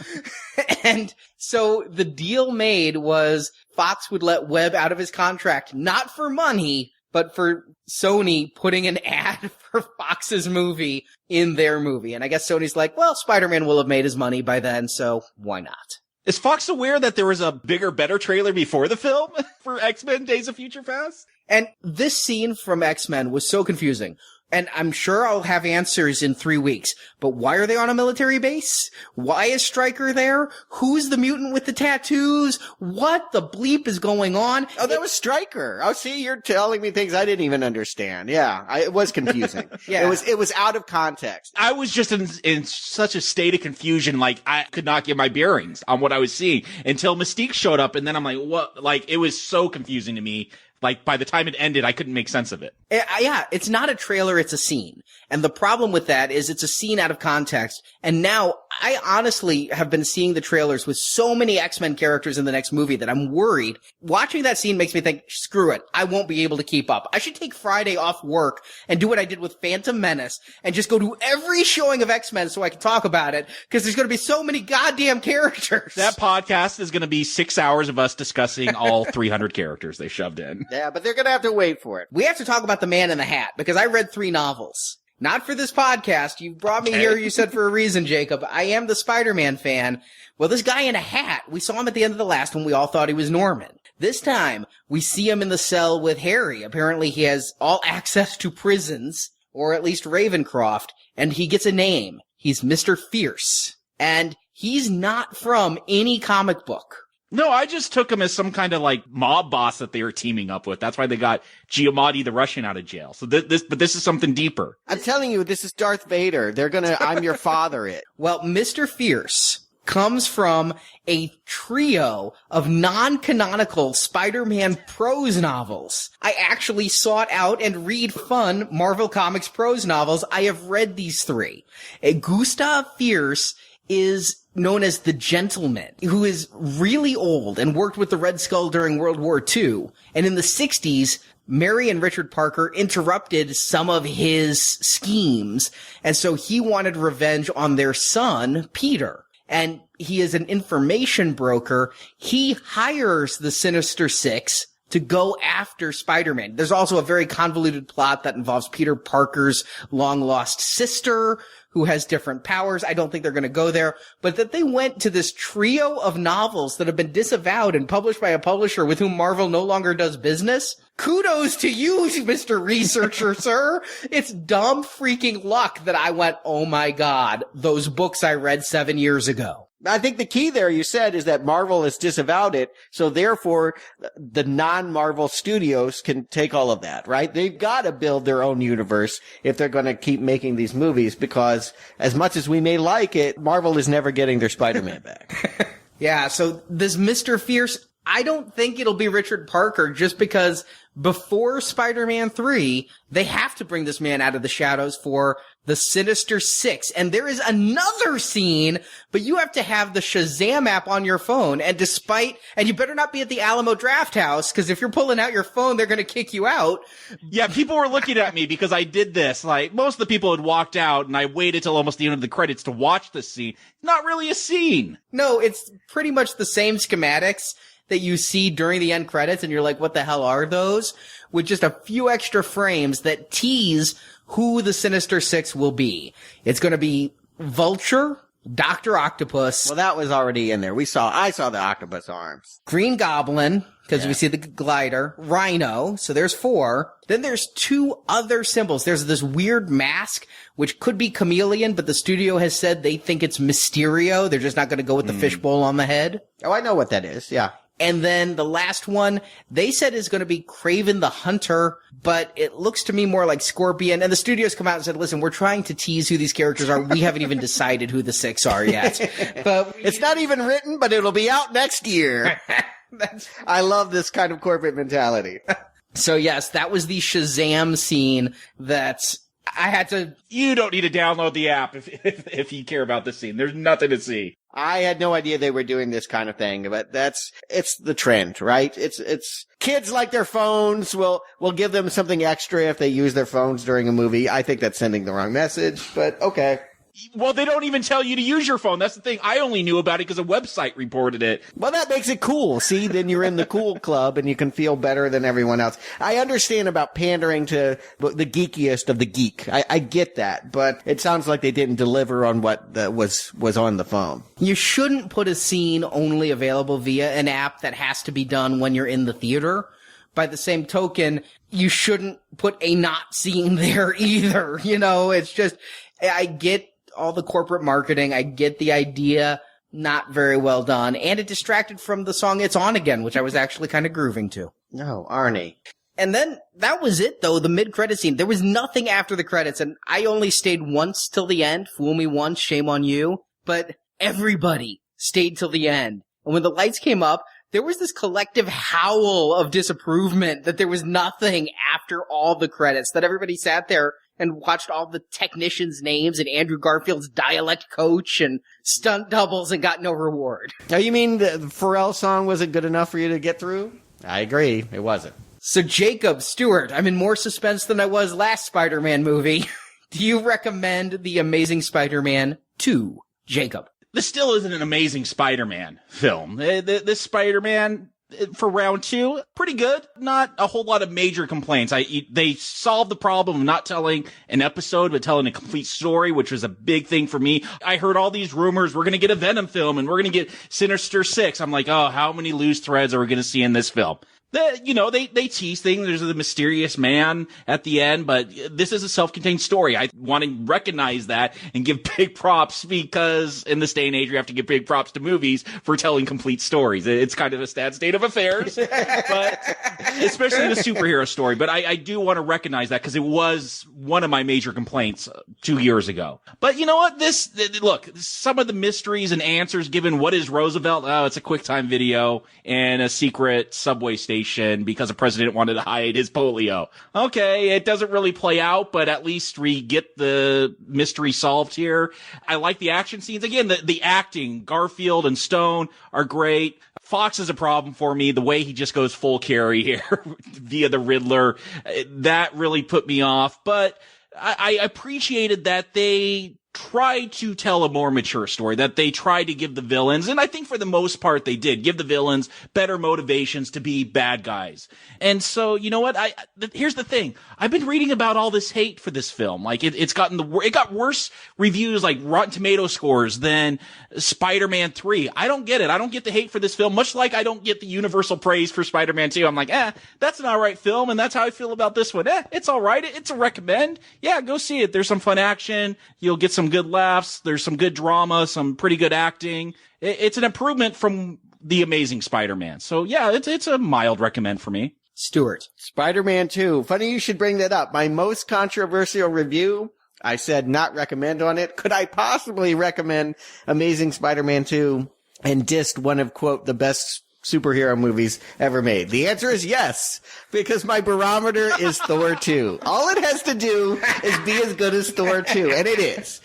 And so the deal made was Fox would let Webb out of his contract, not for money, but for Sony putting an ad for Fox's movie in their movie. And I guess Sony's like, well, Spider-Man will have made his money by then, so why not? Is Fox aware that there was a bigger, better trailer before the film for X-Men Days of Future Past? And this scene from X-Men was so confusing. And I'm sure I'll have answers in 3 weeks. But why are they on a military base? Why is Stryker there? Who's the mutant with the tattoos? What the bleep is going on? Oh, that was Stryker. Oh, see, you're telling me things I didn't even understand. Yeah, it was confusing. Yeah. It was out of context. I was just in such a state of confusion, like I could not get my bearings on what I was seeing until Mystique showed up, and then I'm like, what? Like, it was so confusing to me. Like, by the time it ended, I couldn't make sense of it. Yeah, it's not a trailer, it's a scene. And the problem with that is it's a scene out of context. And now, I honestly have been seeing the trailers with so many X-Men characters in the next movie that I'm worried. Watching that scene makes me think, screw it, I won't be able to keep up. I should take Friday off work and do what I did with Phantom Menace and just go to every showing of X-Men so I can talk about it, because there's going to be so many goddamn characters. That podcast is going to be 6 hours of us discussing all 300 characters they shoved in. Yeah, but they're going to have to wait for it. We have to talk about The Man in the Hat, because I read 3 novels. Not for this podcast. You brought me here, you said, for a reason, Jacob. I am the Spider-Man fan. Well, this guy in a hat, we saw him at the end of the last one. We all thought he was Norman. This time, we see him in the cell with Harry. Apparently, he has all access to prisons, or at least Ravencroft, and he gets a name. He's Mr. Fierce. And he's not from any comic book. No, I just took him as some kind of like mob boss that they were teaming up with. That's why they got Giamatti the Russian out of jail. So this is something deeper. I'm telling you, this is Darth Vader. They're gonna, I'm your father it. Well, Mr. Fierce comes from a trio of non-canonical Spider-Man prose novels. I actually sought out and read fun Marvel Comics prose novels. I have read these 3. Gustav Fierce is known as the Gentleman, who is really old and worked with the Red Skull during World War II. And in the 60s, Mary and Richard Parker interrupted some of his schemes, and so he wanted revenge on their son, Peter. And he is an information broker. He hires the Sinister Six to go after Spider-Man. There's also a very convoluted plot that involves Peter Parker's long-lost sister, who has different powers. I don't think they're going to go there. But that they went to this trio of novels that have been disavowed and published by a publisher with whom Marvel no longer does business. Kudos to you, Mr. Researcher, sir. It's dumb freaking luck that I went, oh my God, those books I read 7 years ago. I think the key there, you said, is that Marvel has disavowed it, so therefore the non-Marvel studios can take all of that, right? They've got to build their own universe if they're going to keep making these movies, because as much as we may like it, Marvel is never getting their Spider-Man back. Yeah, so this Mr. Fierce, I don't think it'll be Richard Parker, just because before Spider-Man 3, they have to bring this man out of the shadows for the Sinister Six. And there is another scene, but you have to have the Shazam app on your phone. And you better not be at the Alamo Drafthouse, because if you're pulling out your phone, they're going to kick you out. Yeah, people were looking at me because I did this. Like, most of the people had walked out, and I waited till almost the end of the credits to watch this scene. Not really a scene. No, it's pretty much the same schematics that you see during the end credits, and you're like, what the hell are those? With just a few extra frames that tease who the Sinister Six will be. It's going to be Vulture, Dr. Octopus, Well, that was already in there. I saw the octopus arms. Green Goblin, because we see the glider, Rhino, so there's 4. Then there's 2 other symbols. There's this weird mask, which could be chameleon, but the studio has said they think it's Mysterio. They're just not going to go with the fishbowl on the head. Oh, I know what that is, yeah. And then the last one, they said is going to be Kraven the Hunter, but it looks to me more like Scorpion. And the studios come out and said, listen, we're trying to tease who these characters are. We haven't even decided who the 6 are yet. But it's not even written, but it'll be out next year. I love this kind of corporate mentality. So yes, that was the Shazam scene that I had to... You don't need to download the app if you care about this scene. There's nothing to see. I had no idea they were doing this kind of thing, but it's the trend, right? It's kids like their phones. We'll give them something extra if they use their phones during a movie. I think that's sending the wrong message, but okay. Well, they don't even tell you to use your phone. That's the thing. I only knew about it because a website reported it. Well, that makes it cool. See, then you're in the cool club and you can feel better than everyone else. I understand about pandering to the geekiest of the geek. I get that, but it sounds like they didn't deliver on what was on the phone. You shouldn't put a scene only available via an app that has to be done when you're in the theater. By the same token, you shouldn't put a not scene there either. You know, it's just, I get all the corporate marketing. I get the idea, not very well done. And it distracted from the song It's On Again, which I was actually kind of grooving to. No, Arnie. And then that was it, though, the mid-credit scene. There was nothing after the credits, and I only stayed once till the end. Fool me once, shame on you. But everybody stayed till the end. And when the lights came up, there was this collective howl of disapproval that there was nothing after all the credits, that everybody sat there and watched all the technicians' names and Andrew Garfield's dialect coach and stunt doubles and got no reward. Oh, you mean the Pharrell song wasn't good enough for you to get through? I agree. It wasn't. So Jakob, Stuart, I'm in more suspense than I was last Spider-Man movie. Do you recommend The Amazing Spider-Man 2, Jakob? This still isn't an Amazing Spider-Man film. This Spider-Man... for round 2, pretty good. Not a whole lot of major complaints. They solved the problem of not telling an episode, but telling a complete story, which was a big thing for me. I heard all these rumors, we're going to get a Venom film, and we're going to get Sinister Six. I'm like, oh, how many loose threads are we going to see in this film? They tease things. There's the mysterious man at the end, but this is a self-contained story. I want to recognize that and give big props, because in this day and age, you have to give big props to movies for telling complete stories. It's kind of a sad state of affairs, but especially the superhero story. But I do want to recognize that, because it was one of my major complaints 2 years ago. But you know what? Look, some of the mysteries and answers given. What is Roosevelt? Oh, it's a QuickTime video and a secret subway station because the president wanted to hide his polio. Okay, it doesn't really play out, but at least we get the mystery solved here. I like the action scenes. Again, the acting, Garfield and Stone are great. Fox is a problem for me. The way he just goes full carry here via the Riddler, that really put me off. But I appreciated that they tried to tell a more mature story, that they tried to give the villains, and I think for the most part they did, give the villains better motivations to be bad guys. And so, you know what? Here's the thing. I've been reading about all this hate for this film. Like, it got worse reviews, like Rotten Tomato scores, than Spider-Man 3. I don't get it. I don't get the hate for this film, much like I don't get the universal praise for Spider-Man 2. I'm like, that's an alright film, and that's how I feel about this one. It's alright. It's a recommend. Yeah, go see it. There's some fun action. You'll get some good laughs. There's some good drama, some pretty good acting. It's an improvement from The Amazing Spider-Man. So yeah, it's a mild recommend for me. Stuart. Spider-Man 2. Funny you should bring that up. My most controversial review, I said not recommend on it. Could I possibly recommend Amazing Spider-Man 2 and dissed one of, quote, the best superhero movies ever made? The answer is yes, because my barometer is Thor 2. All it has to do is be as good as Thor 2, and it is.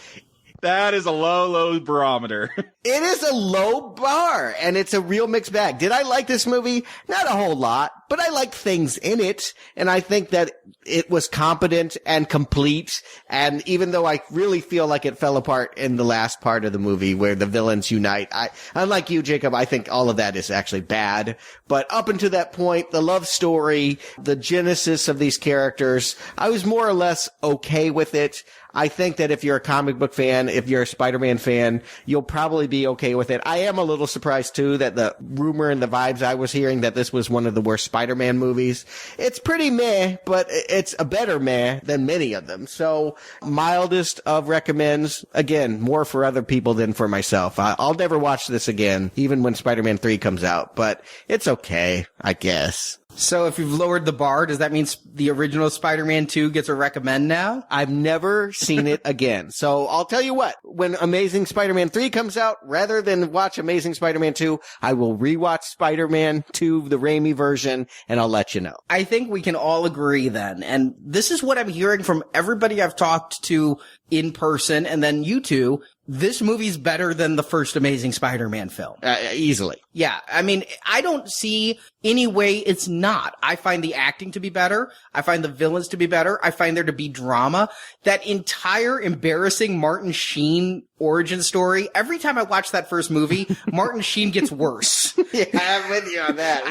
That is a low barometer. It is a low bar, and it's a real mixed bag. Did I like this movie? Not a whole lot, but I liked things in it, and I think that it was competent and complete, and even though I really feel like it fell apart in the last part of the movie where the villains unite, unlike you, Jacob, I think all of that is actually bad, but up until that point, the love story, the genesis of these characters, I was more or less okay with it. I think that if you're a comic book fan, if you're a Spider-Man fan, you'll probably be okay with it. I am a little surprised, too, that the rumor and the vibes I was hearing that this was one of the worst Spider-Man movies. It's pretty meh, but it's a better meh than many of them. So, mildest of recommends. Again, more for other people than for myself. I'll never watch this again, even when Spider-Man 3 comes out, but it's okay, I guess. So if you've lowered the bar, does that mean the original Spider-Man 2 gets a recommend now? I've never seen it again. So I'll tell you what, when Amazing Spider-Man 3 comes out, rather than watch Amazing Spider-Man 2, I will rewatch Spider-Man 2, the Raimi version, and I'll let you know. I think we can all agree then. And this is what I'm hearing from everybody I've talked to in person, and then you two. This movie's better than the first Amazing Spider-Man film. Easily. Yeah, I mean, I don't see any way it's not. I find the acting to be better. I find the villains to be better. I find there to be drama. That entire embarrassing Martin Sheen origin story, every time I watch that first movie, Martin Sheen gets worse. Yeah, I'm with you on that.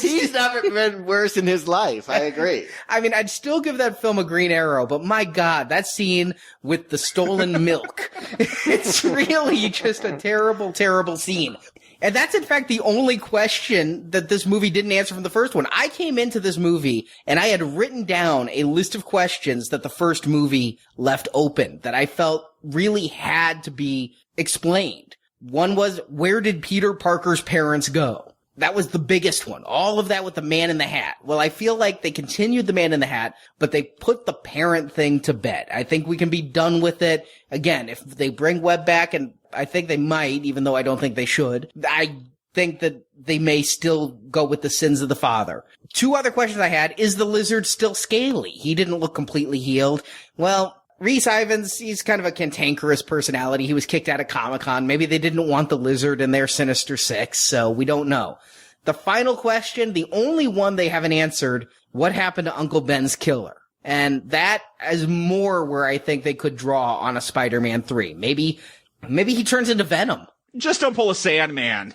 He's never been worse in his life. I agree. I mean, I'd still give that film a green arrow, but my God, that scene with the stolen milk, it's really just a terrible, terrible scene. And that's, in fact, the only question that this movie didn't answer from the first one. I came into this movie, and I had written down a list of questions that the first movie left open that I felt really had to be explained. One was, where did Peter Parker's parents go? That was the biggest one. All of that with the Man in the Hat. Well, I feel like they continued the Man in the Hat, but they put the parent thing to bed. I think we can be done with it. Again, if they bring Webb back, and I think they might, even though I don't think they should, I think that they may still go with the sins of the father. Two other questions I had. Is the lizard still scaly? He didn't look completely healed. Well, Rhys Ifans, he's kind of a cantankerous personality. He was kicked out of Comic-Con. Maybe they didn't want the lizard in their Sinister Six, so we don't know. The final question, the only one they haven't answered, what happened to Uncle Ben's killer? And that is more where I think they could draw on a Spider-Man 3. Maybe he turns into Venom. Just don't pull a Sandman.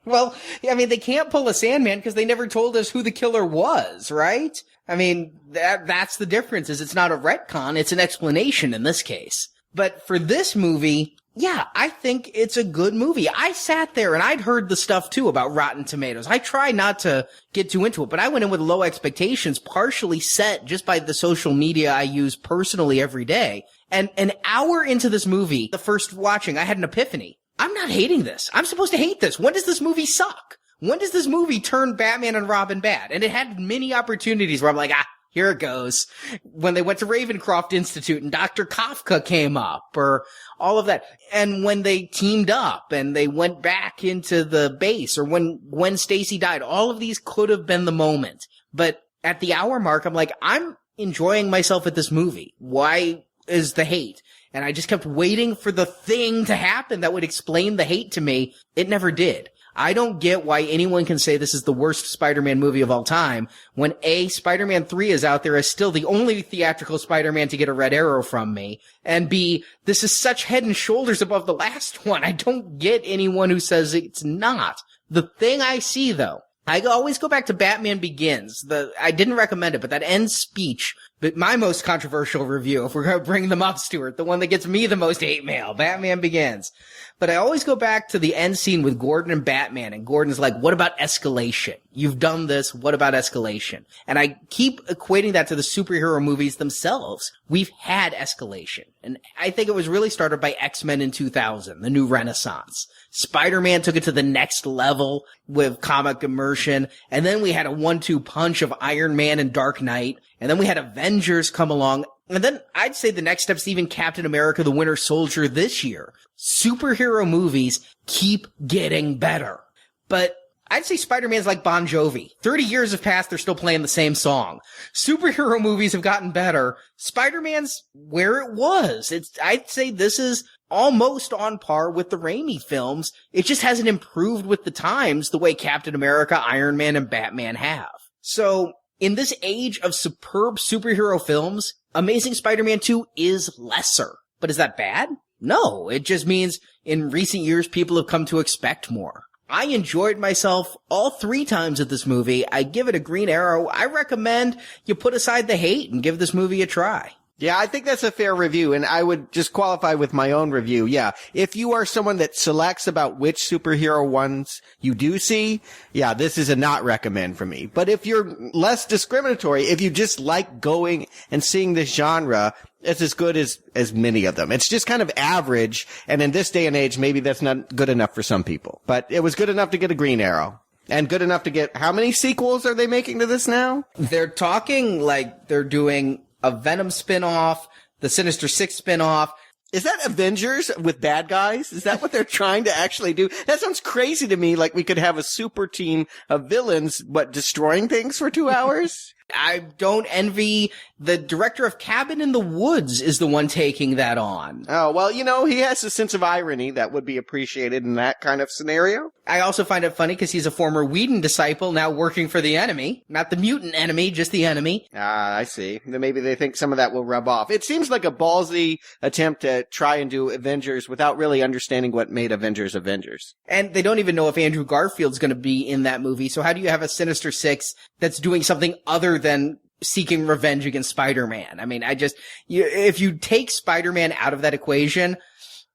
Well, I mean, they can't pull a Sandman because they never told us who the killer was, right? I mean, that's the difference, is it's not a retcon, it's an explanation in this case. But for this movie, yeah, I think it's a good movie. I sat there and I'd heard the stuff too about Rotten Tomatoes. I try not to get too into it, but I went in with low expectations, partially set just by the social media I use personally every day. And an hour into this movie, the first watching, I had an epiphany. I'm not hating this. I'm supposed to hate this. When does this movie suck? When does this movie turn Batman and Robin bad? And it had many opportunities where I'm like, here it goes. When they went to Ravencroft Institute and Dr. Kafka came up, or all of that. And when they teamed up and they went back into the base, or when Stacy died, all of these could have been the moment. But at the hour mark, I'm like, I'm enjoying myself at this movie. Why is the hate? And I just kept waiting for the thing to happen that would explain the hate to me. It never did. I don't get why anyone can say this is the worst Spider-Man movie of all time when A, Spider-Man 3 is out there as still the only theatrical Spider-Man to get a red arrow from me, and B, this is such head and shoulders above the last one. I don't get anyone who says it's not. The thing I see, though, I always go back to Batman Begins. I didn't recommend it, but that end speech, but my most controversial review, if we're going to bring them up, Stuart, the one that gets me the most hate mail, Batman Begins. But I always go back to the end scene with Gordon and Batman, and Gordon's like, what about escalation? You've done this, what about escalation? And I keep equating that to the superhero movies themselves. We've had escalation. And I think it was really started by X-Men in 2000, the new renaissance. Spider-Man took it to the next level with comic immersion, and then we had a 1-2 punch of Iron Man and Dark Knight, and then we had Avengers come along, and then I'd say the next step's even Captain America the Winter Soldier this year. Superhero movies keep getting better. But I'd say Spider-Man's like Bon Jovi. 30 years have passed, they're still playing the same song. Superhero movies have gotten better. Spider-Man's where it was. I'd say this is almost on par with the Raimi films. It just hasn't improved with the times the way Captain America, Iron Man, and Batman have. So, in this age of superb superhero films, Amazing Spider-Man 2 is lesser. But is that bad? No, it just means in recent years people have come to expect more. I enjoyed myself all 3 times at this movie. I give it a green arrow. I recommend you put aside the hate and give this movie a try. Yeah, I think that's a fair review, and I would just qualify with my own review. Yeah, if you are someone that selects about which superhero ones you do see, yeah, this is a not recommend for me. But if you're less discriminatory, if you just like going and seeing this genre, it's as good as many of them. It's just kind of average, and in this day and age, maybe that's not good enough for some people. But it was good enough to get a green arrow. And good enough to get, how many sequels are they making to this now? They're talking like they're doing a Venom spin-off, the Sinister Six spin-off. Is that Avengers with bad guys? Is that what they're trying to actually do? That sounds crazy to me, like we could have a super team of villains, but destroying things for 2 hours? I don't envy the director of Cabin in the Woods is the one taking that on. Oh, well, you know, he has a sense of irony that would be appreciated in that kind of scenario. I also find it funny because he's a former Whedon disciple now working for the enemy. Not the mutant enemy, just the enemy. Ah, I see. Then maybe they think some of that will rub off. It seems like a ballsy attempt to try and do Avengers without really understanding what made Avengers Avengers. And they don't even know if Andrew Garfield's going to be in that movie. So how do you have a Sinister Six that's doing something other than seeking revenge against Spider-Man? I mean, if you take Spider-Man out of that equation,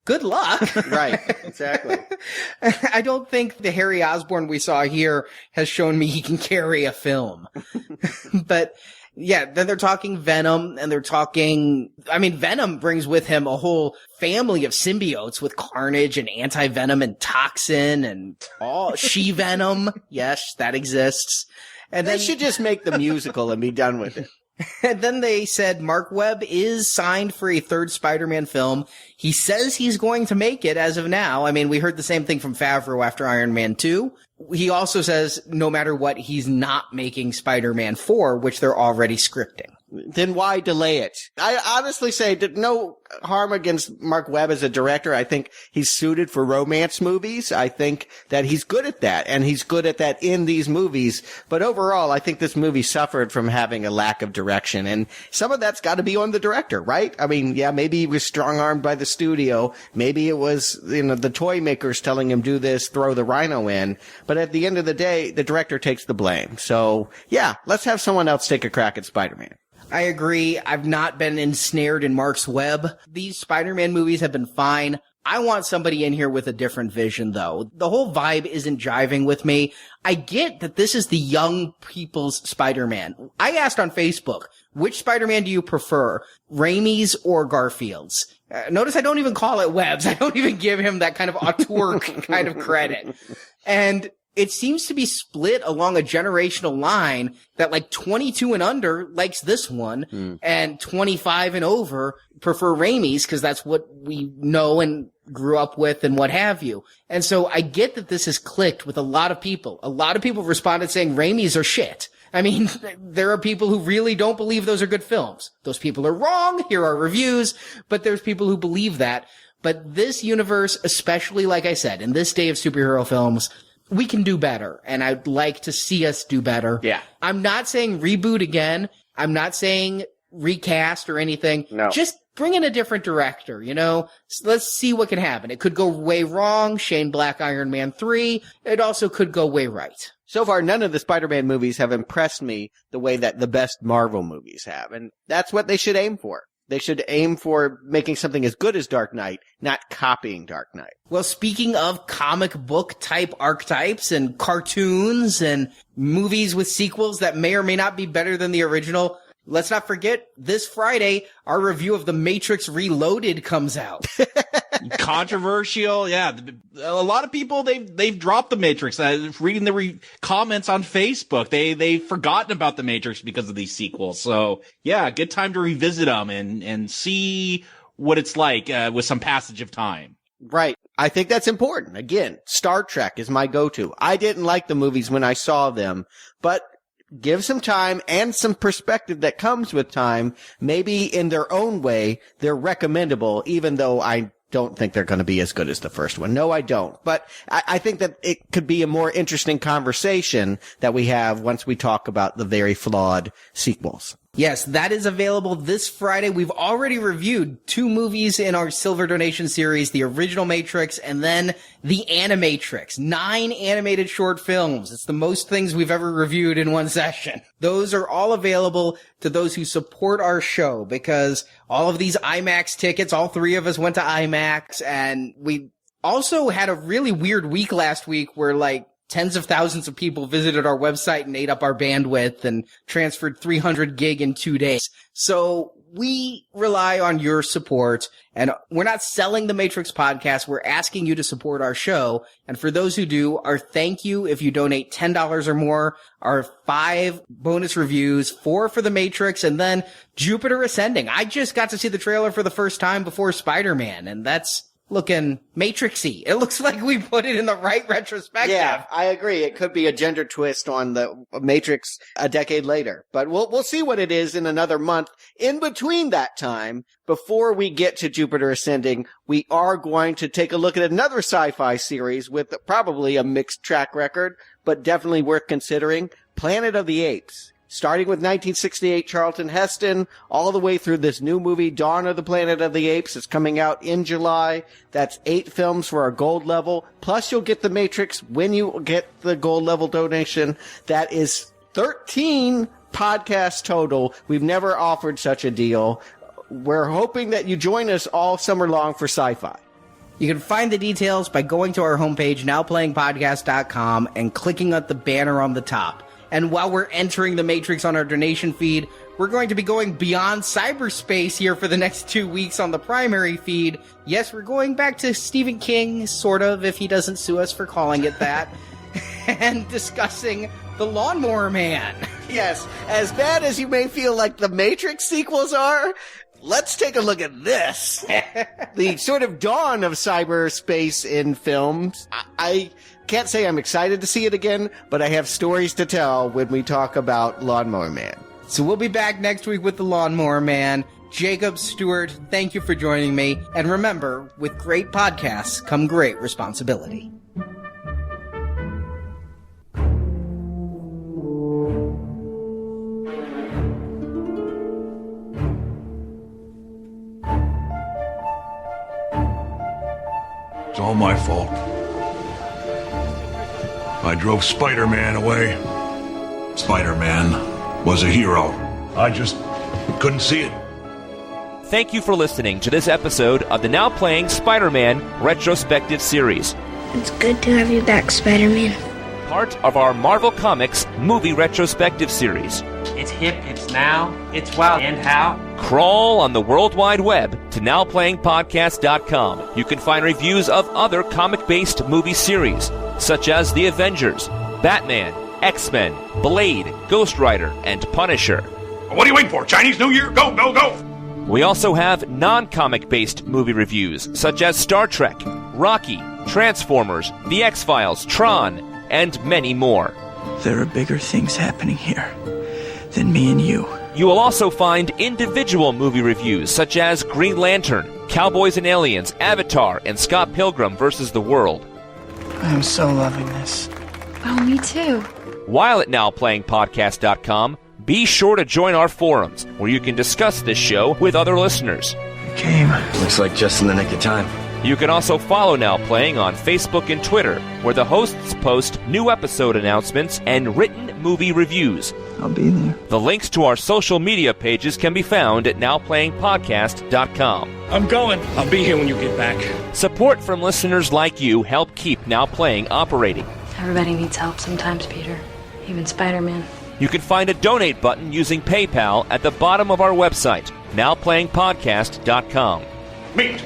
good luck. Right, exactly. I don't think the Harry Osborn we saw here has shown me he can carry a film. But yeah, then they're talking Venom, and they're talking, I mean, Venom brings with him a whole family of symbiotes with Carnage and Anti-Venom and Toxin and all She-Venom. Yes, that exists. And they should just make the musical and be done with it. And then they said Mark Webb is signed for a third Spider-Man film. He says he's going to make it as of now. I mean, we heard the same thing from Favreau after Iron Man 2. He also says no matter what, he's not making Spider-Man 4, which they're already scripting. Then why delay it? I honestly say no harm against Mark Webb as a director. I think he's suited for romance movies. I think that he's good at that, and he's good at that in these movies. But overall, I think this movie suffered from having a lack of direction, and some of that's got to be on the director, right? I mean, yeah, maybe he was strong-armed by the studio. Maybe it was, the toy makers telling him do this, throw the Rhino in. But at the end of the day, the director takes the blame. So, yeah, let's have someone else take a crack at Spider-Man. I agree. I've not been ensnared in Mark's web. These Spider-Man movies have been fine. I want somebody in here with a different vision, though. The whole vibe isn't jiving with me. I get that this is the young people's Spider-Man. I asked on Facebook, which Spider-Man do you prefer, Raimi's or Garfield's? Notice I don't even call it Webb's. I don't even give him that kind of auteur kind of credit. And it seems to be split along a generational line that like 22 and under likes this one and 25 and over prefer Raimi's because that's what we know and grew up with and what have you. And so I get that this has clicked with a lot of people. A lot of people responded saying Raimi's are shit. I mean, there are people who really don't believe those are good films. Those people are wrong. Here are reviews, but there's people who believe that. But this universe, especially like I said, in this day of superhero films, we can do better, and I'd like to see us do better. Yeah. I'm not saying reboot again. I'm not saying recast or anything. No. Just bring in a different director, Let's see what can happen. It could go way wrong, Shane Black Iron Man 3. It also could go way right. So far, none of the Spider-Man movies have impressed me the way that the best Marvel movies have, and that's what they should aim for. They should aim for making something as good as Dark Knight, not copying Dark Knight. Well, speaking of comic book type archetypes and cartoons and movies with sequels that may or may not be better than the original, let's not forget this Friday, our review of The Matrix Reloaded comes out. Controversial, yeah. A lot of people they've dropped the Matrix. Reading the comments on Facebook, they've forgotten about the Matrix because of these sequels. So yeah, good time to revisit them and see what it's like with some passage of time. Right. I think that's important. Again, Star Trek is my go-to. I didn't like the movies when I saw them, but give some time and some perspective that comes with time. Maybe in their own way, they're recommendable, even though I don't think they're going to be as good as the first one. No, I don't. But I think that it could be a more interesting conversation that we have once we talk about the very flawed sequels. Yes, that is available this Friday. We've already reviewed 2 movies in our Silver Donation series, the original Matrix and then the Animatrix. 9 animated short films. It's the most things we've ever reviewed in one session. Those are all available to those who support our show because all of these IMAX tickets, all 3 of us went to IMAX, and we also had a really weird week last week where tens of thousands of people visited our website and ate up our bandwidth and transferred 300 gig in 2 days. So we rely on your support, and we're not selling the Matrix podcast. We're asking you to support our show. And for those who do, our thank you if you donate $10 or more, our 5 bonus reviews, 4 for the Matrix, and then Jupiter Ascending. I just got to see the trailer for the first time before Spider-Man, and that's looking Matrixy. It looks like we put it in the right retrospective. Yeah, I agree. It could be a gender twist on the Matrix a decade later. But we'll see what it is in another month. In between that time, before we get to Jupiter Ascending, we are going to take a look at another sci-fi series with probably a mixed track record, but definitely worth considering. Planet of the Apes. Starting with 1968 Charlton Heston, all the way through this new movie, Dawn of the Planet of the Apes. It's coming out in July. That's 8 films for our gold level. Plus, you'll get The Matrix when you get the gold level donation. That is 13 podcasts total. We've never offered such a deal. We're hoping that you join us all summer long for sci-fi. You can find the details by going to our homepage, nowplayingpodcast.com, and clicking on the banner on the top. And while we're entering the Matrix on our donation feed, we're going to be going beyond cyberspace here for the next 2 weeks on the primary feed. Yes, we're going back to Stephen King, sort of, if he doesn't sue us for calling it that, and discussing The Lawnmower Man. Yes, as bad as you may feel like the Matrix sequels are, let's take a look at this. The sort of dawn of cyberspace in films. I can't say I'm excited to see it again, but I have stories to tell when we talk about Lawnmower Man. So we'll be back next week with The Lawnmower Man. Jakob, Stuart, thank you for joining me. And remember, with great podcasts come great responsibility. It's all my fault. I drove Spider-Man away. Spider-Man was a hero. I just couldn't see it. Thank you for listening to this episode of the Now Playing Spider-Man Retrospective Series. It's good to have you back, Spider-Man. Part of our Marvel Comics Movie Retrospective Series. It's hip, it's now, it's wow, and how. Crawl on the World Wide Web to nowplayingpodcast.com. You can find reviews of other comic-based movie series, such as The Avengers, Batman, X-Men, Blade, Ghost Rider, and Punisher. What are you waiting for? Chinese New Year? Go, go, go! We also have non-comic-based movie reviews, such as Star Trek, Rocky, Transformers, The X-Files, Tron, and many more. There are bigger things happening here than me and you. You will also find individual movie reviews, such as Green Lantern, Cowboys and Aliens, Avatar, and Scott Pilgrim vs. the World. I am so loving this. Oh, me too. While at nowplayingpodcast.com, be sure to join our forums, where you can discuss this show with other listeners. Came. Looks like just in the nick of time. You can also follow Now Playing on Facebook and Twitter, where the hosts post new episode announcements and written movie reviews. I'll be there. The links to our social media pages can be found at nowplayingpodcast.com. I'm going. I'll be here when you get back. Support from listeners like you help keep Now Playing operating. Everybody needs help sometimes, Peter. Even Spider-Man. You can find a donate button using PayPal at the bottom of our website, nowplayingpodcast.com. Meat!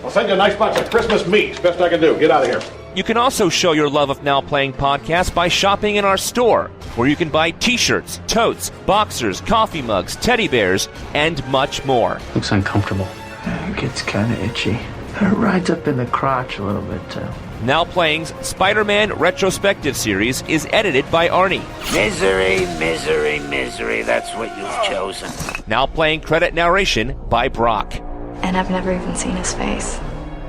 I'll send you a nice box of Christmas meat. It's best I can do. Get out of here. You can also show your love of Now Playing Podcast by shopping in our store, where you can buy t-shirts, totes, boxers, coffee mugs, teddy bears, and much more. Looks uncomfortable. It gets kind of itchy. It rides up in the crotch a little bit, too. Now Playing's Spider-Man Retrospective Series is edited by Arnie. Misery, misery, misery. That's what you've chosen. Now Playing credit narration by Brock. And I've never even seen his face.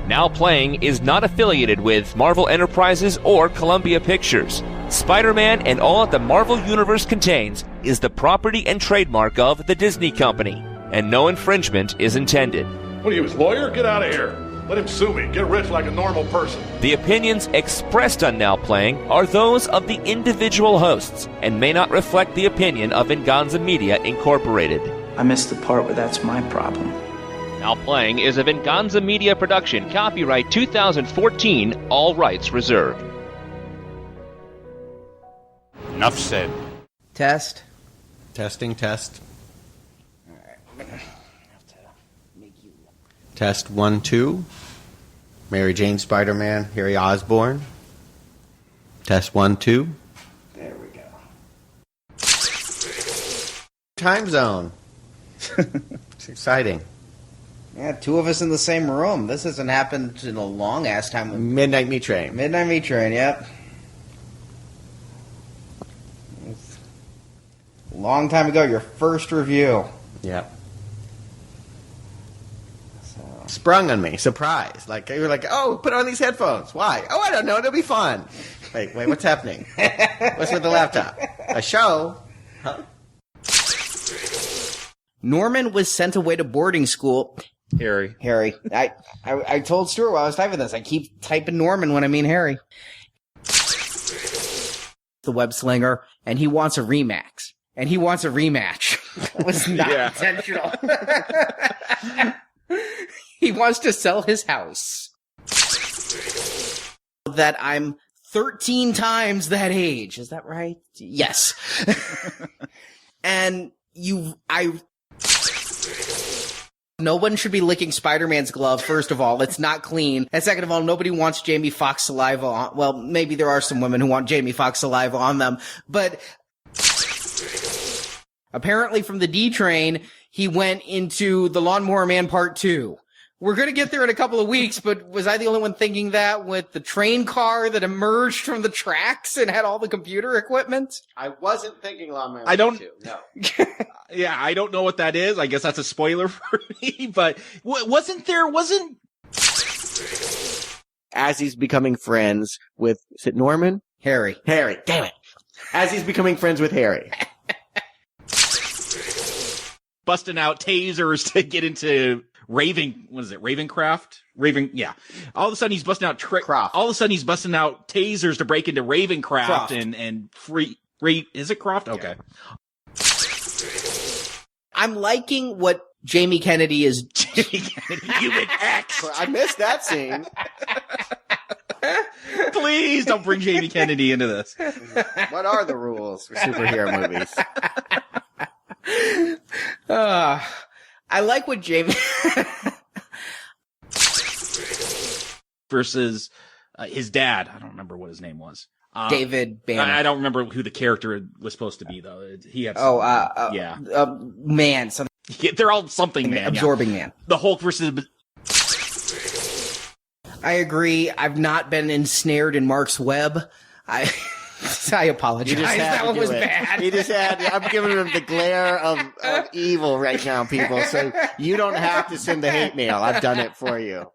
Now Playing is not affiliated with Marvel Enterprises or Columbia Pictures. Spider-Man and all that the Marvel Universe contains is the property and trademark of the Disney Company, and no infringement is intended. What are you, his lawyer? Get out of here. Let him sue me. Get rich like a normal person. The opinions expressed on Now Playing are those of the individual hosts and may not reflect the opinion of Venganza Media Incorporated. I missed the part where that's my problem. Now Playing is a Venganza Media production, copyright 2014, all rights reserved. Enough said. Test. Testing, test. All right, I'm gonna have to make you. Test 1, 2. Mary Jane Spider-Man, Harry Osborn. Test 1, 2. There we go. Time zone. It's exciting. Yeah, 2 of us in the same room. This hasn't happened in a long ass time. Midnight Meat Train. Midnight Meat Train, yep. Long time ago, your first review. Yep. Sprung on me. Surprise. Like, you were like, oh, put on these headphones. Why? Oh, I don't know. It'll be fun. Wait, what's happening? What's with the laptop? A show? Huh? Norman was sent away to boarding school. Harry. I told Stuart while I was typing this, I keep typing Norman when I mean Harry. The web slinger, and he wants a rematch. And he wants a rematch. That was not intentional. He wants to sell his house. That I'm 13 times that age. Is that right? Yes. And no one should be licking Spider-Man's glove, first of all. It's not clean. And second of all, nobody wants Jamie Foxx saliva on. Well, maybe there are some women who want Jamie Foxx saliva on them. But apparently from the D train, he went into The Lawnmower Man Part 2. We're going to get there in a couple of weeks, but was I the only one thinking that with the train car that emerged from the tracks and had all the computer equipment? I wasn't thinking Lawnmower Man I don't. 2. No. Yeah, I don't know what that is. I guess that's a spoiler for me. But wasn't as he's becoming friends with, is it Norman? Harry. Damn it. As he's becoming friends with Harry. busting out tasers to get into Ravencraft? Yeah. All of a sudden he's busting out all of a sudden he's busting out tasers to break into Ravencraft and free. Is it Croft? Okay. Yeah. I'm liking what Jamie Kennedy is. Human X. I missed that scene. Please don't bring Jamie Kennedy into this. What are the rules for superhero movies? I like what Jamie versus his dad. I don't remember what his name was. David Banner. I don't remember who the character was supposed to be though. He had man. Something. They're all something man. Absorbing man. The Hulk versus. I agree. I've not been ensnared in Mark's web. I apologize. That one was bad. He just had. I'm giving him the glare of evil right now, people. So you don't have to send the hate mail. I've done it for you.